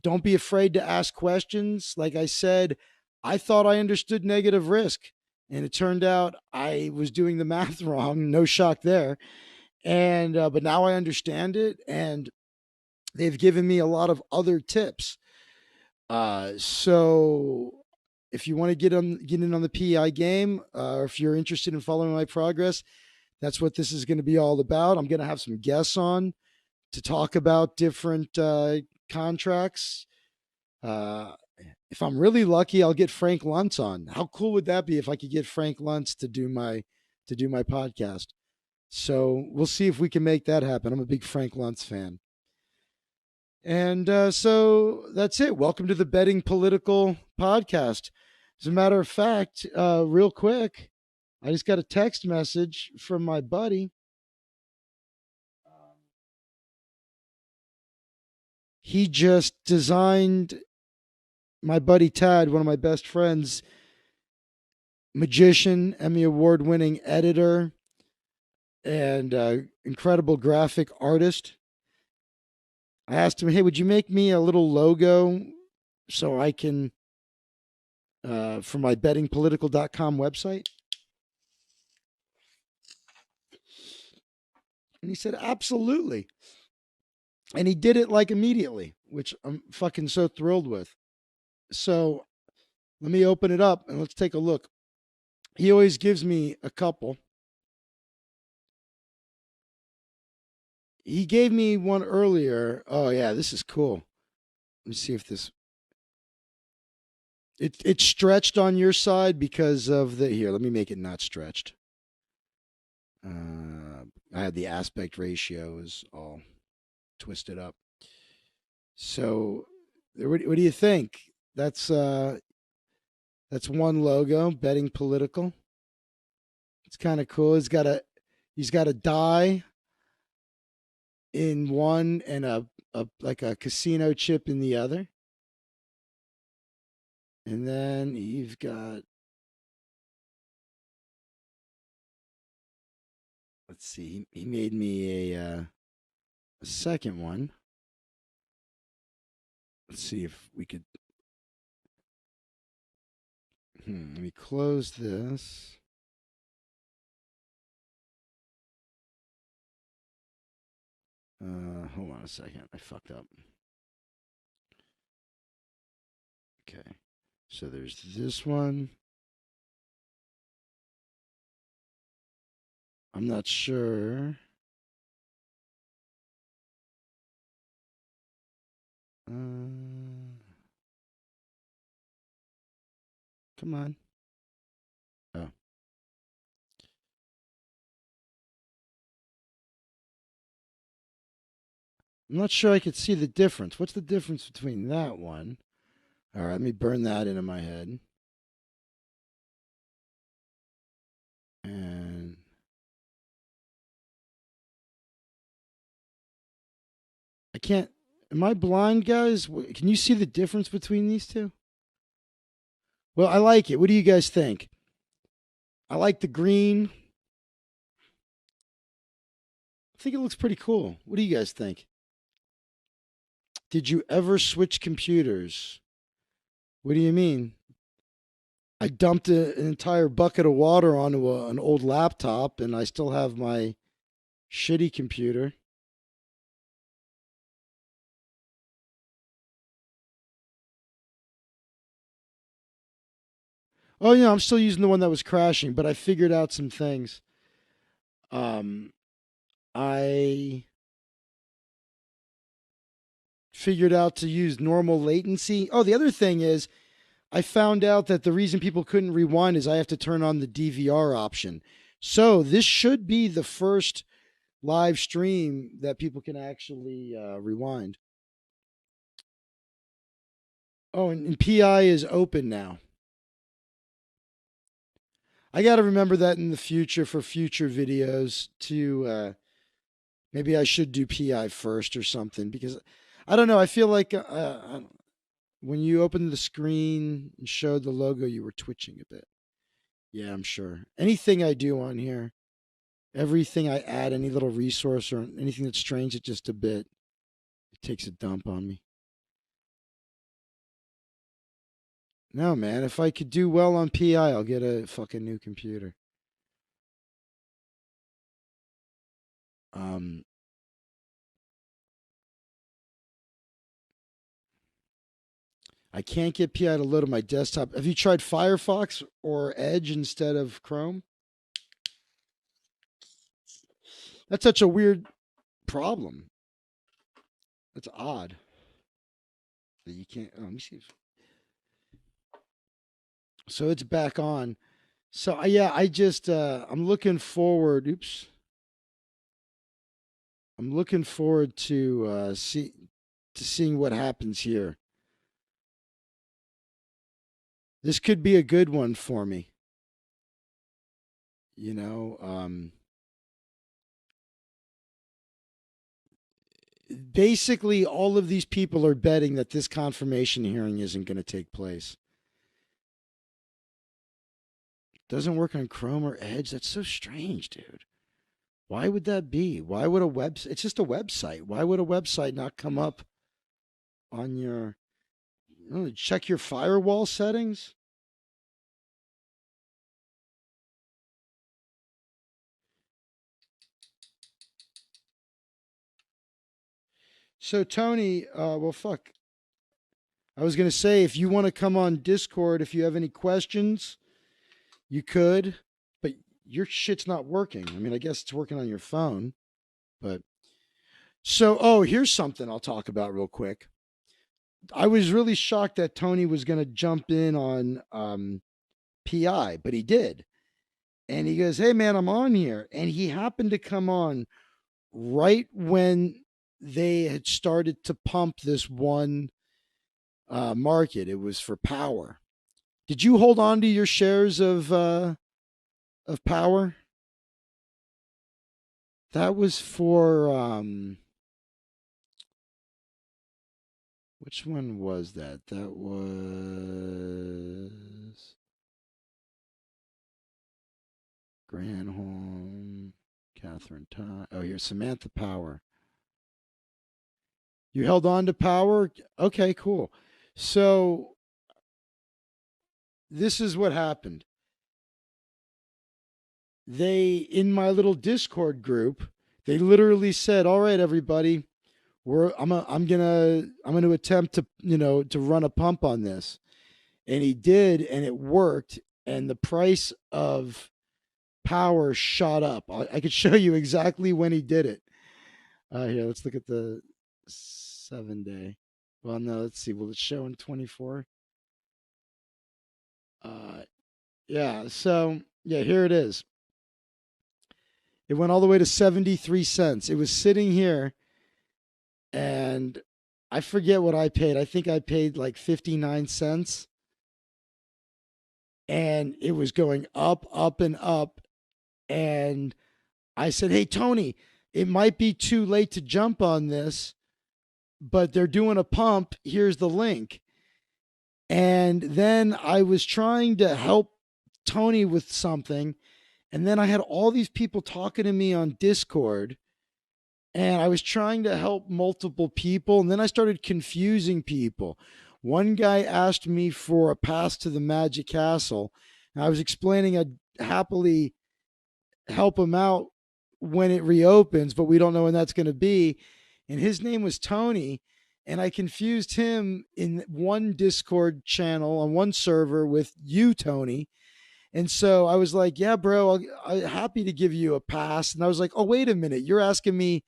Don't be afraid to ask questions. Like I said, I thought I understood negative risk, and it turned out I was doing the math wrong. No shock there. And but now I understand it, and they've given me a lot of other tips. So if you want to get in on the PI game, or if you're interested in following my progress, That's what this is going to be all about. I'm going to have some guests on to talk about different contracts. Uh, if I'm really lucky, I'll get Frank Luntz on. How cool would that be if I could get Frank Luntz to do my podcast? So we'll see if we can make that happen. I'm a big Frank Luntz fan. And so that's it. Welcome to the Betting Political podcast. As a matter of fact, real quick, I just got a text message from my buddy. He just designed my buddy Tad, one of my best friends, magician, Emmy Award winning editor, and incredible graphic artist. I asked him, hey, would you make me a little logo so I can, for my bettingpolitical.com website? And he said, absolutely. And he did it like immediately, which I'm fucking so thrilled with. So let me open it up and let's take a look. He always gives me a couple. He gave me one earlier. Oh yeah, this is cool. Let me see if this. It's stretched on your side because of the here. Let me make it not stretched. I had the aspect ratio is all twisted up. So, what do you think? That's one logo. Betting Political. It's kind of cool. He's got a die in one and a like a casino chip in the other. And then you've got, let's see, he made me a second one. Let's see if we could. Let me close this. Hold on a second. I fucked up. Okay. So there's this one. I'm not sure. Come on. Oh. I'm not sure I could see the difference. What's the difference between that one? All right, let me burn that into my head. And I can't. Am I blind, guys? Can you see the difference between these two? Well, I like it. What do you guys think? I like the green. I think it looks pretty cool. What do you guys think? Did you ever switch computers? What do you mean? I dumped an entire bucket of water onto an old laptop, and I still have my shitty computer. Oh, yeah, I'm still using the one that was crashing, but I figured out some things. Um, I figured out to use normal latency. Oh, the other thing is, I found out that the reason people couldn't rewind is I have to turn on the DVR option. So this should be the first live stream that people can actually rewind. Oh, and PI is open now. I got to remember that in the future for future videos to maybe I should do PI first or something because I don't know. I feel like when you opened the screen and showed the logo, you were twitching a bit. Yeah, I'm sure. Anything I do on here, everything I add, any little resource or anything that strains it just a bit, it takes a dump on me. No, man. If I could do well on PI, I'll get a fucking new computer. Um, I can't get PI to load on my desktop. Have you tried Firefox or Edge instead of Chrome? That's such a weird problem. That's odd that you can't. Oh, let me see. So it's back on. So yeah, I just I'm looking forward. Oops, I'm looking forward to seeing what happens here. This could be a good one for me. You know, basically, all of these people are betting that this confirmation hearing isn't going to take place. Doesn't work on Chrome or Edge. That's so strange, dude. Why would that be? Why would a website? It's just a website. Why would a website not come up on your? Check your firewall settings. So Tony, well, fuck. I was gonna say if you want to come on Discord, if you have any questions, you could, but your shit's not working. I mean, I guess it's working on your phone, but so here's something I'll talk about real quick. I was really shocked that Tony was gonna jump in on PI, but he did. And he goes, "Hey man, I'm on here." And he happened to come on right when they had started to pump this one market. It was for power. Did you hold on to your shares of power? That was for which one was that? That was Granholm, Catherine Todd. Oh, here's Samantha Power. You held on to power? Okay, cool. So this is what happened. They, in my little Discord group, they literally said, "All right, everybody, I'm gonna attempt to to run a pump on this," and he did, and it worked, and the price of power shot up. I could show you exactly when he did it. Here, let's look at the 7 day. Well, no, let's see. Will it show in 24? Uh, yeah. So yeah, here it is. It went all the way to 73 cents. It was sitting here, and I forget what I paid. I think I paid like 59 cents, and it was going up, up, and up. And I said, "Hey, Tony, it might be too late to jump on this, but they're doing a pump. Here's the link." And then I was trying to help Tony with something. And then I had all these people talking to me on Discord, and I was trying to help multiple people. And then I started confusing people. One guy asked me for a pass to the Magic Castle. And I was explaining I'd happily help him out when it reopens, but we don't know when that's going to be. And his name was Tony. And I confused him in one Discord channel on one server with you, Tony. And so I was like, "Yeah, bro, I'm happy to give you a pass." And I was like, "Oh, wait a minute. You're asking me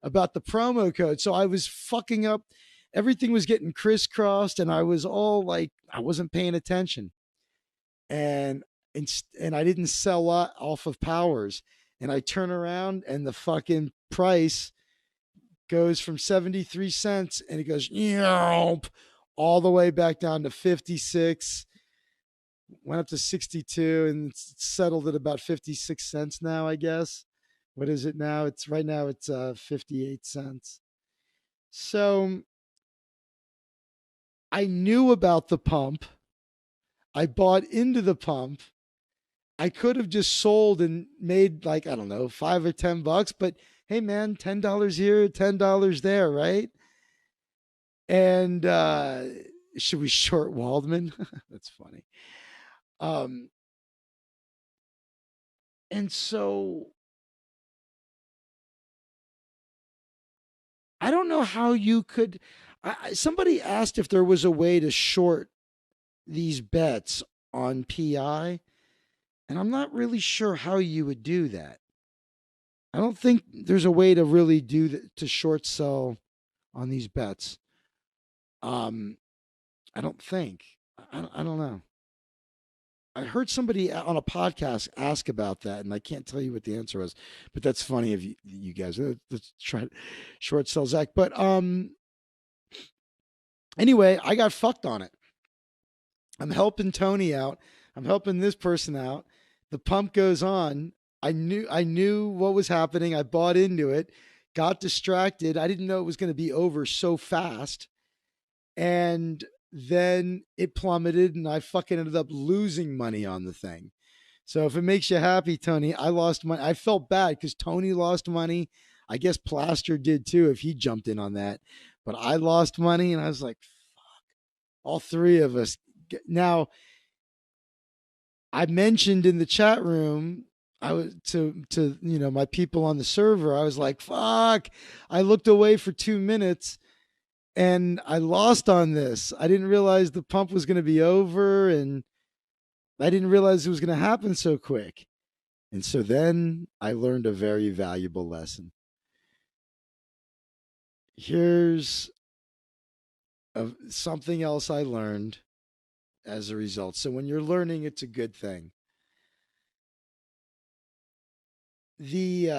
about the promo code." So I was fucking up. Everything was getting crisscrossed, and I was all like, I wasn't paying attention. And and I didn't sell off of powers. And I turn around, and the fucking price goes from 73 cents, and it goes all the way back down to 56, went up to 62, and it's settled at about 56 cents now, I guess. What is it now? It's right now it's 58 cents. So I knew about the pump. I bought into the pump. I could have just sold and made like, I don't know, 5 or 10 bucks, but hey man, $10 here, $10 there, right? And should we short Waldman? That's funny. Um, and so I don't know how you could. Somebody asked if there was a way to short these bets on PI, and I'm not really sure how you would do that. I don't think there's a way to really to short sell on these bets. Um, I don't think. I don't know. I heard somebody on a podcast ask about that, and I can't tell you what the answer was, but that's funny of you guys. Let's try to short sell Zach. But anyway, I got fucked on it. I'm helping Tony out. I'm helping this person out. The pump goes on. I knew what was happening. I bought into it, got distracted. I didn't know it was going to be over so fast. And then it plummeted and I fucking ended up losing money on the thing. So if it makes you happy, Tony, I lost money. I felt bad because Tony lost money. I guess Plaster did too if he jumped in on that. But I lost money and I was like, all three of us. Now, I mentioned in the chat room, I was to my people on the server. I was like, "Fuck!" I looked away for 2 minutes, and I lost on this. I didn't realize the pump was going to be over, and I didn't realize it was going to happen so quick. And so then I learned a very valuable lesson. Here's something else I learned as a result. So when you're learning, it's a good thing. The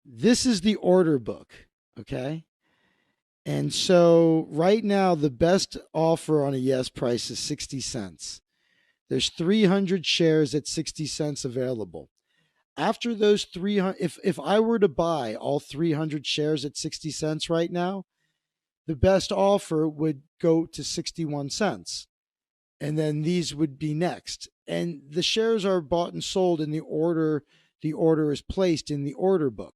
this is the order book, okay? And so right now the best offer on a yes price is 60 cents. There's 300 shares at 60 cents available. After those 300, if I were to buy all 300 shares at 60 cents right now, the best offer would go to 61 cents. And then these would be next. And the shares are bought and sold in the order is placed in the order book.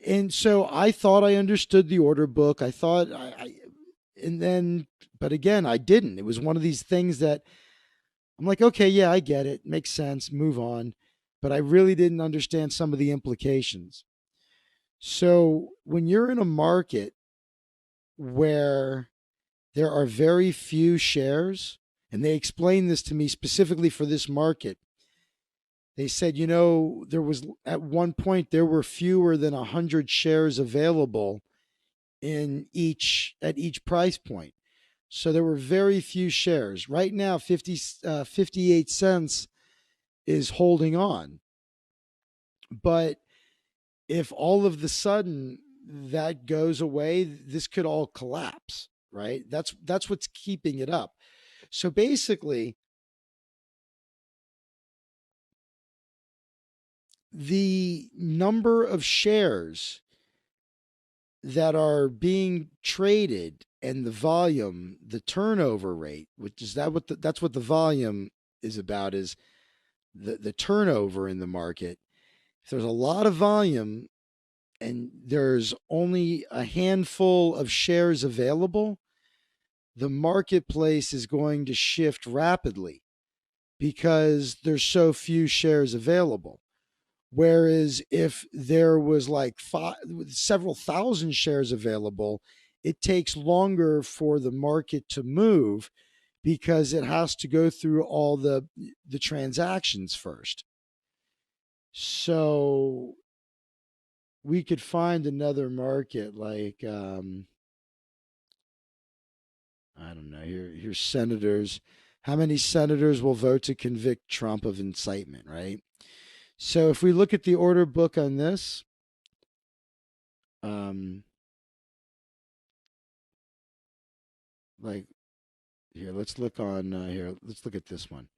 And so I thought I understood the order book. I thought and then, but again, I didn't. It was one of these things that I'm like, okay, yeah, I get it. Makes sense. Move on. But I really didn't understand some of the implications. So when you're in a market where there are very few shares, and they explained this to me specifically for this market. They said, there was at one point there were fewer than 100 shares available at each price point. So there were very few shares. Right now, 58 cents is holding on. But if all of the sudden that goes away, this could all collapse, right? That's what's keeping it up. So basically, the number of shares that are being traded and the volume, the turnover rate, which is that's what the volume is about, is the turnover in the market. If there's a lot of volume and there's only a handful of shares available, the marketplace is going to shift rapidly because there's so few shares available. Whereas if there was like several thousand shares available, it takes longer for the market to move because it has to go through all the transactions first. So we could find another market like I don't know. Here's senators. How many senators will vote to convict Trump of incitement, right? So if we look at the order book on this, um, like here, let's look on here. Let's look at this one.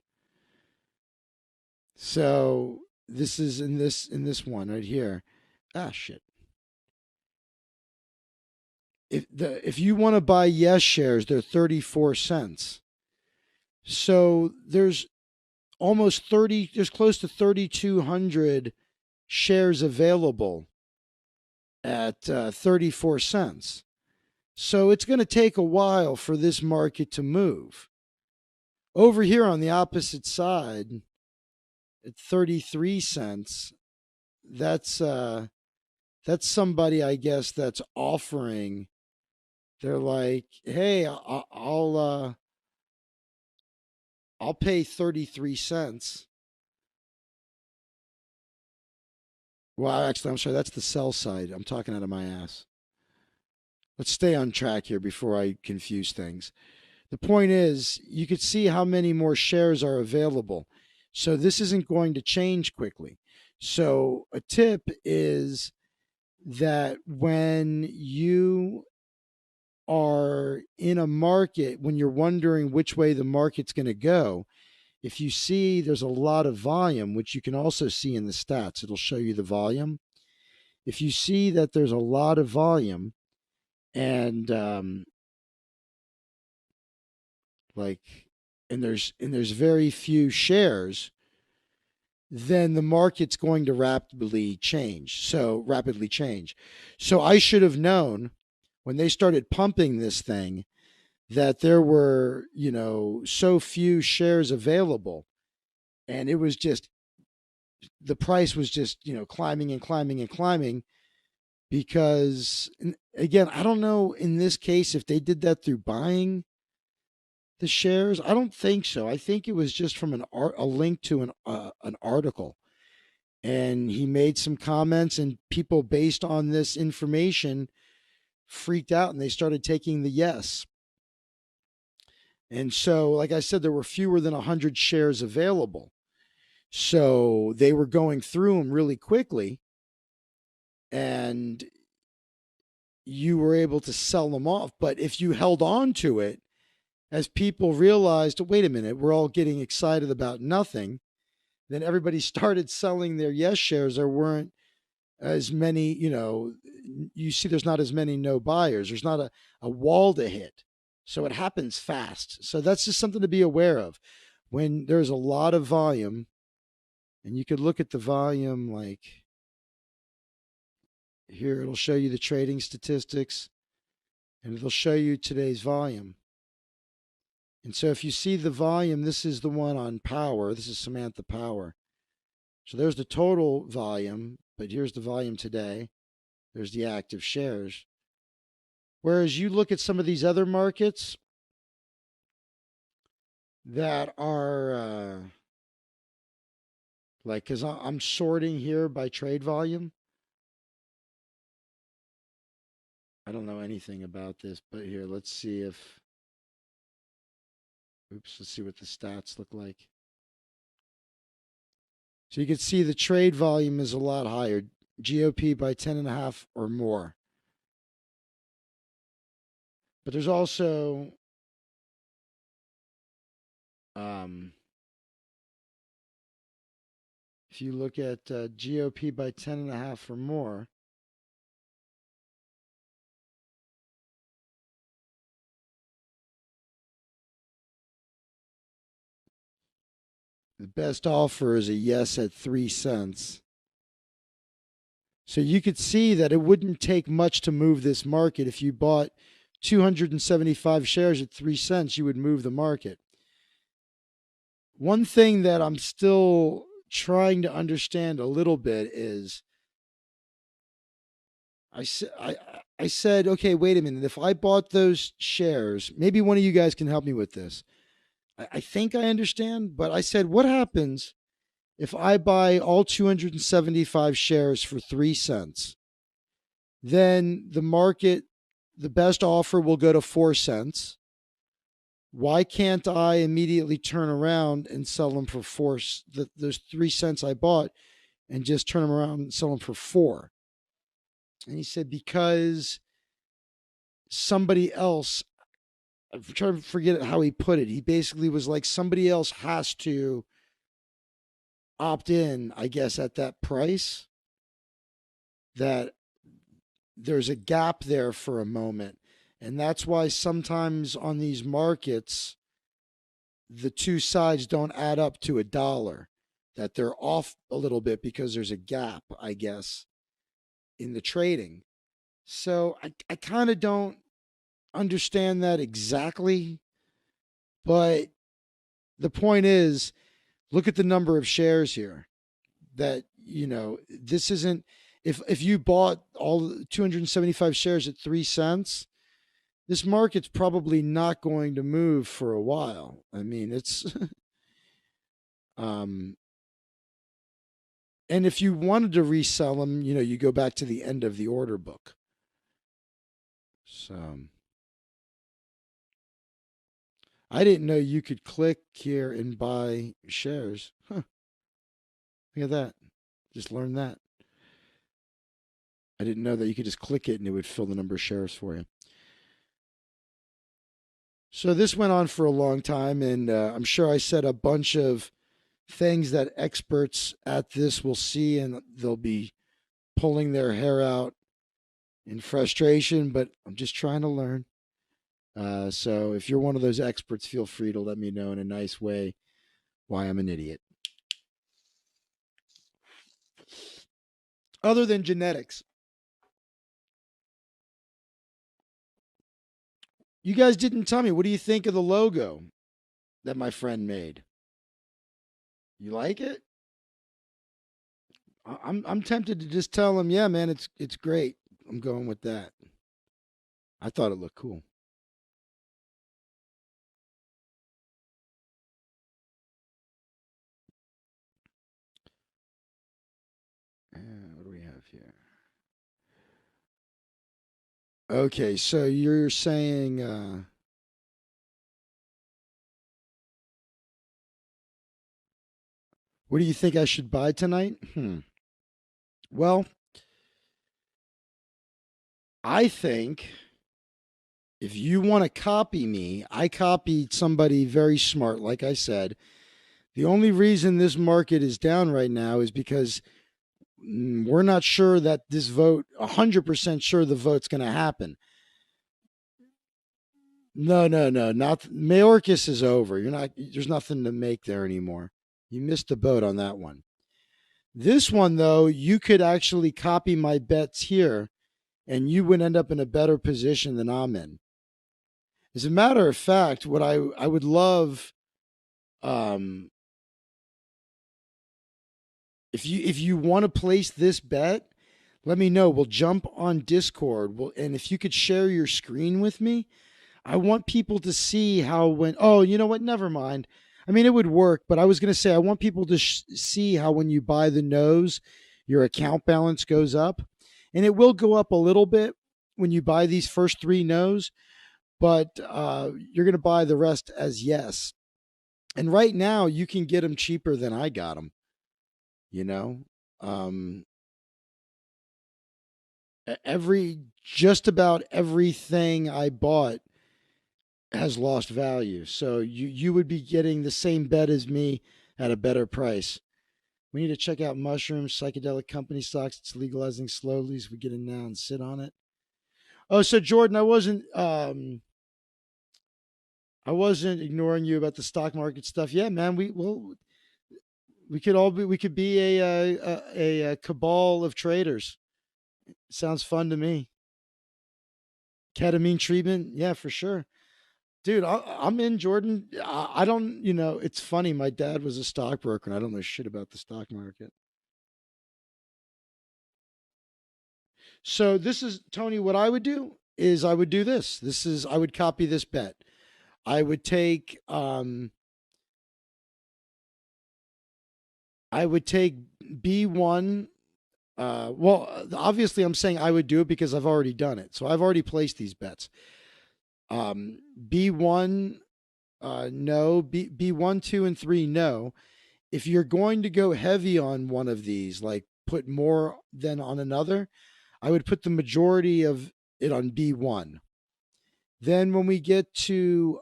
So this is in this one right here. Ah, shit. If you want to buy yes shares, they're 34 cents. So there's almost 30. There's close to 3,200 shares available at 34 cents. So it's going to take a while for this market to move. Over here on the opposite side, at 33 cents, that's somebody, I guess, that's offering. They're like, hey, I'll pay 33 cents. Well, actually, I'm sorry. That's the sell side. I'm talking out of my ass. Let's stay on track here before I confuse things. The point is, you could see how many more shares are available. So this isn't going to change quickly. So a tip is that when you are in a market, when you're wondering which way the market's going to go, if you see there's a lot of volume, which you can also see in the stats, it'll show you the volume. If you see that there's a lot of volume and like there's very few shares, then the market's going to rapidly change. So I should have known when they started pumping this thing that there were, so few shares available, and it was just the price was just, climbing and climbing and climbing because again, I don't know in this case if they did that through buying the shares. I don't think so. I think it was just from a link to an article, and he made some comments, and people based on this information freaked out and they started taking the yes. And so, like I said, there were fewer than 100 shares available. So they were going through them really quickly, and you were able to sell them off. But if you held on to it, as people realized, wait a minute, we're all getting excited about nothing, then everybody started selling their yes shares. There weren't as many, you see there's not as many no buyers. There's not a wall to hit. So it happens fast. So that's just something to be aware of. When there's a lot of volume, and you could look at the volume like here, it'll show you the trading statistics, and it'll show you today's volume. And so if you see the volume, this is the one on power. This is Samantha Power. So there's the total volume, but here's the volume today. There's the active shares. Whereas you look at some of these other markets that are like, because I'm sorting here by trade volume. I don't know anything about this, but here, let's see if, let's see what the stats look like. So you can see the trade volume is a lot higher, GOP by 10.5 or more. But there's also if you look at GOP by 10.5 or more, the best offer is a yes at 3 cents. So you could see that it wouldn't take much to move this market. If you bought 275 shares at 3 cents, you would move the market. One thing that I'm still trying to understand a little bit is I said, okay, wait a minute. If I bought those shares, maybe one of you guys can help me with this. I think I understand, but I said, what happens if I buy all 275 shares for 3 cents? Then the market, the best offer will go to 4 cents. Why can't I immediately turn around and sell them for those 3 cents I bought, and just turn them around and sell them for 4? And he said, because somebody else, I'm trying to forget how he put it. He basically was like, somebody else has to opt in, I guess, at that price, that there's a gap there for a moment. And that's why sometimes on these markets, the two sides don't add up to $1, that they're off a little bit because there's a gap, I guess, in the trading. So I kind of don't understand that exactly. But the point is, look at the number of shares here. That, this isn't, if you bought all 275 shares at 3 cents, this market's probably not going to move for a while. I mean, it's Um, and if you wanted to resell them, you go back to the end of the order book. So I didn't know you could click here and buy shares. Huh, look at that. Just learned that. I didn't know that you could just click it and it would fill the number of shares for you. So this went on for a long time, and I'm sure I said a bunch of things that experts at this will see, and they'll be pulling their hair out in frustration, but I'm just trying to learn. So if you're one of those experts, feel free to let me know in a nice way why I'm an idiot. Other than genetics, you guys didn't tell me. What do you think of the logo that my friend made? You like it? I'm tempted to just tell him, yeah, man, it's great. I'm going with that. I thought it looked cool. What do we have here? Okay, so you're saying, what do you think I should buy tonight? Well, I think if you want to copy me, I copied somebody very smart, like I said. The only reason this market is down right now is because we're not sure that this vote, 100% sure the vote's going to happen. No, no, no, not Mayorkas is over. There's nothing to make there anymore. You missed the boat on that one. This one, though, you could actually copy my bets here and you would end up in a better position than I'm in. As a matter of fact, what I would love, um, if you want to place this bet, let me know. We'll jump on Discord. And if you could share your screen with me, I want people to see how when. Oh, you know what? Never mind. I mean, it would work, but I was going to say I want people to see how when you buy the nose, your account balance goes up, and it will go up a little bit when you buy these first three nose, but you're going to buy the rest as yes. And right now, you can get them cheaper than I got them. You know, um, just about everything I bought has lost value. So you would be getting the same bet as me at a better price. We need to check out mushrooms, psychedelic company stocks. It's legalizing slowly as we get in now and sit on it. Oh, so Jordan, I wasn't ignoring you about the stock market stuff. Yeah, man, we could be a cabal of traders. Sounds fun to me. Ketamine treatment, yeah, for sure. Dude, I'm in, Jordan. I don't, it's funny. My dad was a stockbroker and I don't know shit about the stock market. So this is, Tony, what I would do is I would do this. I would copy this bet. I would take, I would take B1. Well, obviously I'm saying I would do it because I've already done it. So I've already placed these bets. B1, no. B1, 2, and 3, no. If you're going to go heavy on one of these, like put more than on another, I would put the majority of it on B1. Then when we get to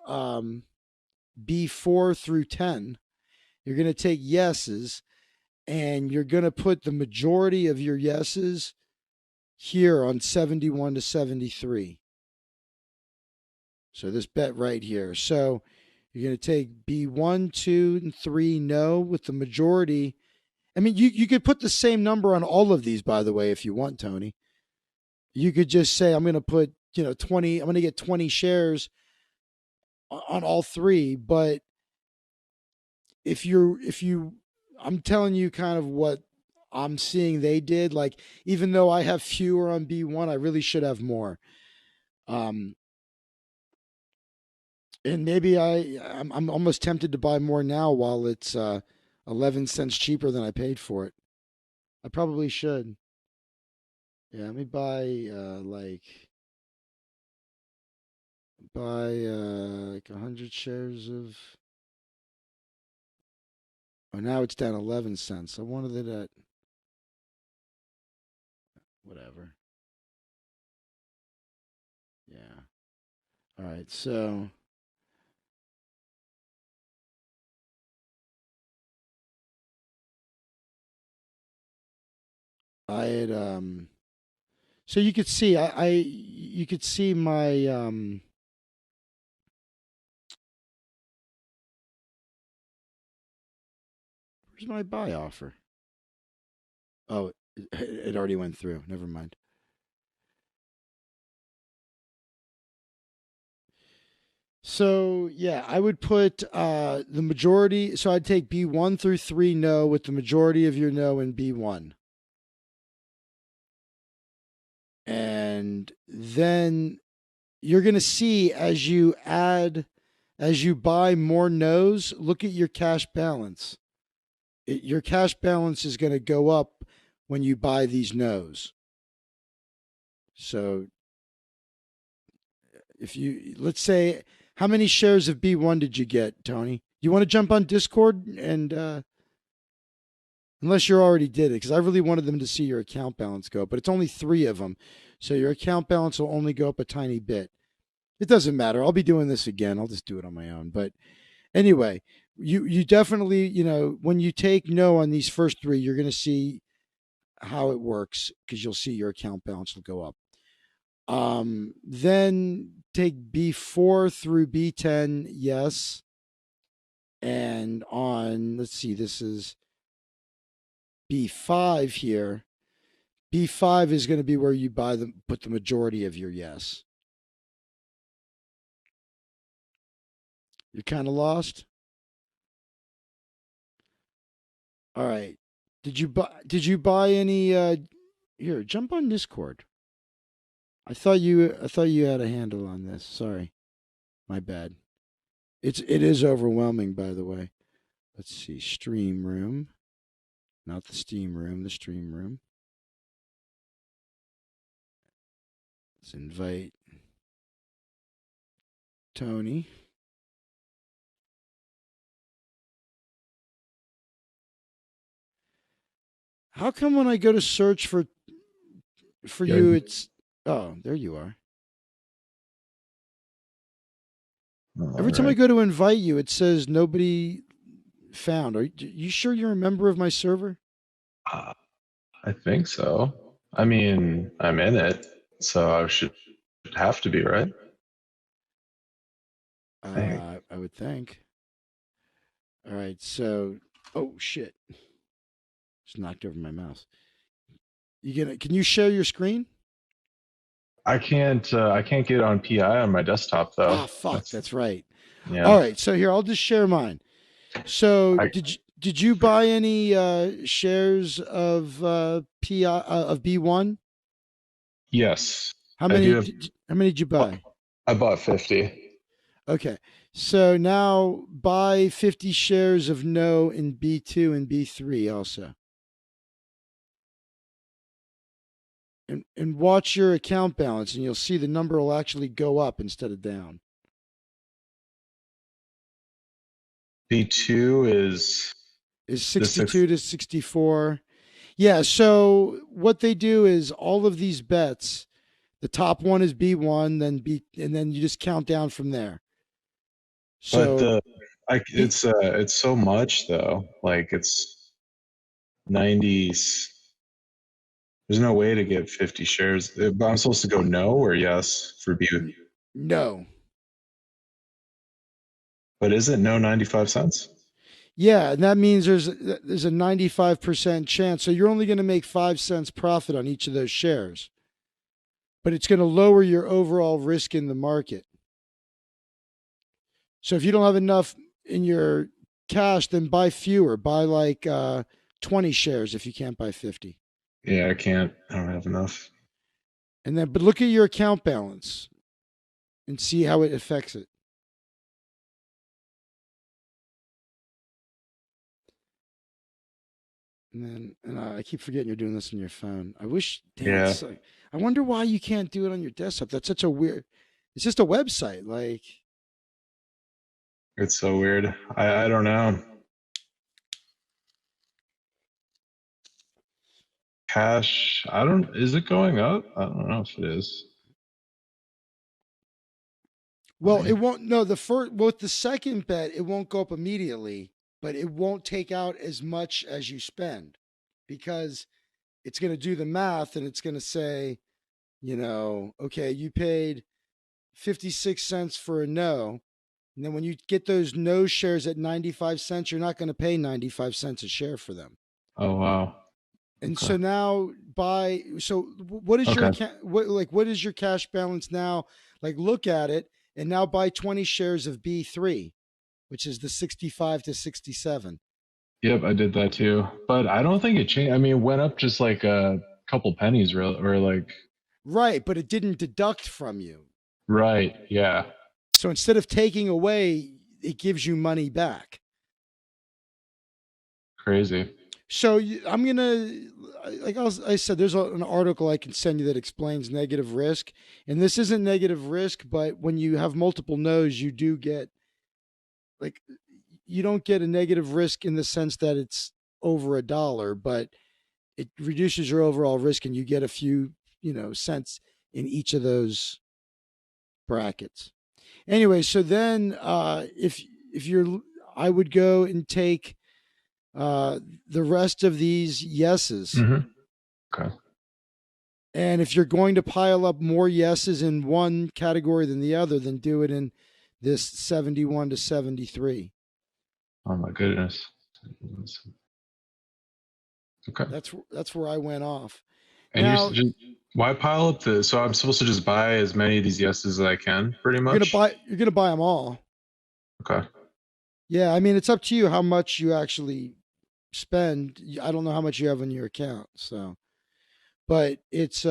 B4 through 10, you're going to take yeses and you're going to put the majority of your yeses here on 71 to 73. So this bet right here. So you're going to take B1, 2, and 3 no with the majority. I mean, you could put the same number on all of these, by the way, if you want, Tony. You could just say, I'm going to put, 20, I'm going to get 20 shares on all three. But I'm telling you kind of what I'm seeing they did. Like, even though I have fewer on B1, I really should have more. Um, and maybe I'm almost tempted to buy more now while it's a 11 cents cheaper than I paid for it. I probably should. Yeah, let me buy like 100 shares of. Oh, now it's down 11 cents. I wanted it at whatever. Yeah. All right. So I had So you could see I you could see my where's my buy offer? Oh, it already went through. Never mind. So yeah, I would put the majority. So I'd take B1 through 3 no with the majority of your no in B1. And then you're going to see as you buy more no's, look at your cash balance. Your cash balance is going to go up when you buy these no's. So if you, let's say, how many shares of B1 did you get, Tony? You want to jump on Discord and, unless you already did it, because I really wanted them to see your account balance go, but it's only 3 of them. So your account balance will only go up a tiny bit. It doesn't matter. I'll be doing this again. I'll just do it on my own. But anyway, you definitely, when you take no on these first 3, you're going to see how it works because you'll see your account balance will go up. Then take B4 through B10, yes. And on, let's see, this is B5 here. B5 is going to be where you put the majority of your yes. You're kind of lost. All right. Did you buy any here, jump on Discord. I thought you had a handle on this. Sorry. My bad. It is overwhelming, by the way. Let's see. Stream room. Not the steam room, the stream room. Let's invite Tony. How come when I go to search for Yeah, you it's oh, there you are. all Every time I right. go to invite you, it says nobody found. Are you sure you're a member of my server? Uh, I think so. I mean, I'm in it, so I should have to be, right? I think. I would think. All right, so oh shit, just knocked over my mouse. Can you share your screen? I can't get on PI on my desktop though. Ah, fuck, That's that's right. All yeah. right, so here I'll just share mine. So I did you buy any shares of of B1? yes, How I do many have. how many did you buy? I bought 50. Okay. So now buy 50 shares of no in B2 and B3 also. And watch your account balance and you'll see the number will actually go up instead of down. B2 is Is the six. 62 to 64. Yeah, so what they do is all of these bets, the top one is B1, then B and then you just count down from there. But So B it's so much though. Like it's 90. There's no way to get 50 shares. But I'm supposed to go no or yes for B. no. But is it no 95 cents? Yeah, and that means there's a 95% chance. So you're only going to make 5 cents profit on each of those shares. But it's going to lower your overall risk in the market. So if you don't have enough in your cash, then buy fewer. Buy like 20 shares if you can't buy 50. Yeah, I can't. I don't have enough. But look at your account balance and see how it affects it. I keep forgetting you're doing this on your phone. I wish, damn, Yeah, it's like, I wonder why you can't do it on your desktop. That's such a weird, it's just a website. Like, it's so weird. I don't know. Cash, I don't, is it going up? I don't know if it is. well, it Fine. won't, no, the first, well, with the second bet, it won't go up immediately, but it won't take out as much as you spend because it's going to do the math and it's going to say, okay, you paid 56 cents for a no. And then when you get those no shares at 95 cents, you're not going to pay 95 cents a share for them. Oh, wow. And Okay. so now what is your Okay. what is your cash balance now? Like look at it and now buy 20 shares of B3, which is the 65 to 67. Yep, I did that too. But I don't think it changed. I mean, it went up just like a couple pennies, real, or like, Right, but it didn't deduct from you. right. Yeah. So instead of taking away, it gives you money back. Crazy. So I'm gonna, like I said, there's an article I can send you that explains negative risk, and this isn't negative risk, but when you have multiple no's, you do get like you don't get a negative risk in the sense that it's over a dollar, but it reduces your overall risk, and you get a few cents in each of those brackets. Anyway, so then if you're, I would go and take uh, the rest of these yeses. Hmm. Okay. And if you're going to pile up more yeses in one category than the other, then do it in this 71 to 73. Oh my goodness. Okay. That's where I went off. And you're Now just, why pile up the, so I'm supposed to just buy as many of these yeses as I can, pretty much? you're gonna buy them all. Okay. Yeah, I mean it's up to you how much you actually spend. I don't know how much you have in your account, so but it's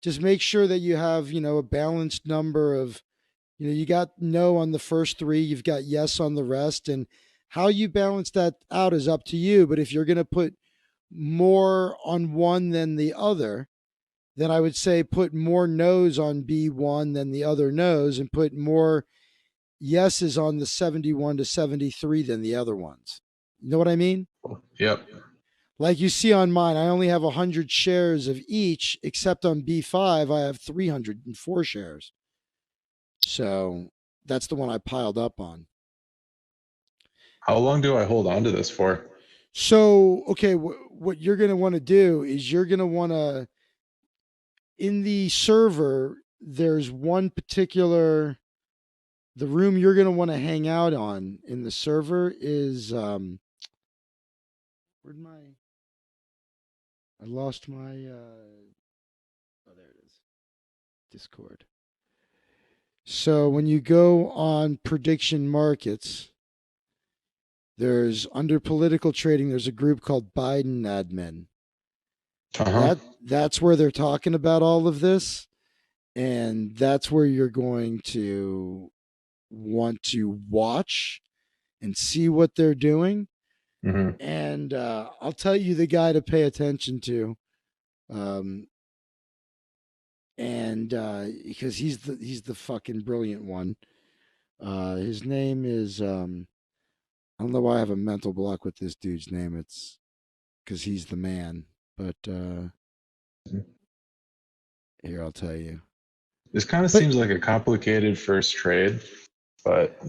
just make sure that you have a balanced number of you got no on the first three, you've got yes on the rest, and how you balance that out is up to you. But if you're going to put more on one than the other, then I would say put more no's on B1 than the other no's and put more yeses on the 71 to 73 than the other ones. You know what I mean? Cool. Yep. Like you see on mine, I only have 100 shares of each, except on B5, I have 304 shares. So that's the one I piled up on. How long do I hold on to this for? So, okay, what you're going to want to do is you're going to want to, in the server, there's one particular, the room you're going to want to hang out on in the server is, where'd I lost my, oh, there it is, Discord. So when you go on prediction markets, there's under political trading, there's a group called Biden admin. Uh-huh. That's where they're talking about all of this, and that's where you're going to want to watch and see what they're doing. Hmm. And I'll tell you the guy to pay attention to, um, and because he's the fucking brilliant one. His name is I don't know why I have a mental block with this dude's name. It's because he's the man. But here I'll tell you. This kind of But seems like a complicated first trade, but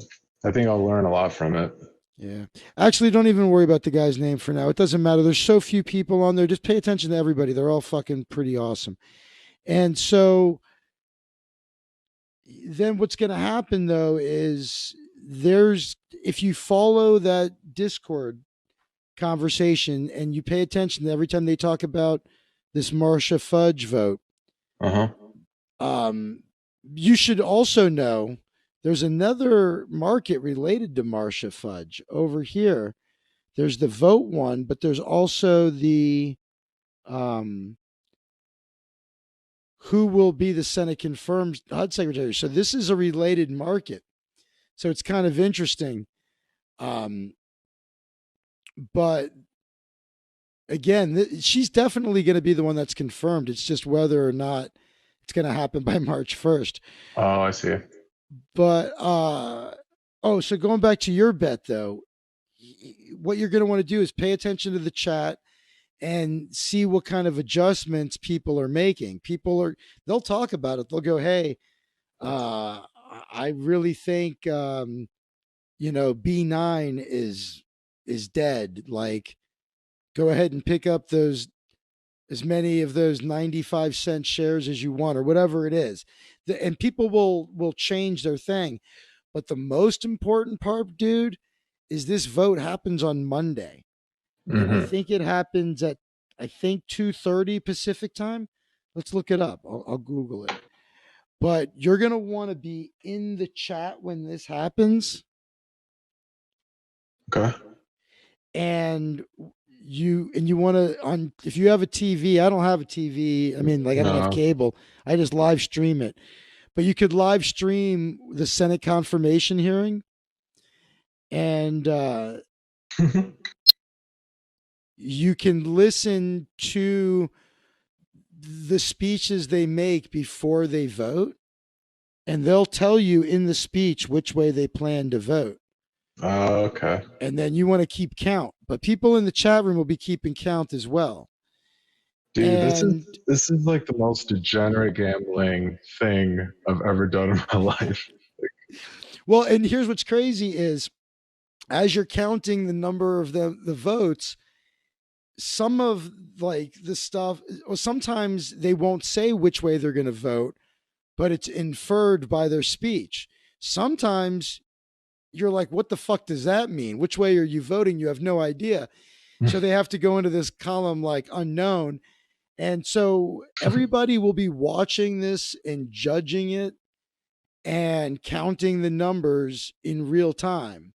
I think I'll learn a lot from it. yeah. Actually, don't even worry about the guy's name for now. It doesn't matter. There's so few people on there. Just pay attention to everybody. They're all fucking pretty awesome. And so then what's going to happen though is if you follow that Discord conversation and you pay attention to every time they talk about this Marsha Fudge vote, Uh-huh. um, you should also know there's another market related to Marsha Fudge over here. There's the vote one, but there's also the um, who will be the Senate confirmed HUD secretary. So this is a related market. So it's kind of interesting. Um, but again, she's definitely going to be the one that's confirmed. It's just whether or not it's going to happen by March 1st. Oh, I see. But oh, so going back to your bet though, what you're going to want to do is pay attention to the chat and see what kind of adjustments people are making. They'll talk about it. They'll go, "Hey, I really think B9 is dead. Like, go ahead and pick up those as many of those 95-cent shares as you want or whatever it is." And people will change their thing. But the most important part, dude, is this vote happens on Monday. And I Hmm. think it happens at, I think, 2:30 Pacific time. Let's look it up. I'll Google it. But you're going to want to be in the chat when this happens. Okay. And you want to, on if you have a TV, I don't have a TV. I mean, like, I don't have No. cable. I just live stream it. But you could live stream the Senate confirmation hearing, and you can listen to the speeches they make before they vote, and they'll tell you in the speech which way they plan to vote. Okay. And then you want to keep count, but people in the chat room will be keeping count as well. Dude, this is And this is like the most degenerate gambling thing I've ever done in my life. well, and here's what's crazy is, as you're counting the number of the votes, some of like the stuff, well, sometimes they won't say which way they're going to vote, but it's inferred by their speech. Sometimes you're like, what the fuck does that mean? Which way are you voting? You have no idea. So they have to go into this column like unknown. And so everybody will be watching this and judging it and counting the numbers in real time.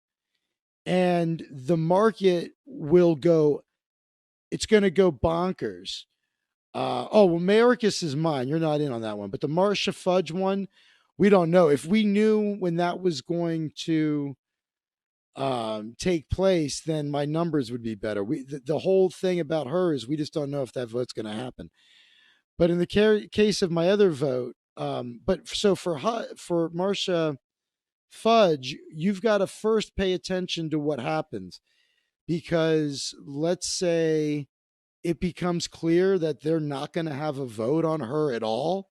And the market will go, it's going to go bonkers. Oh, well, Mayorkas is mine. You're not in on that one. But the Marcia Fudge one, we don't know. If we knew when that was going to take place, then my numbers would be better. The whole thing about her is we just don't know if that vote's going to happen. But in the case of my other vote, but so for Marcia Fudge, you've got to first pay attention to what happens, because let's say it becomes clear that they're not going to have a vote on her at all,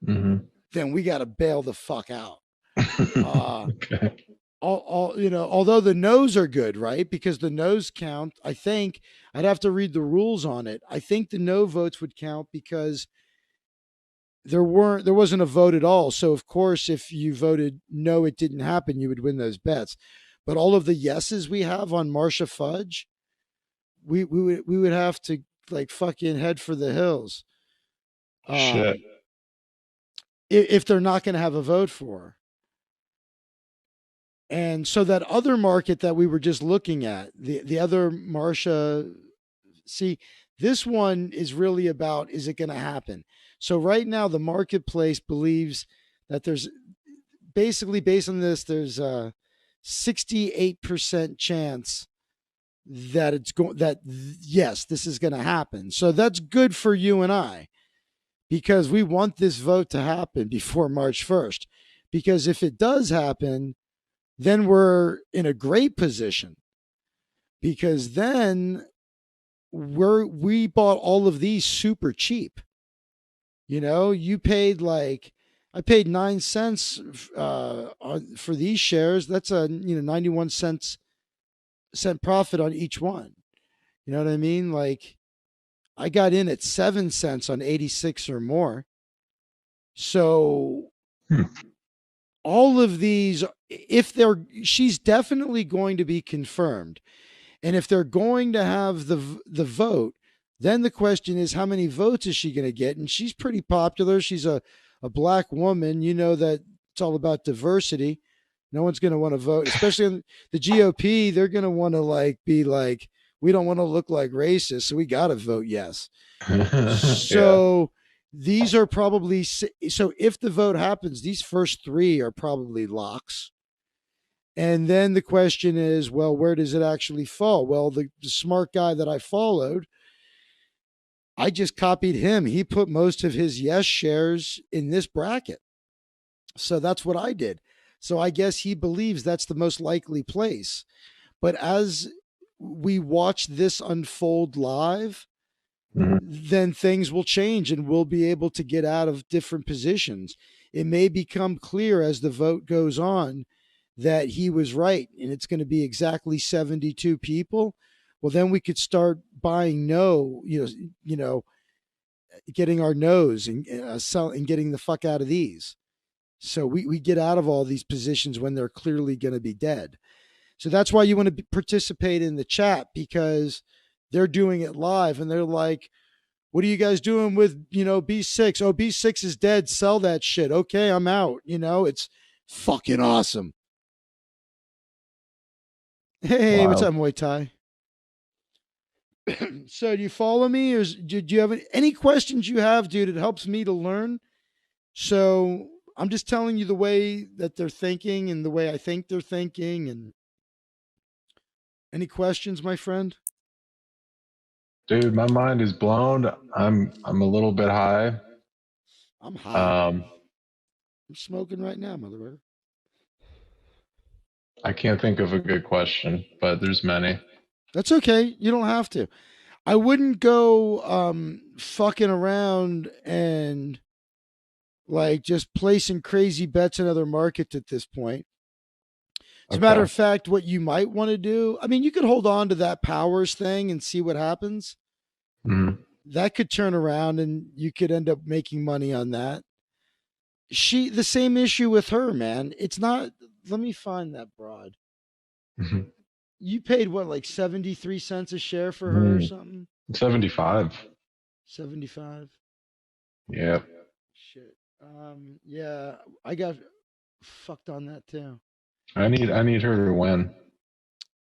Hmm. then we got to bail the fuck out. Uh, Okay. although the no's are good, right? Because the no's count. I think I'd have to read the rules on it. I think the no votes would count because there wasn't a vote at all. So of course, if you voted no, it didn't happen, you would win those bets. But all of the yeses we have on Marcia Fudge, we would have to like fucking head for the hills. Shit. Um, if they're not going to have a vote for her. And so that other market that we were just looking at, the other Marcia, see, this one is really about, is it going to happen? So right now the marketplace believes that there's basically, based on this, there's a 68% chance that it's going, that yes, this is going to happen. So that's good for you and I, because we want this vote to happen before March 1st. Because if it does happen, then we're in a great position, because then we bought all of these super cheap. You paid like, I paid 9 cents for these shares. That's a 91 cent profit on each one. You know what I mean? Like, I got in at 7 cents on 86 or more. So Hmm. all of these, if she's definitely going to be confirmed. And if they're going to have the vote, then the question is, how many votes is she going to get? And she's pretty popular. She's a black woman. You know that it's all about diversity. No one's going to want to vote, especially in the GOP. They're going to want to be like, we don't want to look like racist, so we got to vote yes. Yeah. So these are probably, so if the vote happens, these first three are probably locks. And then the question is, well, where does it actually fall? Well, the smart guy that I followed I just copied him. He put most of his yes shares in this bracket. So that's what I did. So I guess he believes that's the most likely place. But as we watch this unfold live, Mhm. then things will change and we'll be able to get out of different positions. It may become clear as the vote goes on that he was right and it's going to be exactly 72 people. Well, then we could start buying getting our nose and sell and getting the fuck out of these. So we get out of all these positions when they're clearly going to be dead. So that's why you want to participate in the chat, because they're doing it live and they're like, what are you guys doing with, B6? Oh, B6 is dead. Sell that shit. Okay, I'm out. It's fucking awesome. Hey, what's Wow. up, Muay Thai? So do you follow me, or do you have any questions you have, dude? It helps me to learn. So I'm just telling you the way that they're thinking and the way I think they're thinking. And any questions, my friend? Dude, my mind is blown. I'm a little bit high. I'm high. Um, I'm smoking right now, motherfucker. I can't think of a good question, but there's many. That's okay. You don't have to. I wouldn't go fucking around and like just placing crazy bets in other markets at this point. As a matter Okay. of fact, what you might want to do, I mean, you could hold on to that powers thing and see what happens. Mhm. That could turn around and you could end up making money on that. The same issue with her, man. It's not, let me find that broad. Mhm. You paid what, like 73 cents a share for her or Mm. something? 75. 75. Yeah. Shit. Yeah, I got fucked on that too. I need her to win.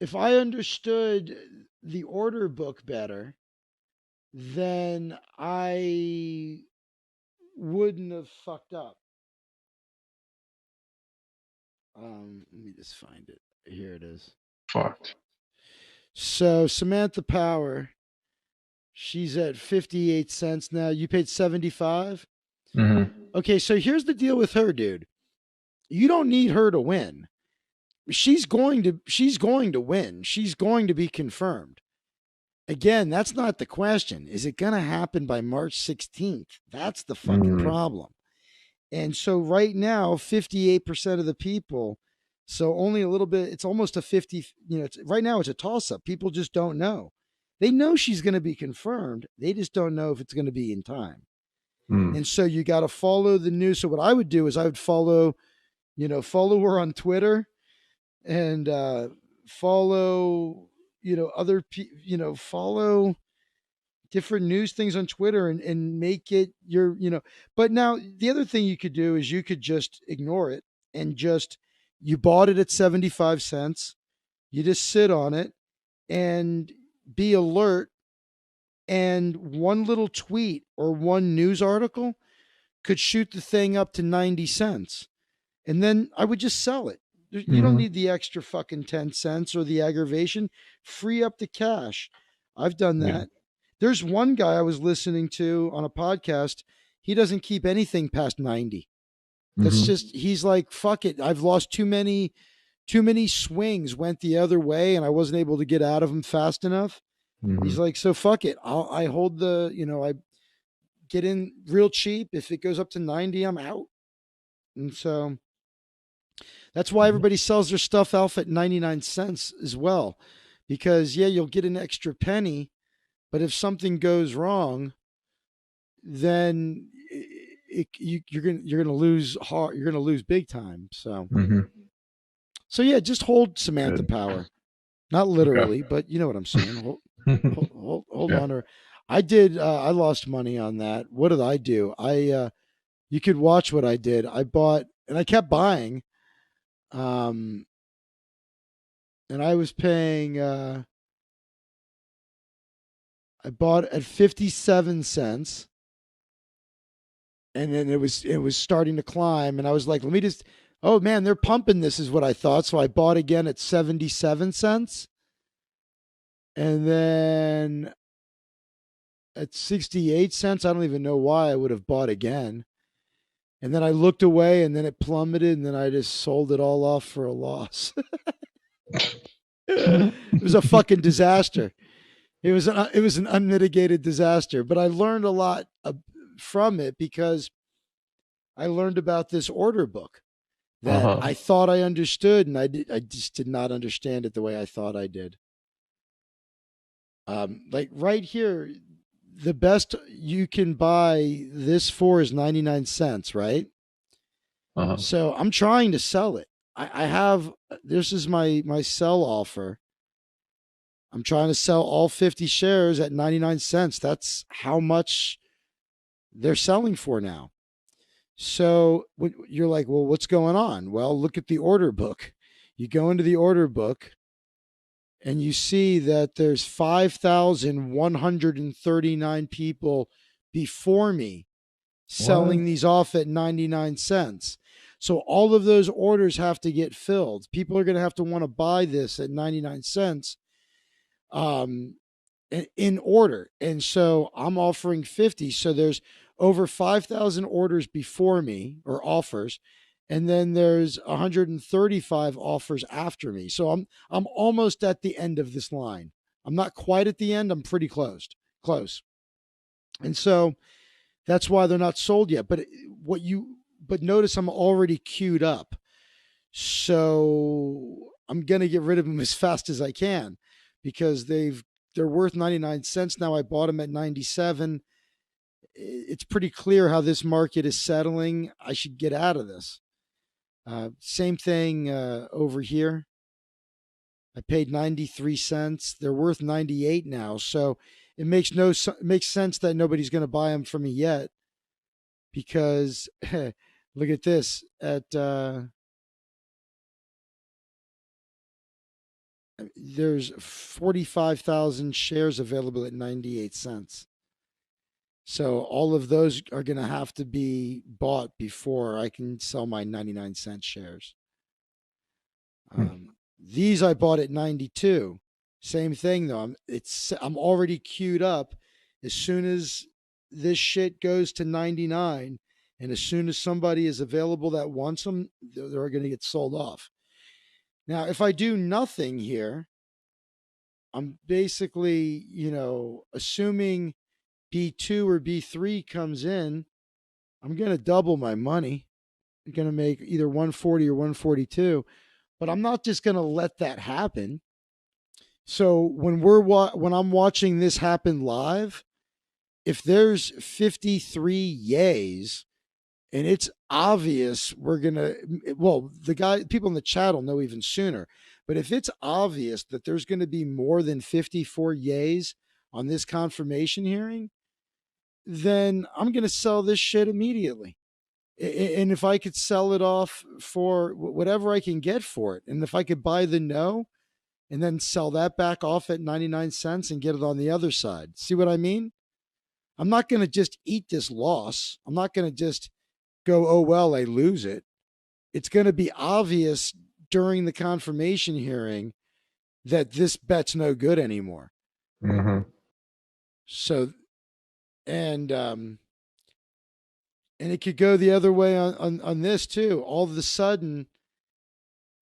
If I understood the order book better, then I wouldn't have fucked up. Let me just find it. Here it is. Fucked. So Samantha Power, she's at 58 cents now. You paid 75. Hmm. Okay, so here's the deal with her, dude. You don't need her to win. She's going to win. She's going to be confirmed. Again, that's not the question. Is it going to happen by March 16th? That's the fucking Mm. problem. And so right now, 58% of the people, so only a little bit, it's almost a 50, right now it's a toss up. People just don't know. They know she's going to be confirmed. They just don't know if it's going to be in time. Mm. And so you got to follow the news. So what I would do is I would follow her on Twitter and follow, follow different news things on Twitter and make it but now the other thing you could do is you could just ignore it and just, you bought it at 75 cents. You just sit on it and be alert. And one little tweet or one news article could shoot the thing up to 90 cents. And then I would just sell it. You don't Hmm. need the extra fucking 10 cents or the aggravation. Free up the cash. I've done Yeah. that. There's one guy I was listening to on a podcast. He doesn't keep anything past 90. That's Hmm. just, he's like, fuck it. I've lost too many swings went the other way and I wasn't able to get out of them fast enough. He's Hmm. like, so fuck it. I hold I get in real cheap. If it goes up to 90, I'm out. And so that's why everybody sells their stuff off at 99 cents as well. Because yeah, you'll get an extra penny, but if something goes wrong, then you're gonna lose hard. You're gonna lose big time. Hmm. So yeah, just hold Samantha Good. Power, not Okay. literally, but you know what I'm saying. Hold Yeah. on to her. I did. I lost money on that. What did I do? You could watch what I did. I bought and I kept buying. Um, and I was paying. I bought at 57 cents, and then it was starting to climb, and I was like, let me just, oh man, they're pumping this, is what I thought. So I bought again at 77 cents, and then at 68 cents. I don't even know why I would have bought again. And then I looked away and then it plummeted and then I just sold it all off for a loss. It was a fucking disaster. It was an unmitigated disaster, but I learned a lot from it because I learned about this order book that Uh-huh. I thought I understood, and I just did not understand it the way I thought I did. Like right here, the best you can buy this for is 99 cents, right? Uh-huh. So I'm trying to sell it. I have this is my sell offer. I'm trying to sell all 50 shares at 99 cents. That's how much they're selling for now. So you're like, well, what's going on? Well, look at the order book. You go into the order book and you see that there's 5,139 people before me What? selling these off at 99 cents. So all of those orders have to get filled. People are going to have to want to buy this at 99 cents um, in order. And so I'm offering 50. So there's over 5,000 orders before me or offers. And then there's 135 offers after me. So I'm almost at the end of this line. I'm not quite at the end. I'm pretty close. Close. And so that's why they're not sold yet. But notice I'm already queued up. So I'm going to get rid of them as fast as I can because they're worth 99 cents now. I bought them at 97. It's pretty clear how this market is settling. I should get out of this. Same thing over here. I paid 93 cents. They're worth 98 now. So it makes sense that nobody's going to buy them from me yet because look at this at there's 45,000 shares available at 98 cents. So all of those are going to have to be bought before I can sell my 99-cent shares. These I bought at 92. Same thing though. I'm already queued up. As soon as this shit goes to 99, and as soon as somebody is available that wants them, they're going to get sold off. Now, if I do nothing here, I'm basically, assuming B2 or B3 comes in, I'm going to double my money. I'm going to make either 140 or 142, but I'm not just going to let that happen. So when I'm watching this happen live, if there's 53 yays and it's obvious the people in the chat will know even sooner, but if it's obvious that there's going to be more than 54 yays on this confirmation hearing, then I'm going to sell this shit immediately. And if I could sell it off for whatever I can get for it, and if I could buy the no and then sell that back off at 99 cents and get it on the other side. See what I mean? I'm not going to just eat this loss. I'm not going to just go, oh, well, I lose it. It's going to be obvious during the confirmation hearing that this bet's no good anymore. Mm-hmm. So, and it could go the other way on this too. All of a sudden,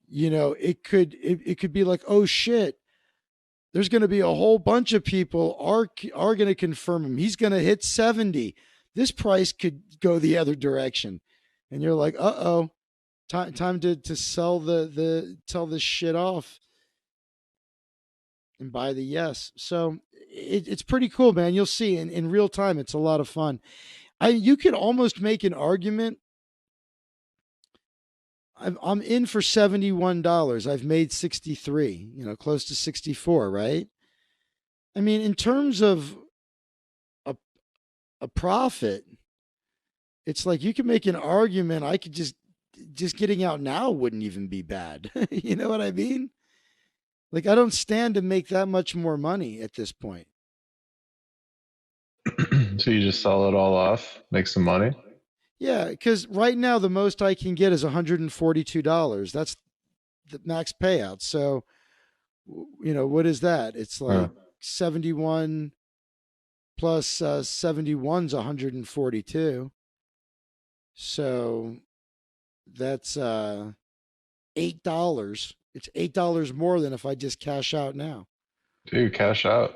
it could be like, oh shit, there's going to be a whole bunch of people are going to confirm him. He's going to hit 70. This price could go the other direction, and you're like, uh-oh, time to sell sell this shit off and buy the yes. So it's pretty cool, man. You'll see in real time. It's a lot of fun. You could almost make an argument. I'm in for $71. I've made 63. Close to 64, right? I mean, in terms of a a profit, it's like you can make an argument. I could just getting out now wouldn't even be bad. You know what I mean? Like I don't stand to make that much more money at this point. So you just sell it all off, make some money? Yeah, because right now the most I can get is $142. That's the max payout. So, what is that? It's Uh, like 71. plus 71's 142. So that's $8. It's $8 more than if I just cash out now. Dude, cash out.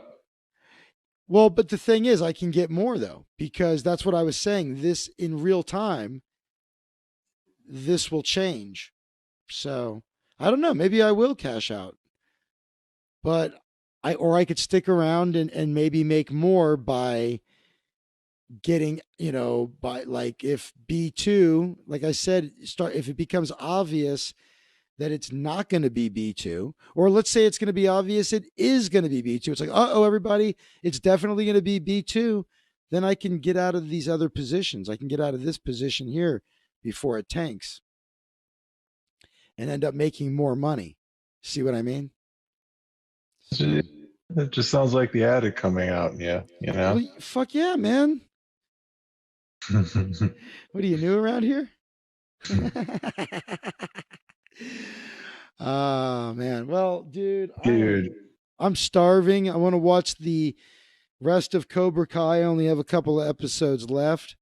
Well, but the thing is, I can get more though, because that's what I was saying. This in real time, this will change. So I don't know. Maybe I will cash out, but I could stick around and maybe make more by getting, by like if B2, like I said, start if it becomes obvious that it's not going to be B2, or let's say it's going to be obvious it is going to be B2. It's like, oh, everybody, it's definitely going to be B2. Then I can get out of these other positions. I can get out of this position here before it tanks and end up making more money. See what I mean? So, It just sounds like the addict coming out. Yeah, you know. well, fuck yeah, man. What are you new around here? Oh man. Well, dude, Dude, I'm starving. I want to watch the rest of Cobra Kai. I only have a couple of episodes left.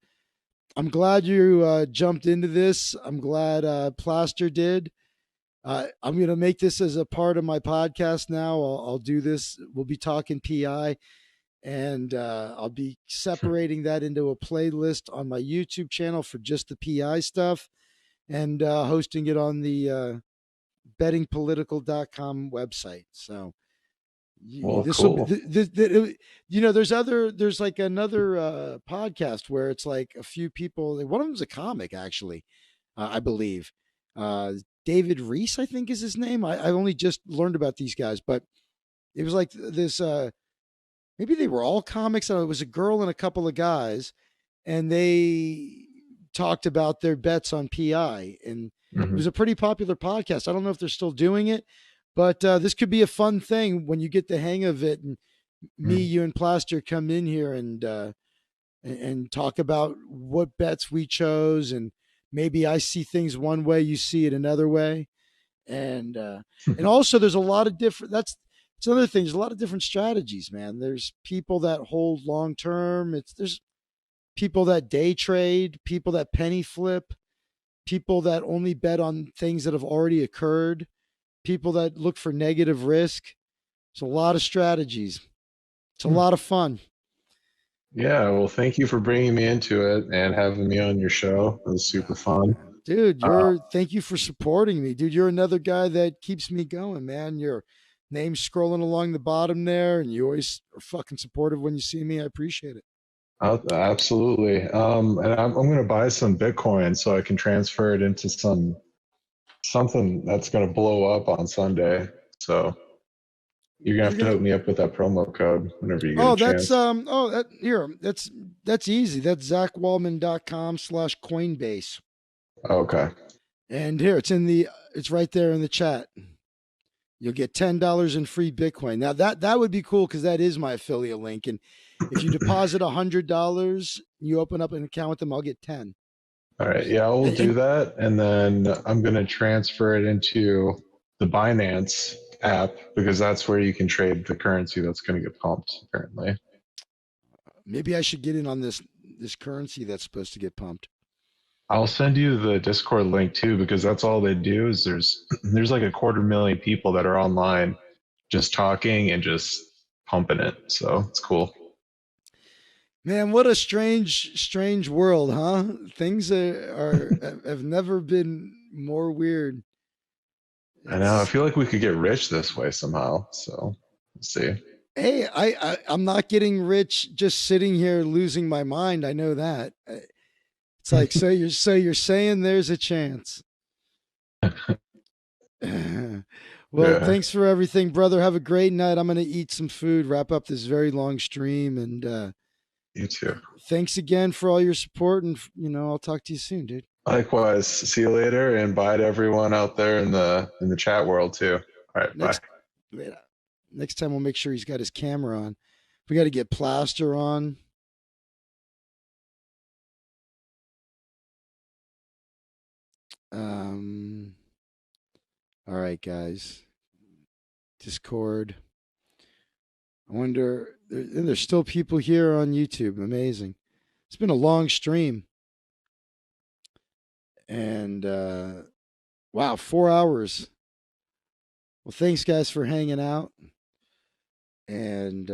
I'm glad you jumped into this. I'm glad Plaster did. I'm going to make this as a part of my podcast now. I'll do this. We'll be talking PI, and I'll be separating that into a playlist on my YouTube channel for just the PI stuff, and hosting it on the bettingpolitical.com website. So well, this will be cool. there's like another podcast where it's like a few people. One of them's a comic, actually, I believe. David Reese, I think, is his name. I only just learned about these guys, but it was like this. Maybe they were all comics. It was a girl and a couple of guys, and they talked about their bets on PI, and it Hmm. was a pretty popular podcast. I don't know if they're still doing it, but this could be a fun thing when you get the hang of it. And me, you, and Plaster come in here and talk about what bets we chose, and maybe I see things one way, you see it another way, and also there's a lot of different. It's another thing. There's a lot of different strategies, man. There's people that hold long term. There's people that day trade, people that penny flip, people that only bet on things that have already occurred, people that look for negative risk. It's a lot of strategies. It's a lot of fun. Yeah, well, thank you for bringing me into it and having me on your show. It was super fun. Dude, Uh, thank you for supporting me. Dude, you're another guy that keeps me going, man. Your name's scrolling along the bottom there, and you always are fucking supportive when you see me. I appreciate it. Absolutely. And I'm going to buy some Bitcoin so I can transfer it into something that's going to blow up on Sunday. So you're going to You're have to gonna hook me up with that promo code whenever you get a Oh, that's chance. that here. That's easy. That's zachwaldman.com/Coinbase. Okay. And here it's right there in the chat. You'll get $10 in free Bitcoin. Now that would be cool because that is my affiliate link. And if you deposit $100, you open up an account with them, I'll get 10. All right. Yeah, we'll do And that. And then I'm going to transfer it into the Binance app because that's where you can trade the currency that's going to get pumped, apparently. maybe I should get in on this currency that's supposed to get pumped. I'll send you the Discord link too because that's all they do is there's like a 250,000 people that are online just talking and just pumping it. So it's cool. Man, what a strange world, huh? Things have never been more weird. I know. I It's feel like we could get rich this way somehow. So let's see. Hey, I'm not getting rich just sitting here losing my mind. I know that. It's like so you're saying there's a chance. Well, Yeah, thanks for everything, brother. Have a great night. I'm gonna eat some food, wrap up this very long stream, and you too. thanks again for all your support. And I'll talk to you soon, dude. Likewise. See you later and bye to everyone out there in the chat world too. All right, bye. Next, wait, next time we'll make sure he's got his camera on. We got to get Plaster on. Um. All right, guys. Discord. I wonder, there's still people here on YouTube. Amazing. It's been a long stream. And wow, 4 hours. Well, thanks, guys, for hanging out. And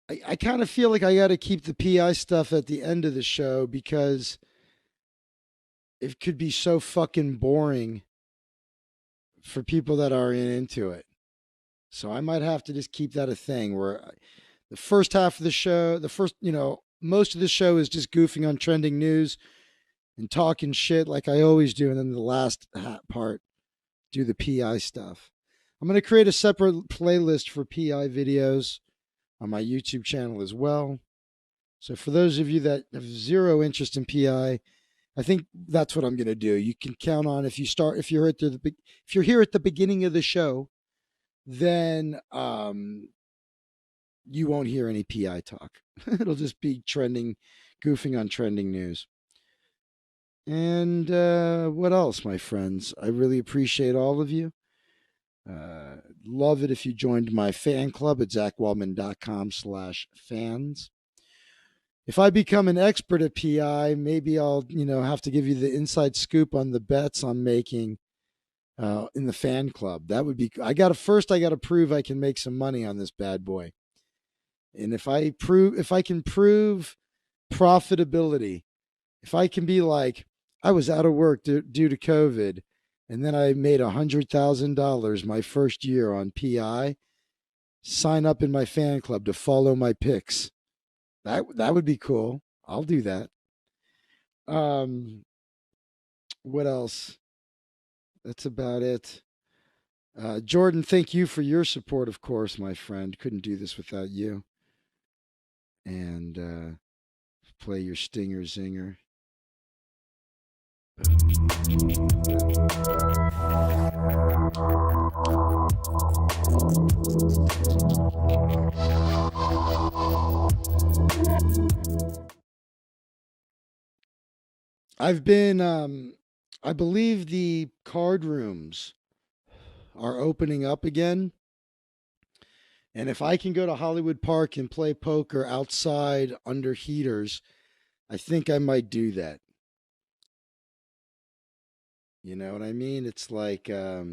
I kind of feel like I got to keep the PI stuff at the end of the show because it could be so fucking boring for people that are into it. So I might have to just keep that a thing where the first half of the show, most of the show is just goofing on trending news and talking shit like I always do. And then the last part, do the PI stuff. I'm going to create a separate playlist for PI videos on my YouTube channel as well. So for those of you that have zero interest in I think that's what I'm going to do. You can count on if you're here at the beginning of the show, then you won't hear any PI talk. It'll just be trending, goofing on trending news. And what else, my friends? I really appreciate all of you. Love it if you joined my fan club at zachwaldman.com/fans. If I become an expert at PI, maybe I'll, have to give you the inside scoop on the bets I'm making in the fan club. That would be. I got to prove I can make some money on this bad boy. And if I can prove profitability, if I can be like, I was out of work due to COVID, and then I made $100,000 my first year on PI, sign up in my fan club to follow my picks. That would be cool. I'll do that. What else? That's about it. Jordan, thank you for your support, of course, my friend. Couldn't do this without you. And play your stinger zinger. I believe the card rooms are opening up again. And if I can go to Hollywood Park and play poker outside under heaters, I think I might do that. You know what I mean? It's like, I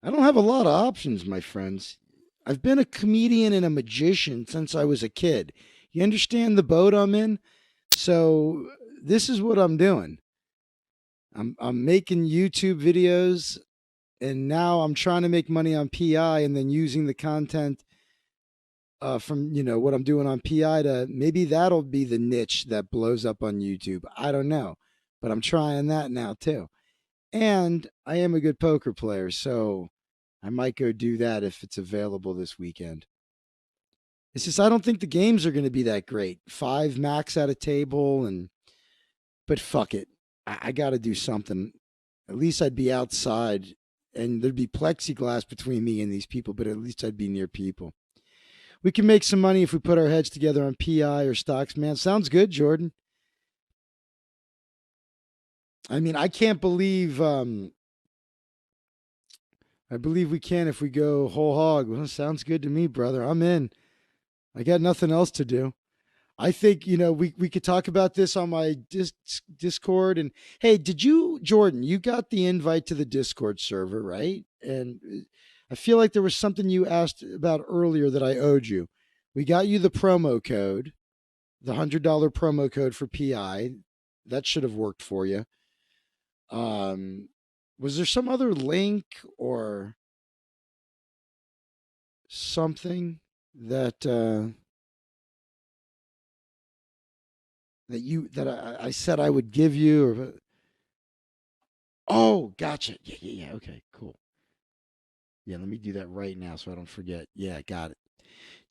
don't have a lot of options, my friends. I've been a comedian and a magician since I was a kid. You understand the boat I'm in? So this is what I'm doing. I'm making YouTube videos, and now I'm trying to make money on PI and then using the content from what I'm doing on PI to maybe that'll be the niche that blows up on YouTube. I don't know, but I'm trying that now too. And I am a good poker player, so I might go do that if it's available this weekend. It's just I don't think the games are going to be that great. 5 max at a table, but fuck it, I got to do something. At least I'd be outside, and there'd be plexiglass between me and these people, but at least I'd be near people. We can make some money if we put our heads together on PI or stocks, man. Sounds good, Jordan. I mean, I can't believe. I believe we can if we go whole hog. Well, sounds good to me, brother. I'm in. I got nothing else to do. I think we could talk about this on my Discord. And hey, did you, Jordan? You got the invite to the Discord server, right? And I feel like there was something you asked about earlier that I owed you. We got you the promo code, the $100 promo code for PI. That should have worked for you. Was there some other link or something that I said I would give you? Or oh, gotcha. Yeah. Okay, cool. Yeah, let me do that right now so I don't forget. Yeah, got it.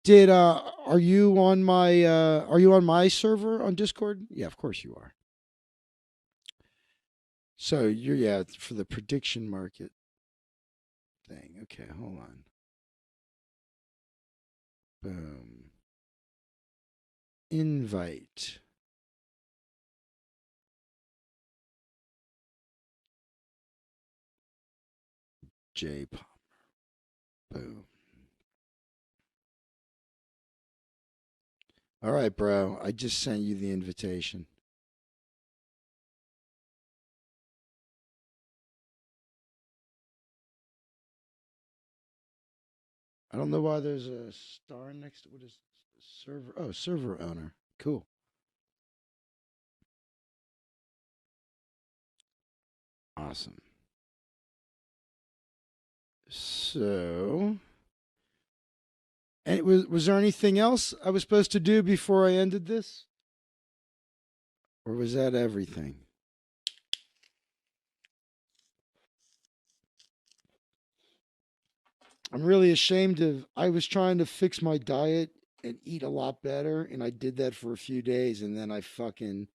Did are you on my server on Discord? Yeah, of course you are. So you're for the prediction market thing. Okay, hold on. Boom. Invite. J Pop. Boom. All right, bro. I just sent you the invitation. I don't know why there's a star next to what is server. Oh, server owner. Cool. Awesome. So, and was there anything else I was supposed to do before I ended this, or was that everything? I'm really ashamed of. I was trying to fix my diet and eat a lot better, and I did that for a few days, and then I fucking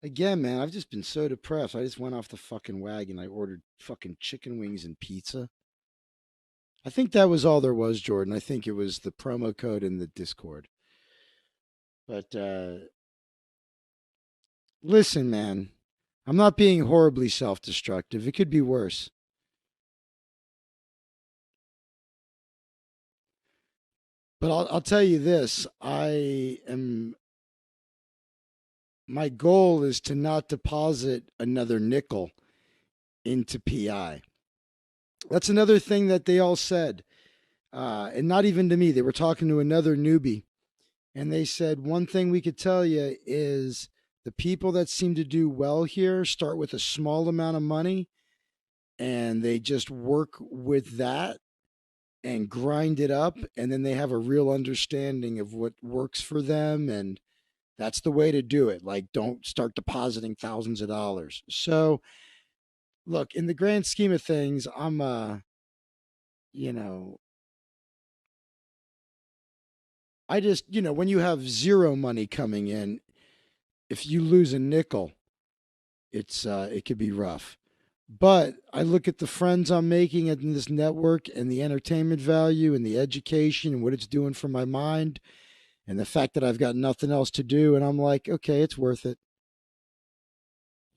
again, man. I've just been so depressed. I just went off the fucking wagon. I ordered fucking chicken wings and pizza. I think that was all there was, Jordan. I think it was the promo code in the Discord. But listen, man, I'm not being horribly self-destructive. It could be worse. But I'll tell you this: I am. My goal is to not deposit another nickel into PI. That's another thing that they all said, and not even to me. They were talking to another newbie, and they said one thing we could tell you is the people that seem to do well here start with a small amount of money, and they just work with that and grind it up, and then they have a real understanding of what works for them, and that's the way to do it. Like, don't start depositing thousands of dollars. So look, in the grand scheme of things, I'm you know, I just, when you have zero money coming in, if you lose a nickel, it could be rough. But I look at the friends I'm making in this network and the entertainment value and the education and what it's doing for my mind and the fact that I've got nothing else to do, and I'm like, okay, it's worth it.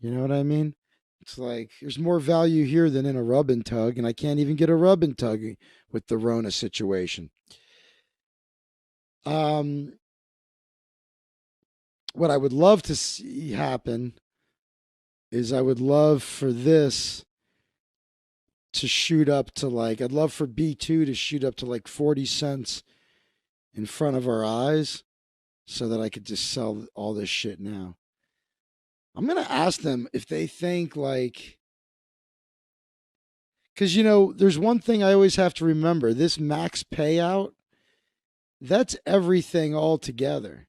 You know what I mean? It's like there's more value here than in a rub and tug, and I can't even get a rub and tug with the Rona situation. Um, what I would love to see happen is I would love for this to shoot up to like, I'd love for B2 to shoot up to like 40 cents in front of our eyes so that I could just sell all this shit now. I'm going to ask them if they think like, because, there's one thing I always have to remember, this max payout, that's everything all together.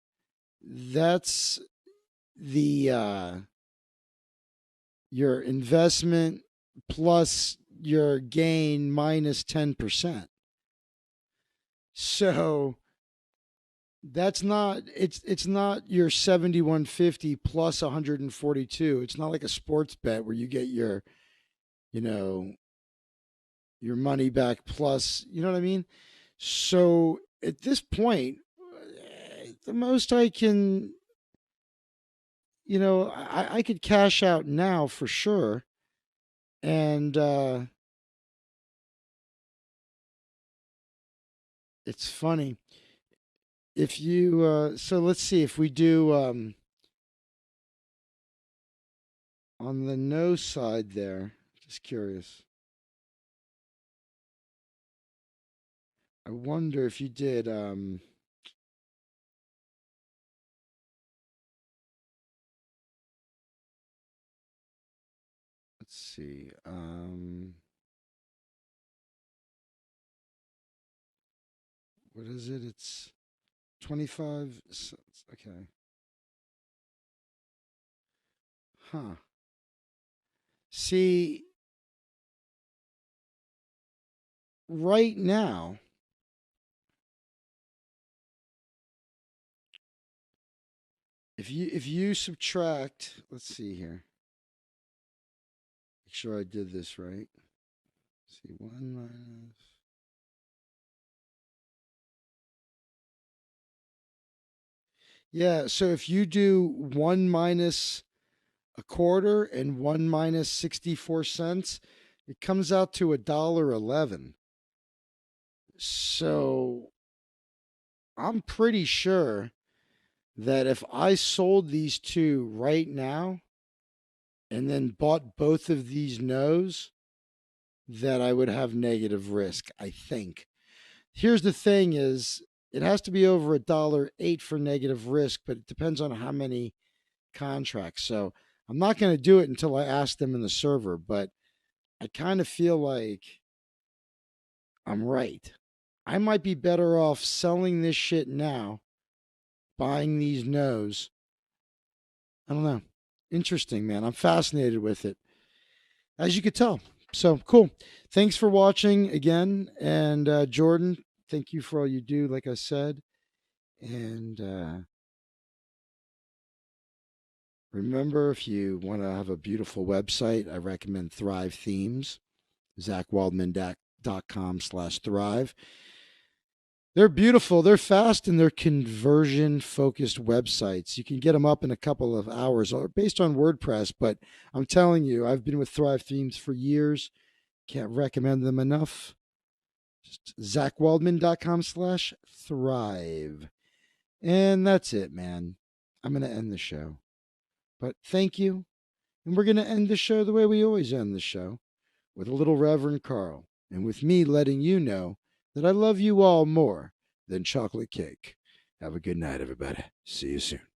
That's the your investment plus your gain minus 10%. So that's not, it's not your 7150 plus 142. It's not like a sports bet where you get you know your money back plus, you know what I mean? So at this point, the most I can, I could cash out now for sure. And it's funny. If you, so let's see if we do on the no side there, just curious. I wonder if you did, let's see, what is it? It's 25 cents. Okay. Huh. See, right now, if you subtract, let's see here. Make sure I did this right. Let's see, one minus. Yeah, so if you do one minus a quarter and one minus 64 cents, It comes out to $1.11. So I'm pretty sure that if I sold these two right now and then bought both of these no's, that I would have negative risk, I think. Here's the thing is it has to be over $1.08 for negative risk, but it depends on how many contracts. So I'm not going to do it until I ask them in the server, but I kind of feel like I'm right. I might be better off selling this shit now, buying these no's. I don't know. Interesting, man. I'm fascinated with it, as you could tell. So cool. Thanks for watching again. And Jordan, thank you for all you do, like I said. And remember, if you want to have a beautiful website, I recommend Thrive Themes, ZachWaldman.com/thrive. They're beautiful, they're fast, and they're conversion focused websites. You can get them up in a couple of hours based on WordPress, but I'm telling you, I've been with Thrive Themes for years. Can't recommend them enough. Just ZachWaldman.com/thrive. And that's it, man. I'm going to end the show. But thank you. And we're going to end the show the way we always end the show, with a little Reverend Carl, and with me letting you know that I love you all more than chocolate cake. Have a good night, everybody. See you soon.